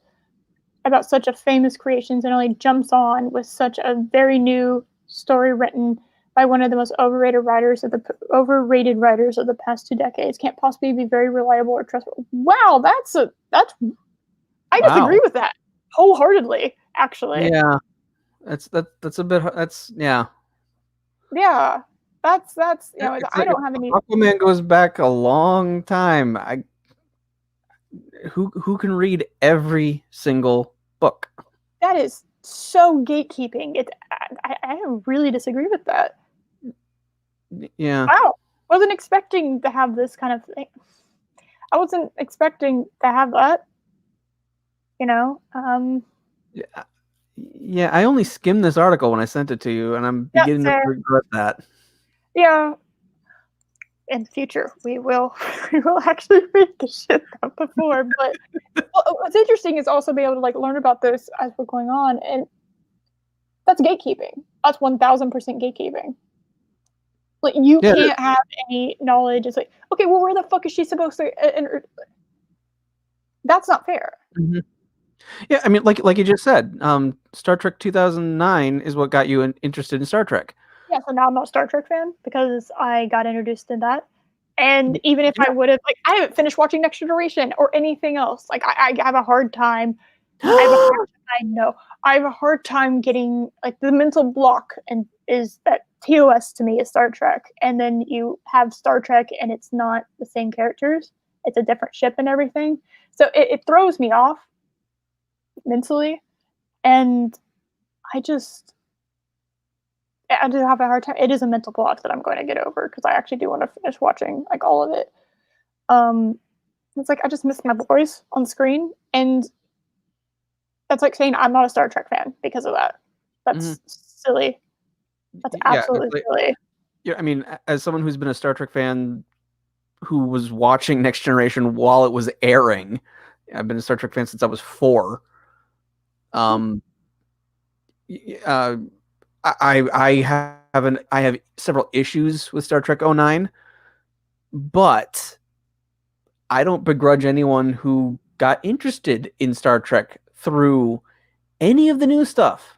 about such a famous creation and only jumps on with such a very new story written by one of the most overrated writers of the past 2 decades. Can't possibly be very reliable or trustworthy. Wow, that's I disagree with that wholeheartedly. Actually, Yeah, that's a bit. Yeah. yeah, that's It's I like don't have any. Aquaman goes back a long time. Who can read every single book? That is so gatekeeping. I really disagree with that. Yeah. Wow, wasn't expecting to have this kind of thing. I wasn't expecting to have that. You know, Yeah, I only skimmed this article when I sent it to you, and I'm yeah, beginning to fair. regret that. Yeah, in the future we will we will actually read the shit up before. But what's interesting is also be able to like learn about this as we're going on, and that's gatekeeping. That's 1000% gatekeeping. Like you Yeah. can't have any knowledge. It's like, okay, well, where the fuck is she supposed to? And that's not fair. Mm-hmm. Yeah, I mean, like you just said, Star Trek 2009 is what got you interested in Star Trek. Yeah, so now I'm not a Star Trek fan because I got introduced to that. And even if Yeah. I would have, like, I haven't finished watching Next Generation or anything else. Like, I have a hard time. I know. I have a hard time getting, like, the mental block and is that TOS to me is Star Trek. And then you have Star Trek and it's not the same characters. It's a different ship and everything. So it throws me off mentally. And I just, I do have a hard time. It is a mental block that I'm going to get over because I actually do want to finish watching like all of it. Um, it's like I just miss my boys on screen, and that's like saying I'm not a Star Trek fan because of that. That's silly. That's absolutely silly. Yeah, I mean, as someone who's been a Star Trek fan who was watching Next Generation while it was airing, I've been a Star Trek fan since I was 4. I have several issues with Star Trek 09, but I don't begrudge anyone who got interested in Star Trek through any of the new stuff.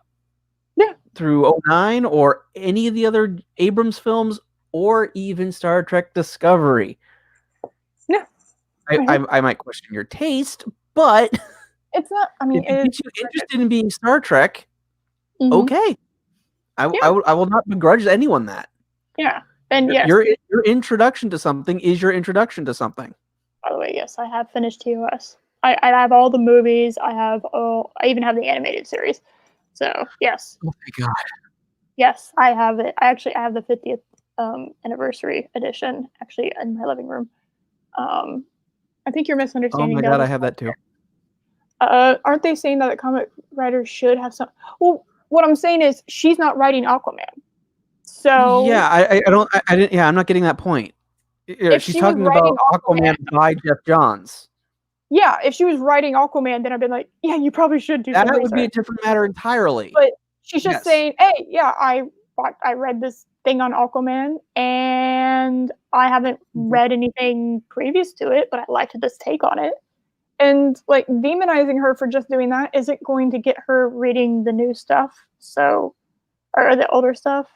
Yeah. Through 09 or any of the other Abrams films or even Star Trek Discovery. Yeah. I might question your taste, but it's not, I mean, if it gets you interested in being Star Trek, okay. I will not begrudge anyone that. Yeah. And yes. Your introduction to something is your introduction to something. By the way, yes, I have finished TOS. I have all the movies. I even have the animated series. So yes. Oh my god. Yes, I have it. I have the 50th anniversary edition actually in my living room. I think you're misunderstanding. Oh my god, I have that too. Aren't they saying that the comic writers should have some? Well, what I'm saying is she's not writing Aquaman. So yeah, I didn't. Yeah, I'm not getting that point. She's talking about Aquaman by Jeff Johns. Yeah, if she was writing Aquaman, then I'd be like, yeah, you probably should do that. That Would be a different matter entirely. But she's just saying, hey, yeah, I read this thing on Aquaman, and I haven't read anything previous to it, but I liked this take on it. And like demonizing her for just doing that isn't going to get her reading the new stuff, or the older stuff.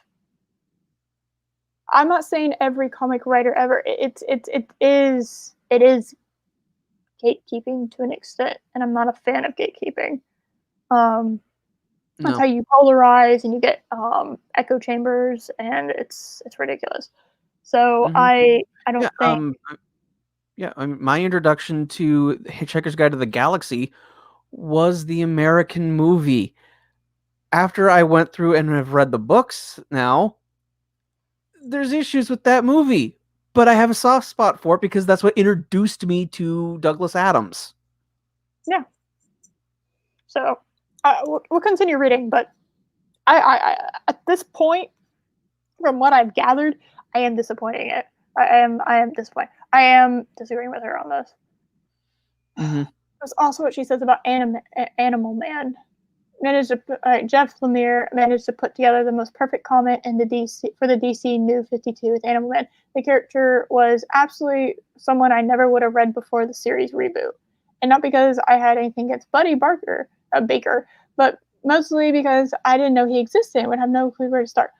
I'm not saying every comic writer ever. It is gatekeeping to an extent, and I'm not a fan of gatekeeping. That's how you polarize and you get echo chambers, and it's ridiculous. So I don't think. My introduction to Hitchhiker's Guide to the Galaxy was the American movie. After I went through and have read the books now, there's issues with that movie, but I have a soft spot for it because that's what introduced me to Douglas Adams. Yeah. So we'll continue reading, but I at this point, from what I've gathered, I am disappointing it. I am disappointed. I am disagreeing with her on this. That's also what she says about Animal Man. Jeff Lemire managed to put together the most perfect comment in the DC New 52 with Animal Man. The character was absolutely someone I never would have read before the series reboot, and not because I had anything against Buddy Baker, but mostly because I didn't know he existed and would have no clue where to start.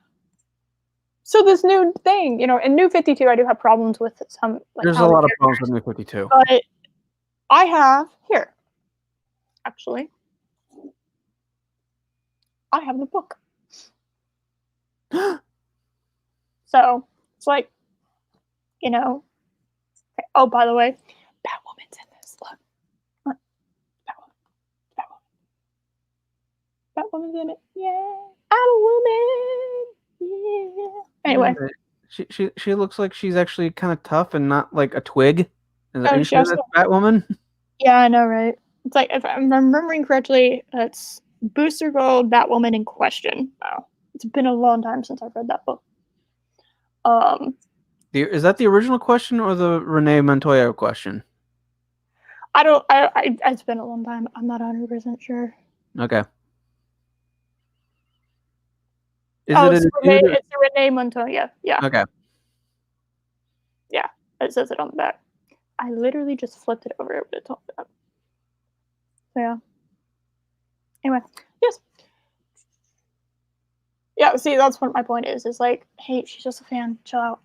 So this new thing, in New 52, I do have problems with some. Like, There's how a the lot of characters- problems with New 52. But I have here, actually, I have the book. So it's like, oh, by the way, Batwoman's in this. Look, Batwoman, Batwoman's in it. Yeah, Batwoman. Yeah. Anyway, She looks like she's actually kind of tough and not like a twig. Are you she sure that's Batwoman? Yeah, I know, right? It's like, if I'm remembering correctly, it's Booster Gold, Batwoman in question. Wow, it's been a long time since I've read that book. Is that the original question or the Renee Montoya question? I don't. It's been a long time. I'm not 100% sure. Okay. It's Renee Montoya. Yeah. Okay. Yeah, it says it on the back. I literally just flipped it over to talk about. So yeah. Anyway, yes. Yeah, see, that's what my point is. Is like, hey, she's just a fan. Chill out.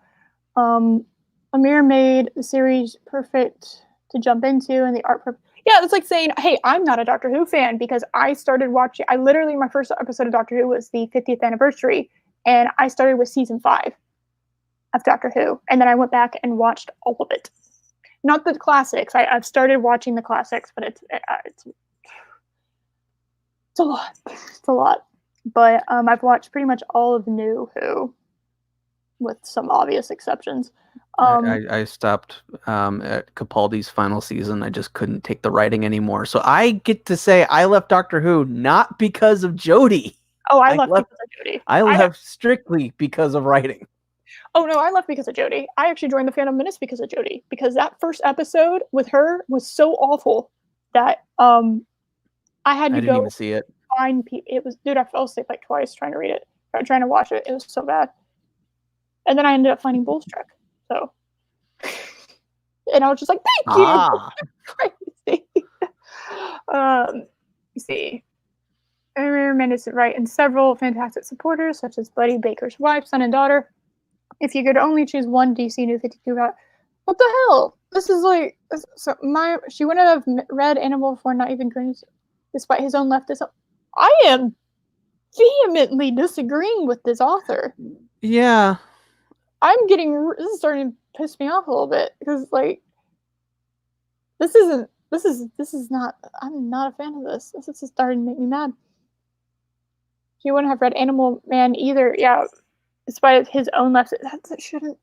Amir made the series perfect to jump into, and the art. Yeah, it's like saying, hey, I'm not a Doctor Who fan because I started watching. I literally, my first episode of Doctor Who was the 50th anniversary, and I started with season 5 of Doctor Who, and then I went back and watched all of it. Not the classics. I've started watching the classics, but it's a lot. It's a lot. But I've watched pretty much all of New Who, with some obvious exceptions. I stopped at Capaldi's final season. I just couldn't take the writing anymore. So I get to say I left Doctor Who not because of Jodie. Oh, I left because of Jodie. I left strictly because of writing. Oh no, I left because of Jodie. I actually joined the Phantom Menace because of Jodie. Because that first episode with her was so awful that I didn't even see it. Find people. It was, dude, I fell asleep like twice trying to read it, trying to watch it. It was so bad. And then I ended up finding Bull's Trek. So, and I was just like, thank you. Crazy. You see. Menace right, and several fantastic supporters such as Buddy Baker's wife, son, and daughter. If you could only choose one DC New 52 guy, what the hell? This is like, she wouldn't have read Animal before, not even Green, despite his own leftist. I am vehemently disagreeing with this author. Yeah. This is starting to piss me off a little bit because, like, this is not, I'm not a fan of this. This is starting to make me mad. She wouldn't have read Animal Man either. Yeah. Despite his own left, that shouldn't.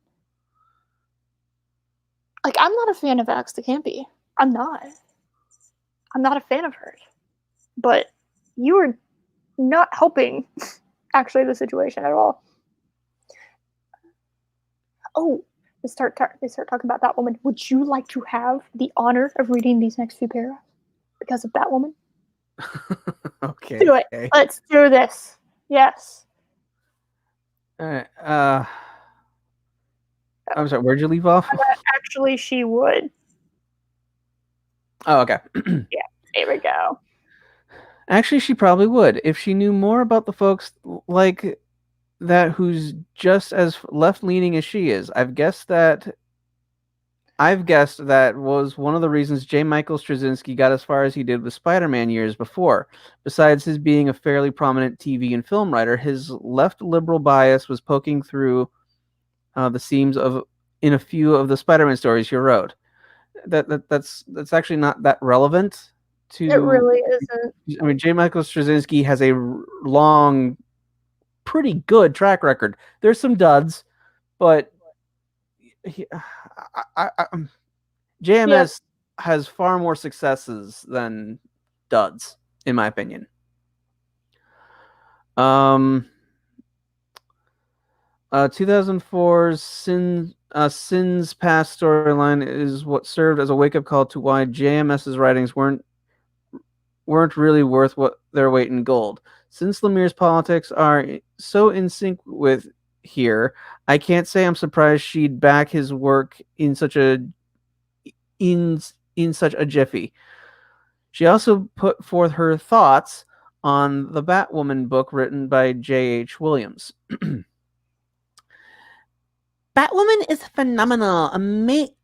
Like, I'm not a fan of Alex de Campi. I'm not a fan of hers. But you are not helping, actually, the situation at all. Oh, they start talking about Batwoman. Would you like to have the honor of reading these next few paragraphs because of Batwoman? Okay. Do it. Okay. Let's do this. Yes. All right. I'm sorry. Where'd you leave off? Actually, she would. Oh, okay. Yeah. There we go. Actually, she probably would if she knew more about the folks like that who's just as left-leaning as she is. I've guessed that was one of the reasons J. Michael Straczynski got as far as he did with Spider-Man years before. Besides his being a fairly prominent TV and film writer, his left liberal bias was poking through the seams in a few of the Spider-Man stories he wrote. That's actually not that relevant to. It really isn't. I mean, J. Michael Straczynski has a long, pretty good track record. There's some duds, but JMS has far more successes than duds, in my opinion. 2004's Sin's Past storyline is what served as a wake-up call to why JMS's writings weren't really worth their weight in gold. Since Lemire's politics are so in sync with here, I can't say I'm surprised she'd back his work in such a jiffy. She also put forth her thoughts on the Batwoman book written by J.H. Williams. Batwoman is phenomenal.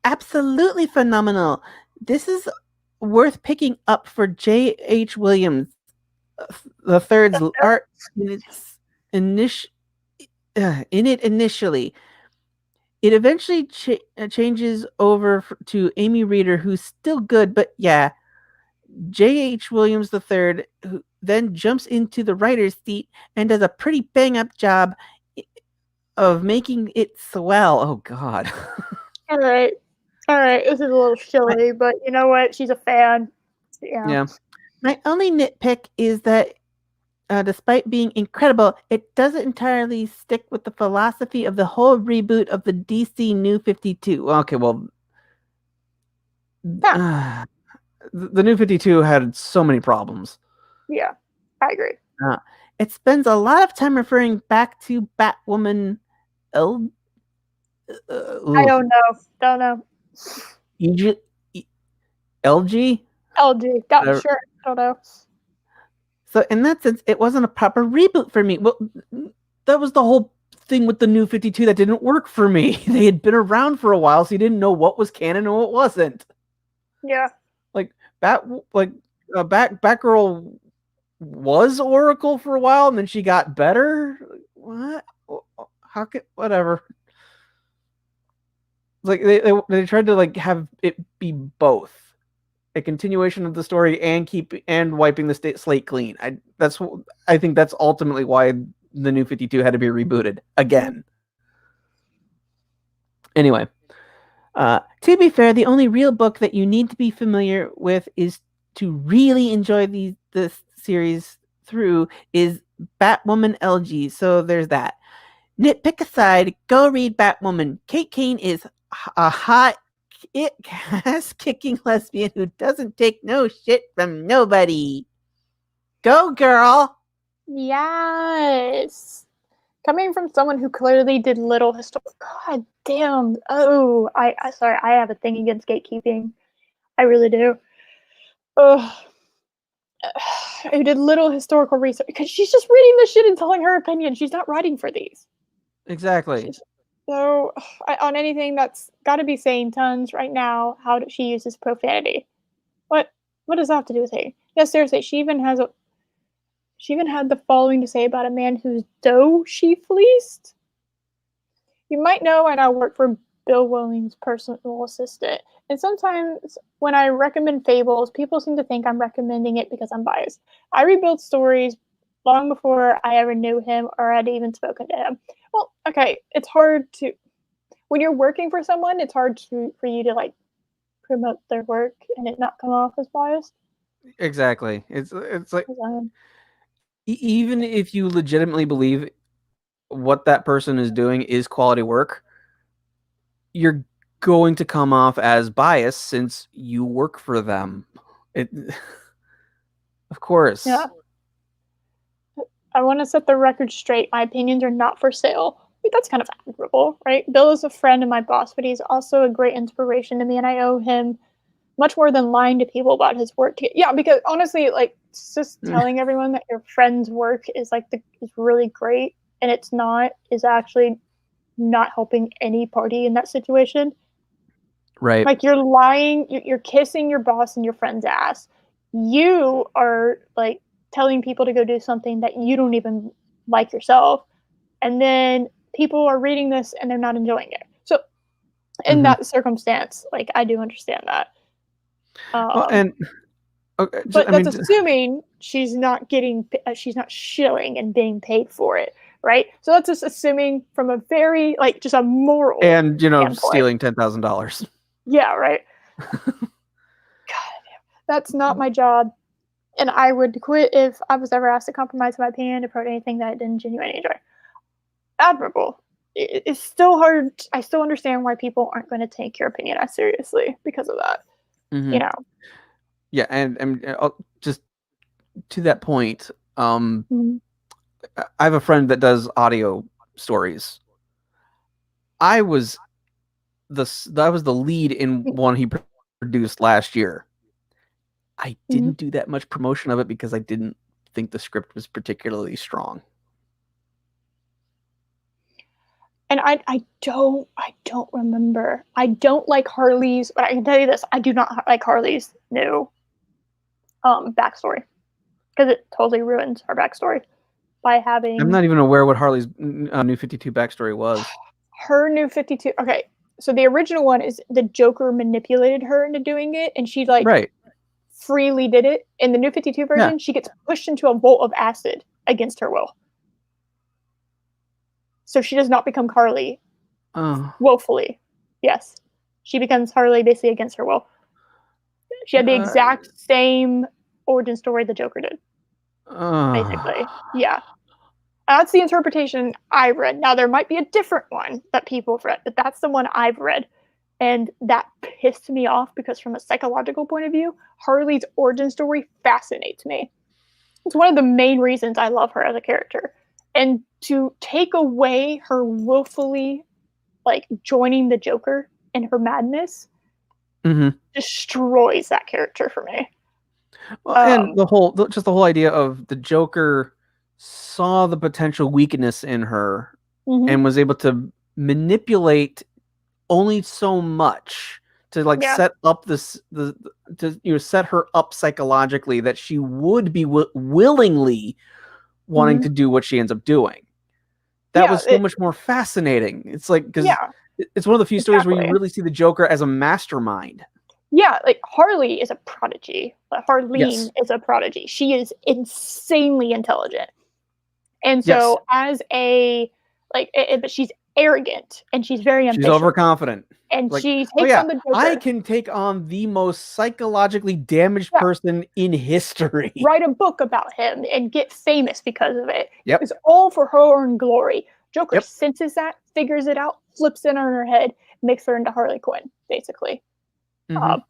Absolutely phenomenal. This is worth picking up for J.H. Williams the third's art in its initially. It eventually changes over to Amy Reeder, who's still good, but yeah, J.H. Williams III, who then jumps into the writer's seat and does a pretty bang up job of making it swell. Oh God. All right. This is a little silly, but you know what? She's a fan. Yeah. My only nitpick is that despite being incredible, it doesn't entirely stick with the philosophy of the whole reboot of the DC New 52. Okay, well, the New 52 had so many problems. Yeah, I agree. It spends a lot of time referring back to Batwoman I don't know. LG? LG. Sure. I don't know. So in that sense, it wasn't a proper reboot for me. Well, that was the whole thing with the New 52 that didn't work for me. They had been around for a while, so you didn't know what was canon and what wasn't. Yeah. Like Batgirl was Oracle for a while, and then she got better. What? How could whatever? Like they tried to like have it be both a continuation of the story and wiping the slate clean. I think that's ultimately why the New 52 had to be rebooted again. Anyway, to be fair, the only real book that you need to be familiar with is to really enjoy this series through is Batwoman LG. So there's that. Nitpick aside, go read Batwoman. Kate Kane is a hot ass-kicking lesbian who doesn't take no shit from nobody. Go, girl! Yes. Coming from someone who clearly did little historical. God damn. Oh, I sorry. I have a thing against gatekeeping. I really do. Ugh. Who did little historical research because she's just reading this shit and telling her opinion. She's not writing for these. Exactly. So on anything that's got to be saying tons right now, how she uses profanity. What does that have to do with her? Yeah, seriously, she even had the following to say about a man whose dough she fleeced. You might know I now work for Bill Willings' personal assistant, and sometimes when I recommend fables, people seem to think I'm recommending it because I'm biased. I rebuild stories long before I ever knew him or had even spoken to him. Well, okay, it's hard to when you're working for someone, it's hard for you to like promote their work and it not come off as biased. Exactly. It's like even if you legitimately believe what that person is doing is quality work, you're going to come off as biased since you work for them. Of course. Yeah. I want to set the record straight. My opinions are not for sale. That's kind of admirable, right? Bill is a friend and my boss, but he's also a great inspiration to me, and I owe him much more than lying to people about his work. Yeah, because honestly, like just telling everyone that your friend's work is is really great and it's not is actually not helping any party in that situation. Right. Like you're lying, you're kissing your boss and your friend's ass. You are like telling people to go do something that you don't even like yourself. And then people are reading this and they're not enjoying it. So in that circumstance, like I do understand that. And okay, but that's assuming she's not shilling and being paid for it, right? So that's just assuming from a very just a moral and standpoint. stealing $10,000. Yeah, right. God, that's not my job, and I would quit if I was ever asked to compromise my opinion to promote anything that I didn't genuinely enjoy. Admirable. It's still hard. I still understand why people aren't going to take your opinion as seriously because of that. You know. Yeah, and just to that point, I have a friend that does audio stories. I was the lead in one he produced last year. I didn't do that much promotion of it because I didn't think the script was particularly strong. And I don't remember. I don't like Harley's, but I can tell you this: I do not like Harley's new backstory because it totally ruins her backstory by having. I'm not even aware what Harley's New 52 backstory was. Her New 52. Okay, so the original one is the Joker manipulated her into doing it, and she like Right. freely did it. In the New 52 version, she gets pushed into a bolt of acid against her will. So she does not become Harley willfully. Yes. She becomes Harley basically against her will. She had the exact same origin story the Joker did. Basically. Yeah. That's the interpretation I've read. Now, there might be a different one that people have read, but that's the one I've read. And that pissed me off because from a psychological point of view, Harley's origin story fascinates me. It's one of the main reasons I love her as a character. And to take away her willfully, like, joining the Joker and her madness destroys that character for me. Well, and the whole idea of the Joker saw the potential weakness in her and was able to manipulate only so much to like set up set her up psychologically that she would be willingly wanting to do what she ends up doing. That was so much more fascinating. It's like, because it's one of the few stories where you really see the Joker as a mastermind. Yeah, like Harley is a prodigy. Harleen is a prodigy. She is insanely intelligent. And so as a, like, but she's arrogant and she's very ambitious. She's overconfident. And like, she takes on the Joker. I can take on the most psychologically damaged person in history. Write a book about him and get famous because of it. Yep. It's all for her own glory. Joker senses that, figures it out, flips it on her head, makes her into Harley Quinn, basically.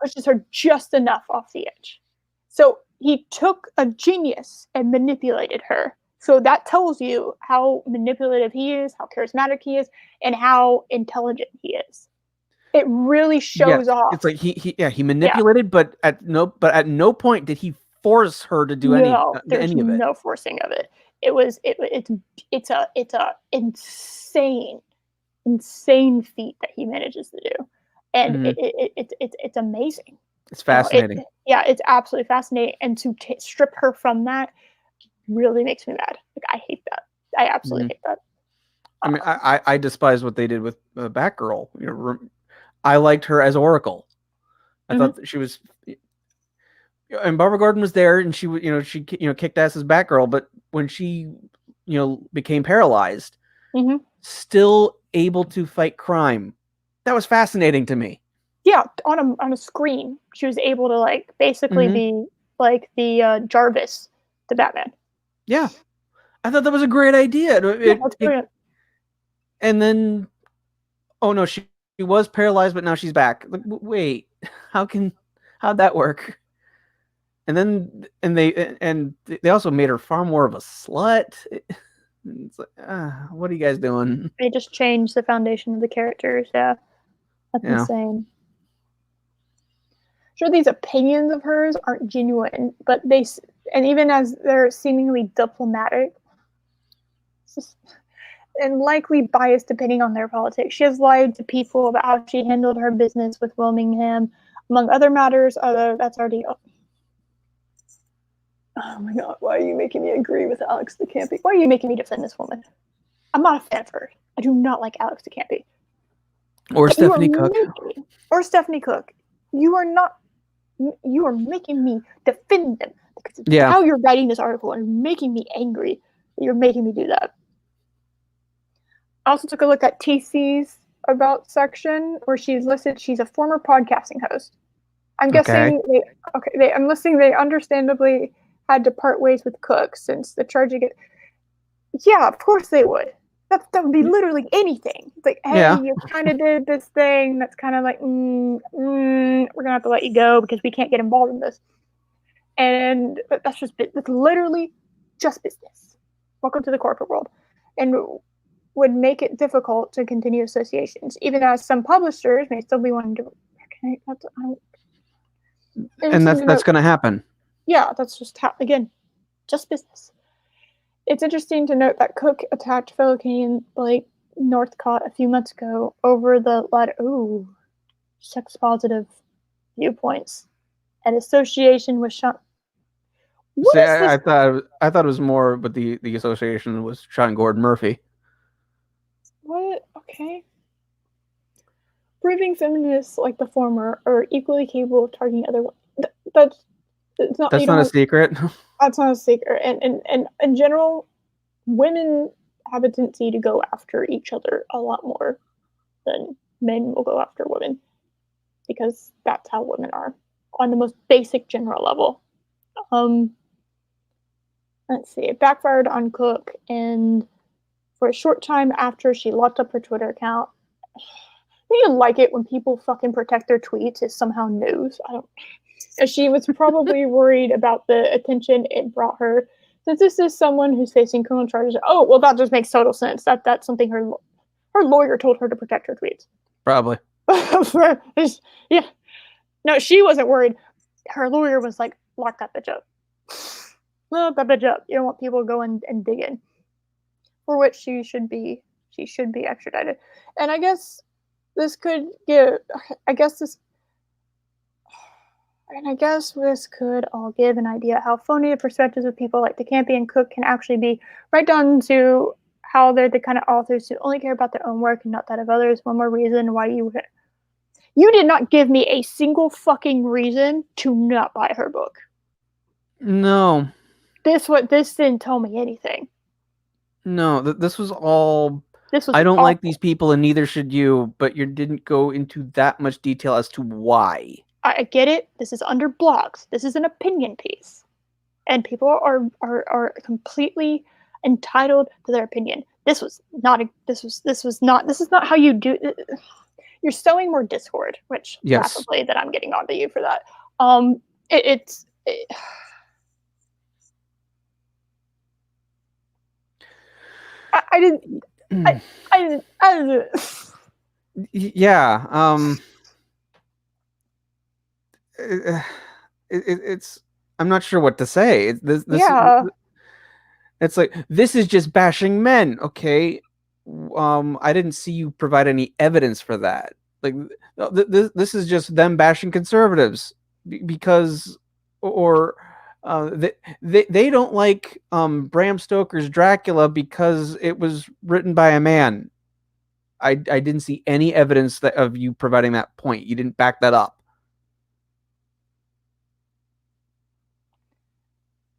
Pushes her just enough off the edge. So he took a genius and manipulated her. So that tells you how manipulative he is, how charismatic he is, and how intelligent he is. It really shows off. It's like he manipulated, but at no point did he force her to do any of it. No forcing of it. It's a insane feat that he manages to do, and it's amazing. It's fascinating. It's absolutely fascinating, and to strip her from that really makes me mad. Like, I hate that. I absolutely hate that. I mean, I despise what they did with Batgirl. You know, I liked her as Oracle. I thought that she was, and Barbara Gordon was there, and she kicked ass as Batgirl. But when she, became paralyzed, still able to fight crime, that was fascinating to me. Yeah, on a screen, she was able to like basically be like the Jarvis to Batman. Yeah, I thought that was a great idea. That's brilliant. And then, oh no, she was paralyzed, but now she's back. Like, wait, how'd that work? And then, they also made her far more of a slut. It's like, what are you guys doing? They just changed the foundation of the characters. Yeah, that's insane. Sure, these opinions of hers aren't genuine, but and even as they're seemingly diplomatic, and likely biased depending on their politics. She has lied to people about how she handled her business with Wilmingham, among other matters. Although that's already. Oh my God! Why are you making me agree with Alex de Campi? Why are you making me defend this woman? I'm not a fan of her. I do not like Alex de Campi. Or Stephanie Cook. Or Stephanie Cook. You are not. You are making me defend them because it's how you're writing this article and making me angry. You're making me do that. I also took a look at TC's about section where she's listed. She's a former podcasting host. I'm guessing I'm listing they understandably had to part ways with Cook since the charging it. Yeah, of course they would. That would be literally anything. It's like, hey, you kind of did this thing that's kind of like, we're gonna have to let you go because we can't get involved in this. And that's literally just business. Welcome to the corporate world, and would make it difficult to continue associations, even as some publishers may still be wanting to. And that's going to happen. Yeah, that's just just business. It's interesting to note that Cook attacked fellow Canadian Blake Northcott a few months ago over the letter. Ooh, sex positive viewpoints and association with Sean. What See, is this? I thought it was more, but the association was Sean Gordon Murphy. What? Okay. Proving feminists like the former are equally capable of targeting other women. That's it's not. You That's don't not a have, secret. that's not a secret. And in general, women have a tendency to go after each other a lot more than men will go after women because that's how women are on the most basic general level. Um, let's see. It backfired on Cook, and for a short time after she locked up her Twitter account. I don't like it when people fucking protect their tweets as somehow news. I don't. She was probably worried about the attention it brought her. Since this is someone who's facing criminal charges, oh well, that just makes total sense. That's something her lawyer told her to protect her tweets. Probably. Yeah. No, she wasn't worried. Her lawyer was like, lock that bitch up. Lock that bitch up. You don't want people going and digging. For which she should be extradited. And I guess this could give. I guess this. And I guess this could all give an idea how phony the perspectives of people like DeCampi and Cook can actually be, right down to how they're the kind of authors who only care about their own work and not that of others. One more reason why you did not give me a single fucking reason to not buy her book. No. This didn't tell me anything. No, this was all. This was I don't awful. like these people, and neither should you. But you didn't go into that much detail as to why. I get it. This is under blogs. This is an opinion piece, and people are completely entitled to their opinion. This is not how you do. You're sowing more discord, which laughably that I'm getting onto you for that. I didn't. Yeah. It's. I'm not sure what to say. It's like, this is just bashing men. Okay. I didn't see you provide any evidence for that. Like, this is just them bashing conservatives because, or they don't like Bram Stoker's Dracula because it was written by a man. I didn't see any evidence of you providing that point. You didn't back that up.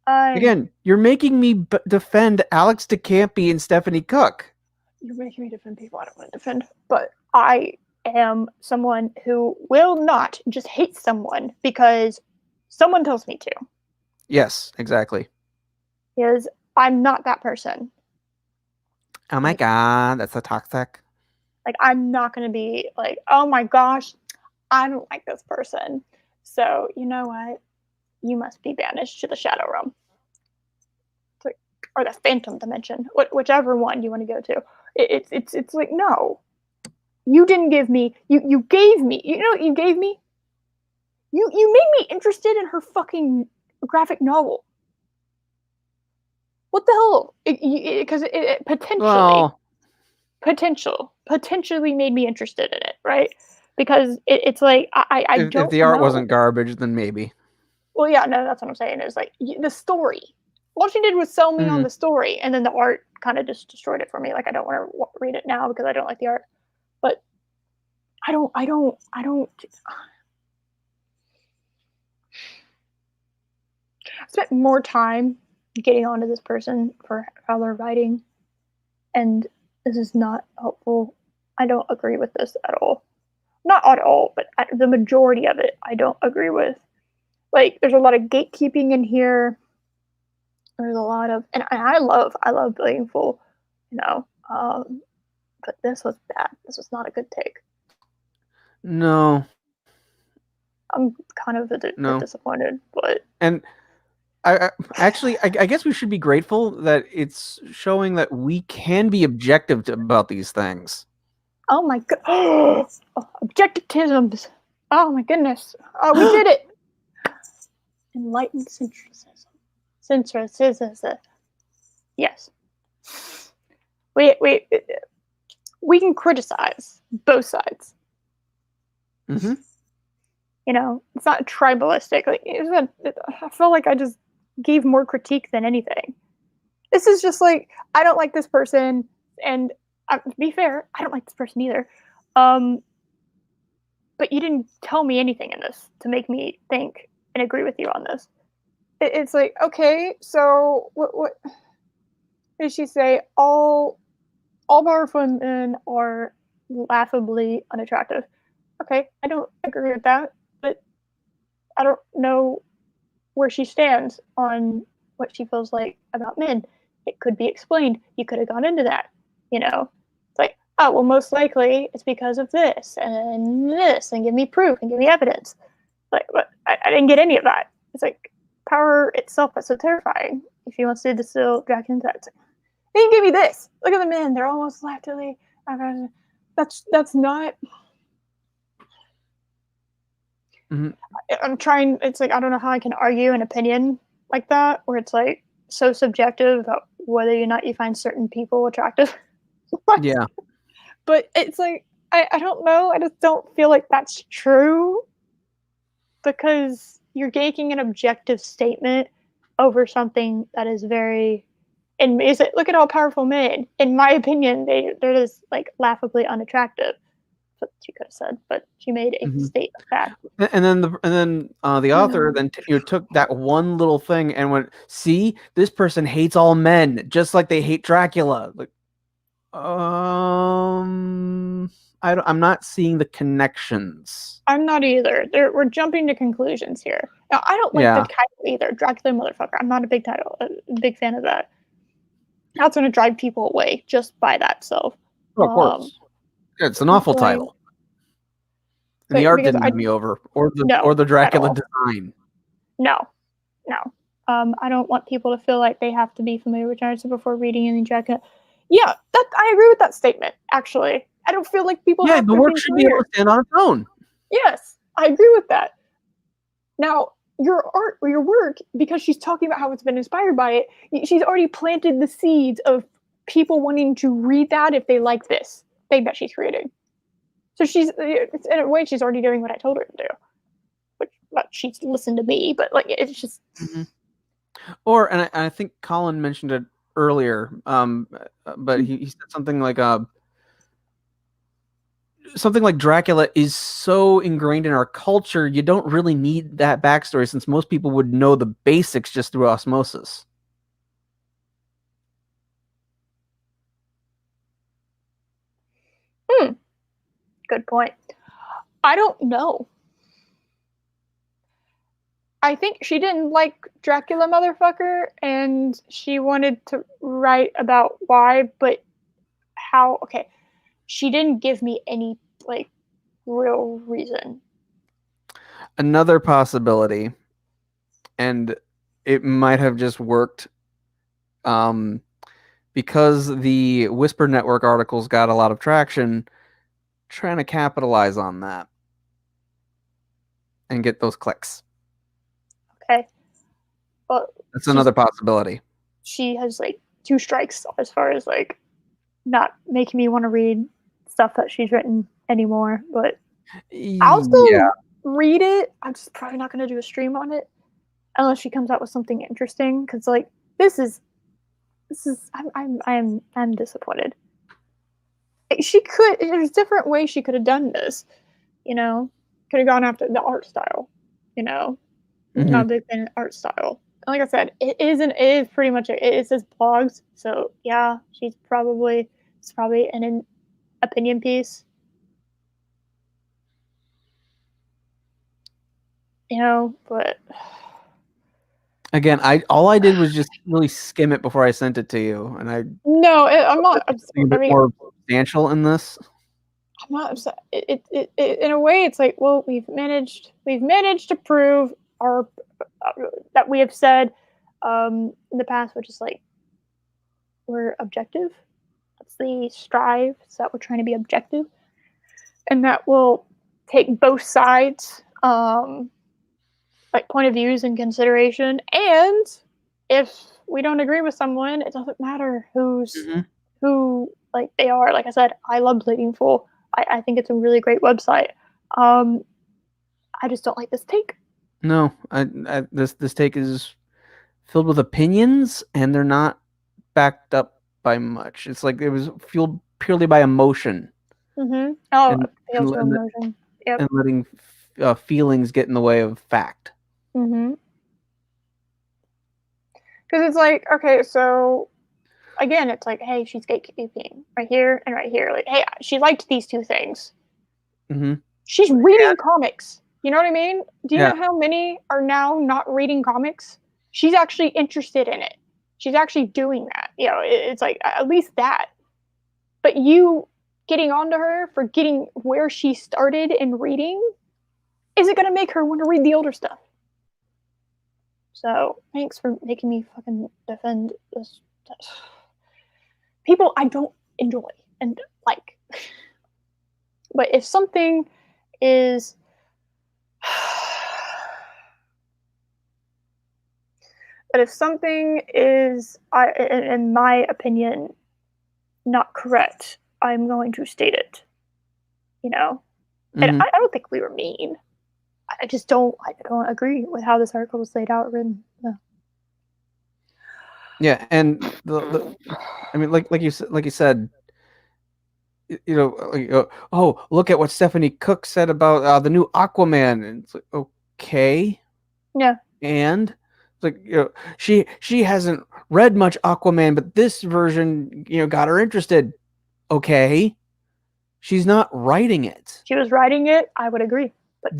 Again, you're making me defend Alex DeCampi and Stephanie Cook. You're making me defend people I don't want to defend. But I am someone who will not just hate someone because someone tells me to. Yes, exactly. Because I'm not that person. Oh my God, that's so toxic. Like, I'm not going to be like, oh my gosh, I don't like this person. So, you know what? You must be banished to the Shadow Realm. Or the Phantom Dimension. Whichever one you want to go to. It's like, no. You didn't give me. You gave me. You know what you gave me? You made me interested in her fucking graphic novel. What the hell? Because it potentially made me interested in it, right? Because it's like I don't. If the art wasn't garbage, then maybe. Well, yeah, no, that's what I'm saying. Is like the story. All she did was sell me on the story, and then the art kind of just destroyed it for me. Like, I don't want to read it now because I don't like the art. But I don't. I spent more time getting onto this person for how they're writing, and this is not helpful. I don't agree with this at all. Not at all, but the majority of it, I don't agree with. Like, there's a lot of gatekeeping in here. There's a lot of, and I love Blameful, but this was bad. This was not a good take. No. I'm kind of a bit disappointed, but. And I guess we should be grateful that it's showing that we can be objective about these things. Oh my god! Oh, objectivisms. Oh my goodness! Oh, we did it! Enlightened centricism. Yes. Wait. we can criticize both sides. Mm-hmm. You know, it's not tribalistic. Like, I feel like I just gave more critique than anything. This is just like, I don't like this person, and to be fair, I don't like this person either. But you didn't tell me anything in this to make me think and agree with you on this. It's like, okay, so what did she say? All powerful men are laughably unattractive. Okay, I don't agree with that, but I don't know where she stands on what she feels like about men. It could be explained. You could have gone into that, you know. It's like, oh, well, most likely it's because of this, and give me proof and give me evidence. Like, but I didn't get any of that. It's like power itself is so terrifying. If he wants to distill Dracula, that he didn't give me this. Look at the men; they're almost laughably. That's not. Mm-hmm. I'm trying. It's like I don't know how I can argue an opinion like that, where it's like so subjective about whether or not you find certain people attractive. Yeah. But it's like I don't know. I just don't feel like that's true because you're making an objective statement over something that is very. And is it look at all powerful men? In my opinion, they're just like laughably unattractive. That's what she could have said, but she made a Mm-hmm. state of fact. And then the author then took that one little thing and went, see, this person hates all men just like they hate Dracula. Like, I'm not seeing the connections. I'm not either. We're jumping to conclusions here. Now, I don't like the title either. Dracula motherfucker. I'm not a big fan of that. That's going to drive people away just by that self. Oh, of course. It's an awful title. And the art didn't win me over, or the Dracula design. No. I don't want people to feel like they have to be familiar with Dracula before reading any Dracula. Yeah, I agree with that statement. Actually, I don't feel like people. Yeah, the work should be able to stand on its own. Yes, I agree with that. Now, your art or your work, because she's talking about how it's been inspired by it, she's already planted the seeds of people wanting to read that if they like this thing that she's creating. So in a way, she's already doing what I told her to do. But she's listened to me, but like it's just. Mm-hmm. And I think Colin mentioned it earlier, but he said something like Dracula is so ingrained in our culture, you don't really need that backstory since most people would know the basics just through osmosis. Good point. I don't know. I think she didn't like Dracula motherfucker and she wanted to write about why, but how, okay. She didn't give me any like real reason. Another possibility, and it might have just worked because the Whisper Network articles got a lot of traction, trying to capitalize on that and get those clicks. Okay. Well, that's another possibility. She has like 2 strikes as far as like not making me want to read stuff that she's written anymore, but I'll still read it. I'm just probably not going to do a stream on it unless she comes out with something interesting, because like this is I'm disappointed. She could, there's different ways she could have done this, you know. Could have gone after the art style, you know. Mm-hmm. Not a big fan of art style. And like I said, it is pretty much it says blogs, so yeah, it's probably an opinion piece, you know. But again, all I did was just really skim it before I sent it to you, and I'm not a bit more substantial in this. I'm not upset. It in a way, it's like, well, we've managed to prove our that we have said in the past, which is like we're objective. That's the strive, so that we're trying to be objective, and that will take both sides, like point of views in consideration. And if we don't agree with someone, it doesn't matter who Like they are. Like I said, I love Bleeding Full. I think it's a really great website. I just don't like this take. No, this take is filled with opinions, and they're not backed up by much. It's like it was fueled purely by emotion. Mm-hmm. Oh, and, feels and, emotion. Yep. and letting feelings get in the way of fact. Mm-hmm. Because it's like, okay, so again, it's like, hey, she's gatekeeping right here and right here. Like, hey, she liked these two things. Mm-hmm. She's reading comics. You know what I mean? Do you Yeah. know how many are now not reading comics? She's actually interested in it. She's actually doing that. You know, it's like at least that. But you getting onto her for getting where she started in reading, is it going to make her want to read the older stuff? So thanks for making me fucking defend this. People I don't enjoy and like. But if something is but if something is in my opinion not correct, I'm going to state it. You know? And Mm-hmm. I don't think we were mean. I just don't agree with how this article was laid out written. No. Yeah, and I mean, like you said, you know, oh, look at what Stephanie Cook said about the new Aquaman, and it's like, okay, Yeah. and it's like, you know, she hasn't read much Aquaman, but this version, you know, got her interested. Okay, she's not writing it. She was writing it, I would agree. But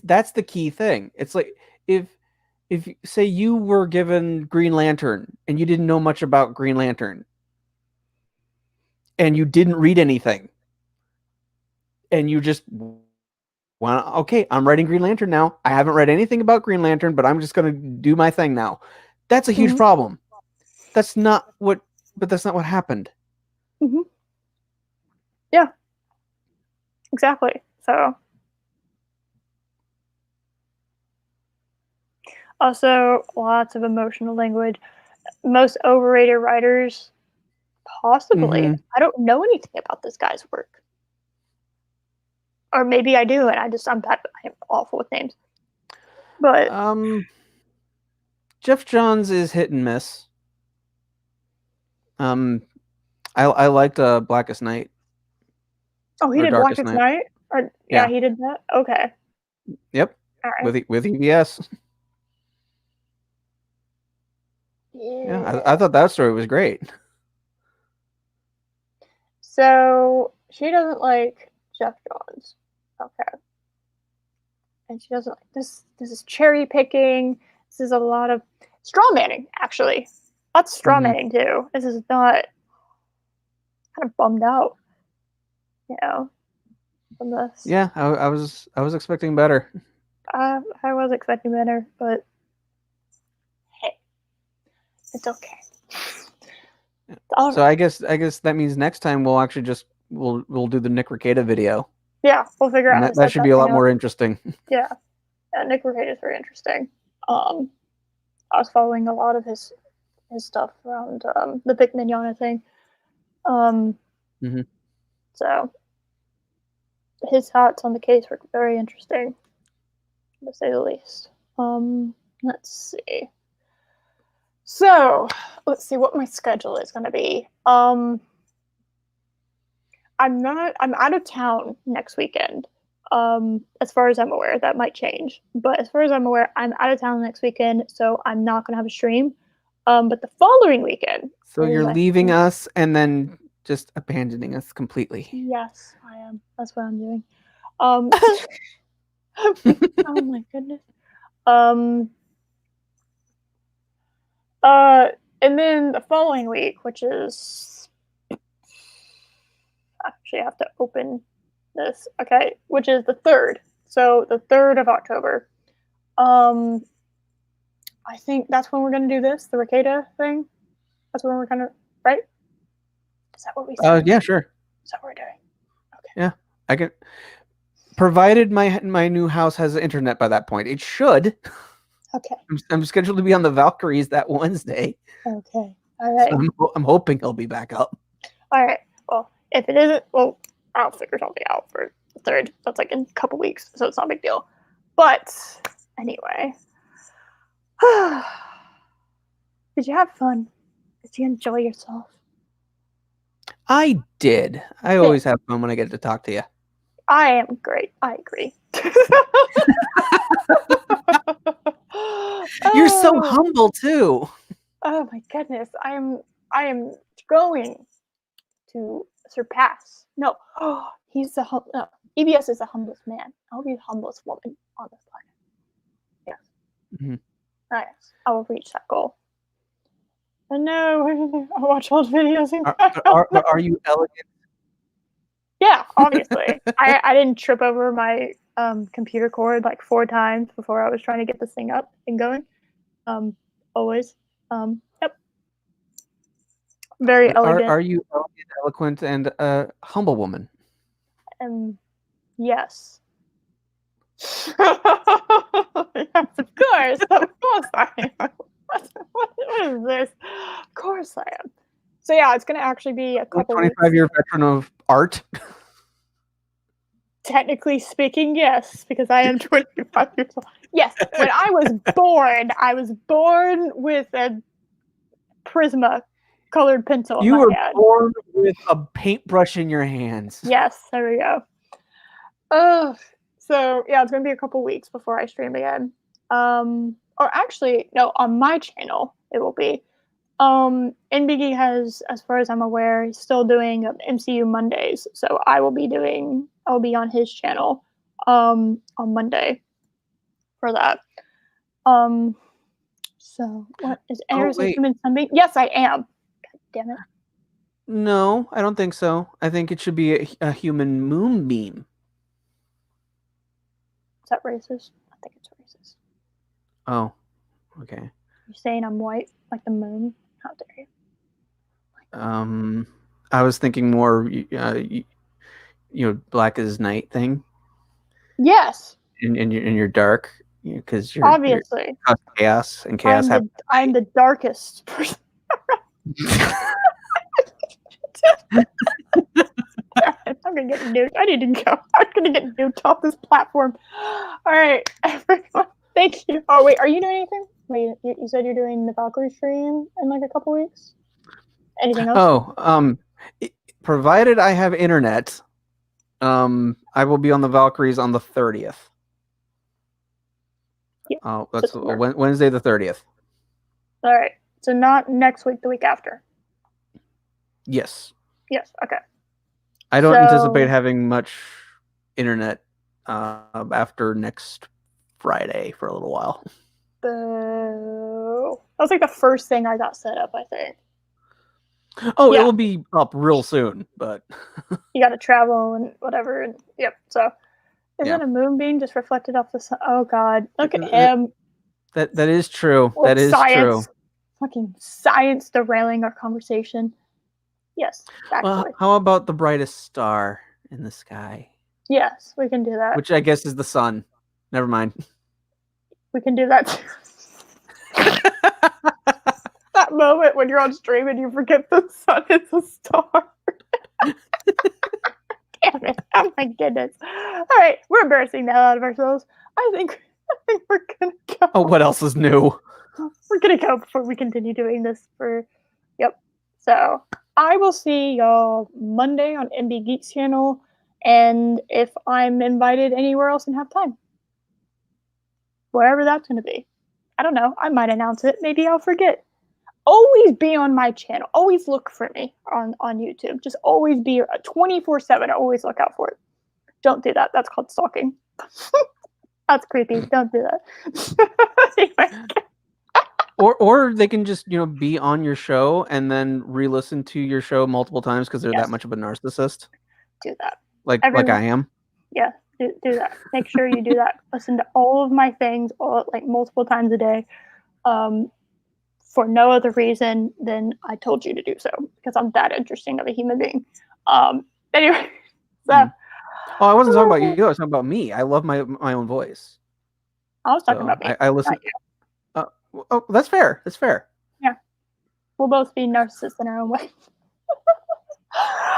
That's the key thing. It's like if say you were given Green Lantern and you didn't know much about Green Lantern and you didn't read anything and you just okay, I'm writing Green Lantern now. I haven't read anything about Green Lantern, but I'm just going to do my thing now. That's a huge problem. That's not what happened. Mm-hmm. Yeah. Exactly. So also lots of emotional language. Most overrated writers, possibly. Mm-hmm. I don't know anything about this guy's work. Or maybe I do, and I'm bad. I'm awful with names. But Jeff Johns is hit and miss. I liked Blackest Night. oh, he did Darkest Blackest Night. Night? Or yeah, he did that? Okay. Yep. All right. With EBS. Yeah, I thought that story was great. So she doesn't like Jeff Johns. Okay. And she doesn't like this. This is cherry picking. This is a lot of straw manning, actually. Lots of straw manning too. This is not kind of bummed out, you know, from this. Yeah, I was expecting better. I was expecting better, but hey, it's okay. So I guess that means next time we'll actually just we'll do the Nick Rekieta video. Yeah, we'll figure out. That should be a lot more interesting. Yeah, Nick Rekieta is very interesting. I was following a lot of his stuff around the Big Mignona thing. So his thoughts on the case were very interesting, to say the least. Let's see. So let's see what my schedule is going to be. I'm out of town next weekend. As far as I'm aware, that might change, but as far as I'm aware, I'm out of town next weekend, so I'm not going to have a stream. But the following weekend. So you're leaving us and then just abandoning us completely. Yes, I am. That's what I'm doing. Oh my goodness. And then the following week, which is actually I have to open this. Okay, which is the 3rd. So the 3rd of October. I think that's when we're gonna do this, the Rekieta thing. That's when we're gonna, right? Is that what we said? Yeah, sure. Is that what we're doing? Okay. Yeah, I can. Provided my new house has internet by that point, it should. Okay. I'm scheduled to be on the Valkyries that Wednesday. Okay. All right. So I'm hoping he'll be back up. All right. Well, if it isn't, well, I'll figure something out for the 3rd. That's like in a couple weeks, so it's not a big deal. But anyway, did you have fun? Did you enjoy yourself? I did. I always have fun when I get to talk to you. I am great. I agree. You're so humble too. Oh my goodness. I am going to surpass. No. He's the no. EBS is the humblest man. I'll be the humblest woman on this planet. Yes. Mhm. Yes. I will reach that goal. And no, I watch old videos. And Are you elegant? yeah, obviously. I didn't trip over my computer cord like 4 times before I was trying to get this thing up and going. Always. Yep. Very elegant. Are you elegant, eloquent, and a humble woman? Yes. Yes, of course. Of course I am. What is this? Of course I am. So yeah, it's gonna actually be a couple 25-year veteran of art. Technically speaking, yes, because I am 25 years old. Yes, when I was born with a Prisma colored pencil in You my were hand. born with a paintbrush in your hands. Yes, there we go. Oh, so yeah, it's gonna be a couple weeks before I stream again. Or actually, no, on my channel it will be. NBG has, as far as I'm aware, he's still doing MCU Mondays, so I'll be on his channel, on Monday for that. So what is airs wait. Human Sunbeam? Yes, I am. God damn it. No, I don't think so. I think it should be a human moonbeam. Is that racist? I think it's racist. Oh, okay. You're saying I'm white like the moon? How dare you? I was thinking more, black as night thing. Yes. And you're dark because you're Obviously. chaos, and chaos happens. I'm the darkest person. I'm gonna get nuked. I need to go. I'm gonna get nuked off this platform. All right, everyone. Thank you. Oh wait, are you doing anything? Wait, you said you're doing the Valkyrie stream in like a couple weeks. Anything else? Oh, provided I have internet, I will be on the Valkyries on the 30th. Yeah, Oh, that's Wednesday the 30th. All right. So not next week, the week after. Yes. Yes. Okay. I don't anticipate having much internet after next Friday for a little while. Boo. That was like the first thing I got set up, I think. Oh, yeah. It will be up real soon, but you got to travel and whatever. And yep. So isn't a moonbeam just reflected off the sun? Oh God, look at him. That is true. That is true. Fucking science derailing our conversation. Yes. Actually. Well, how about the brightest star in the sky? Yes, we can do that. Which I guess is the sun. Never mind. We can do that too. That moment when you're on stream and you forget the sun is a star. Damn it. Oh my goodness. All right, we're embarrassing the hell out of ourselves. I think we're gonna go. Oh, what else is new? We're gonna go before we continue doing this yep. So I will see y'all Monday on MB Geeks channel, and if I'm invited anywhere else and have time. Wherever that's gonna be. I don't know. I might announce it. Maybe I'll forget. Always be on my channel. Always look for me on YouTube. Just always be 24/7. Always look out for it. Don't do that. That's called stalking. That's creepy. Don't do that. Anyway. Or they can just be on your show and then re-listen to your show multiple times because they're that much of a narcissist. Do that. Like I am. Yeah, do that. Make sure you do that. Listen to all of my things, multiple times a day, for no other reason than I told you to do so, because I'm that interesting of a human being. Anyway, so. Oh, I wasn't talking about you. I was talking about me. I love my own voice. I was talking about me. I listen. Oh, that's fair. That's fair. Yeah, we'll both be narcissists in our own way.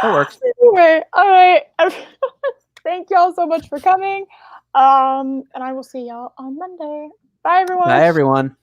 That works. Anyway, all right. Thank y'all so much for coming. And I will see y'all on Monday. Bye, everyone. Bye, everyone.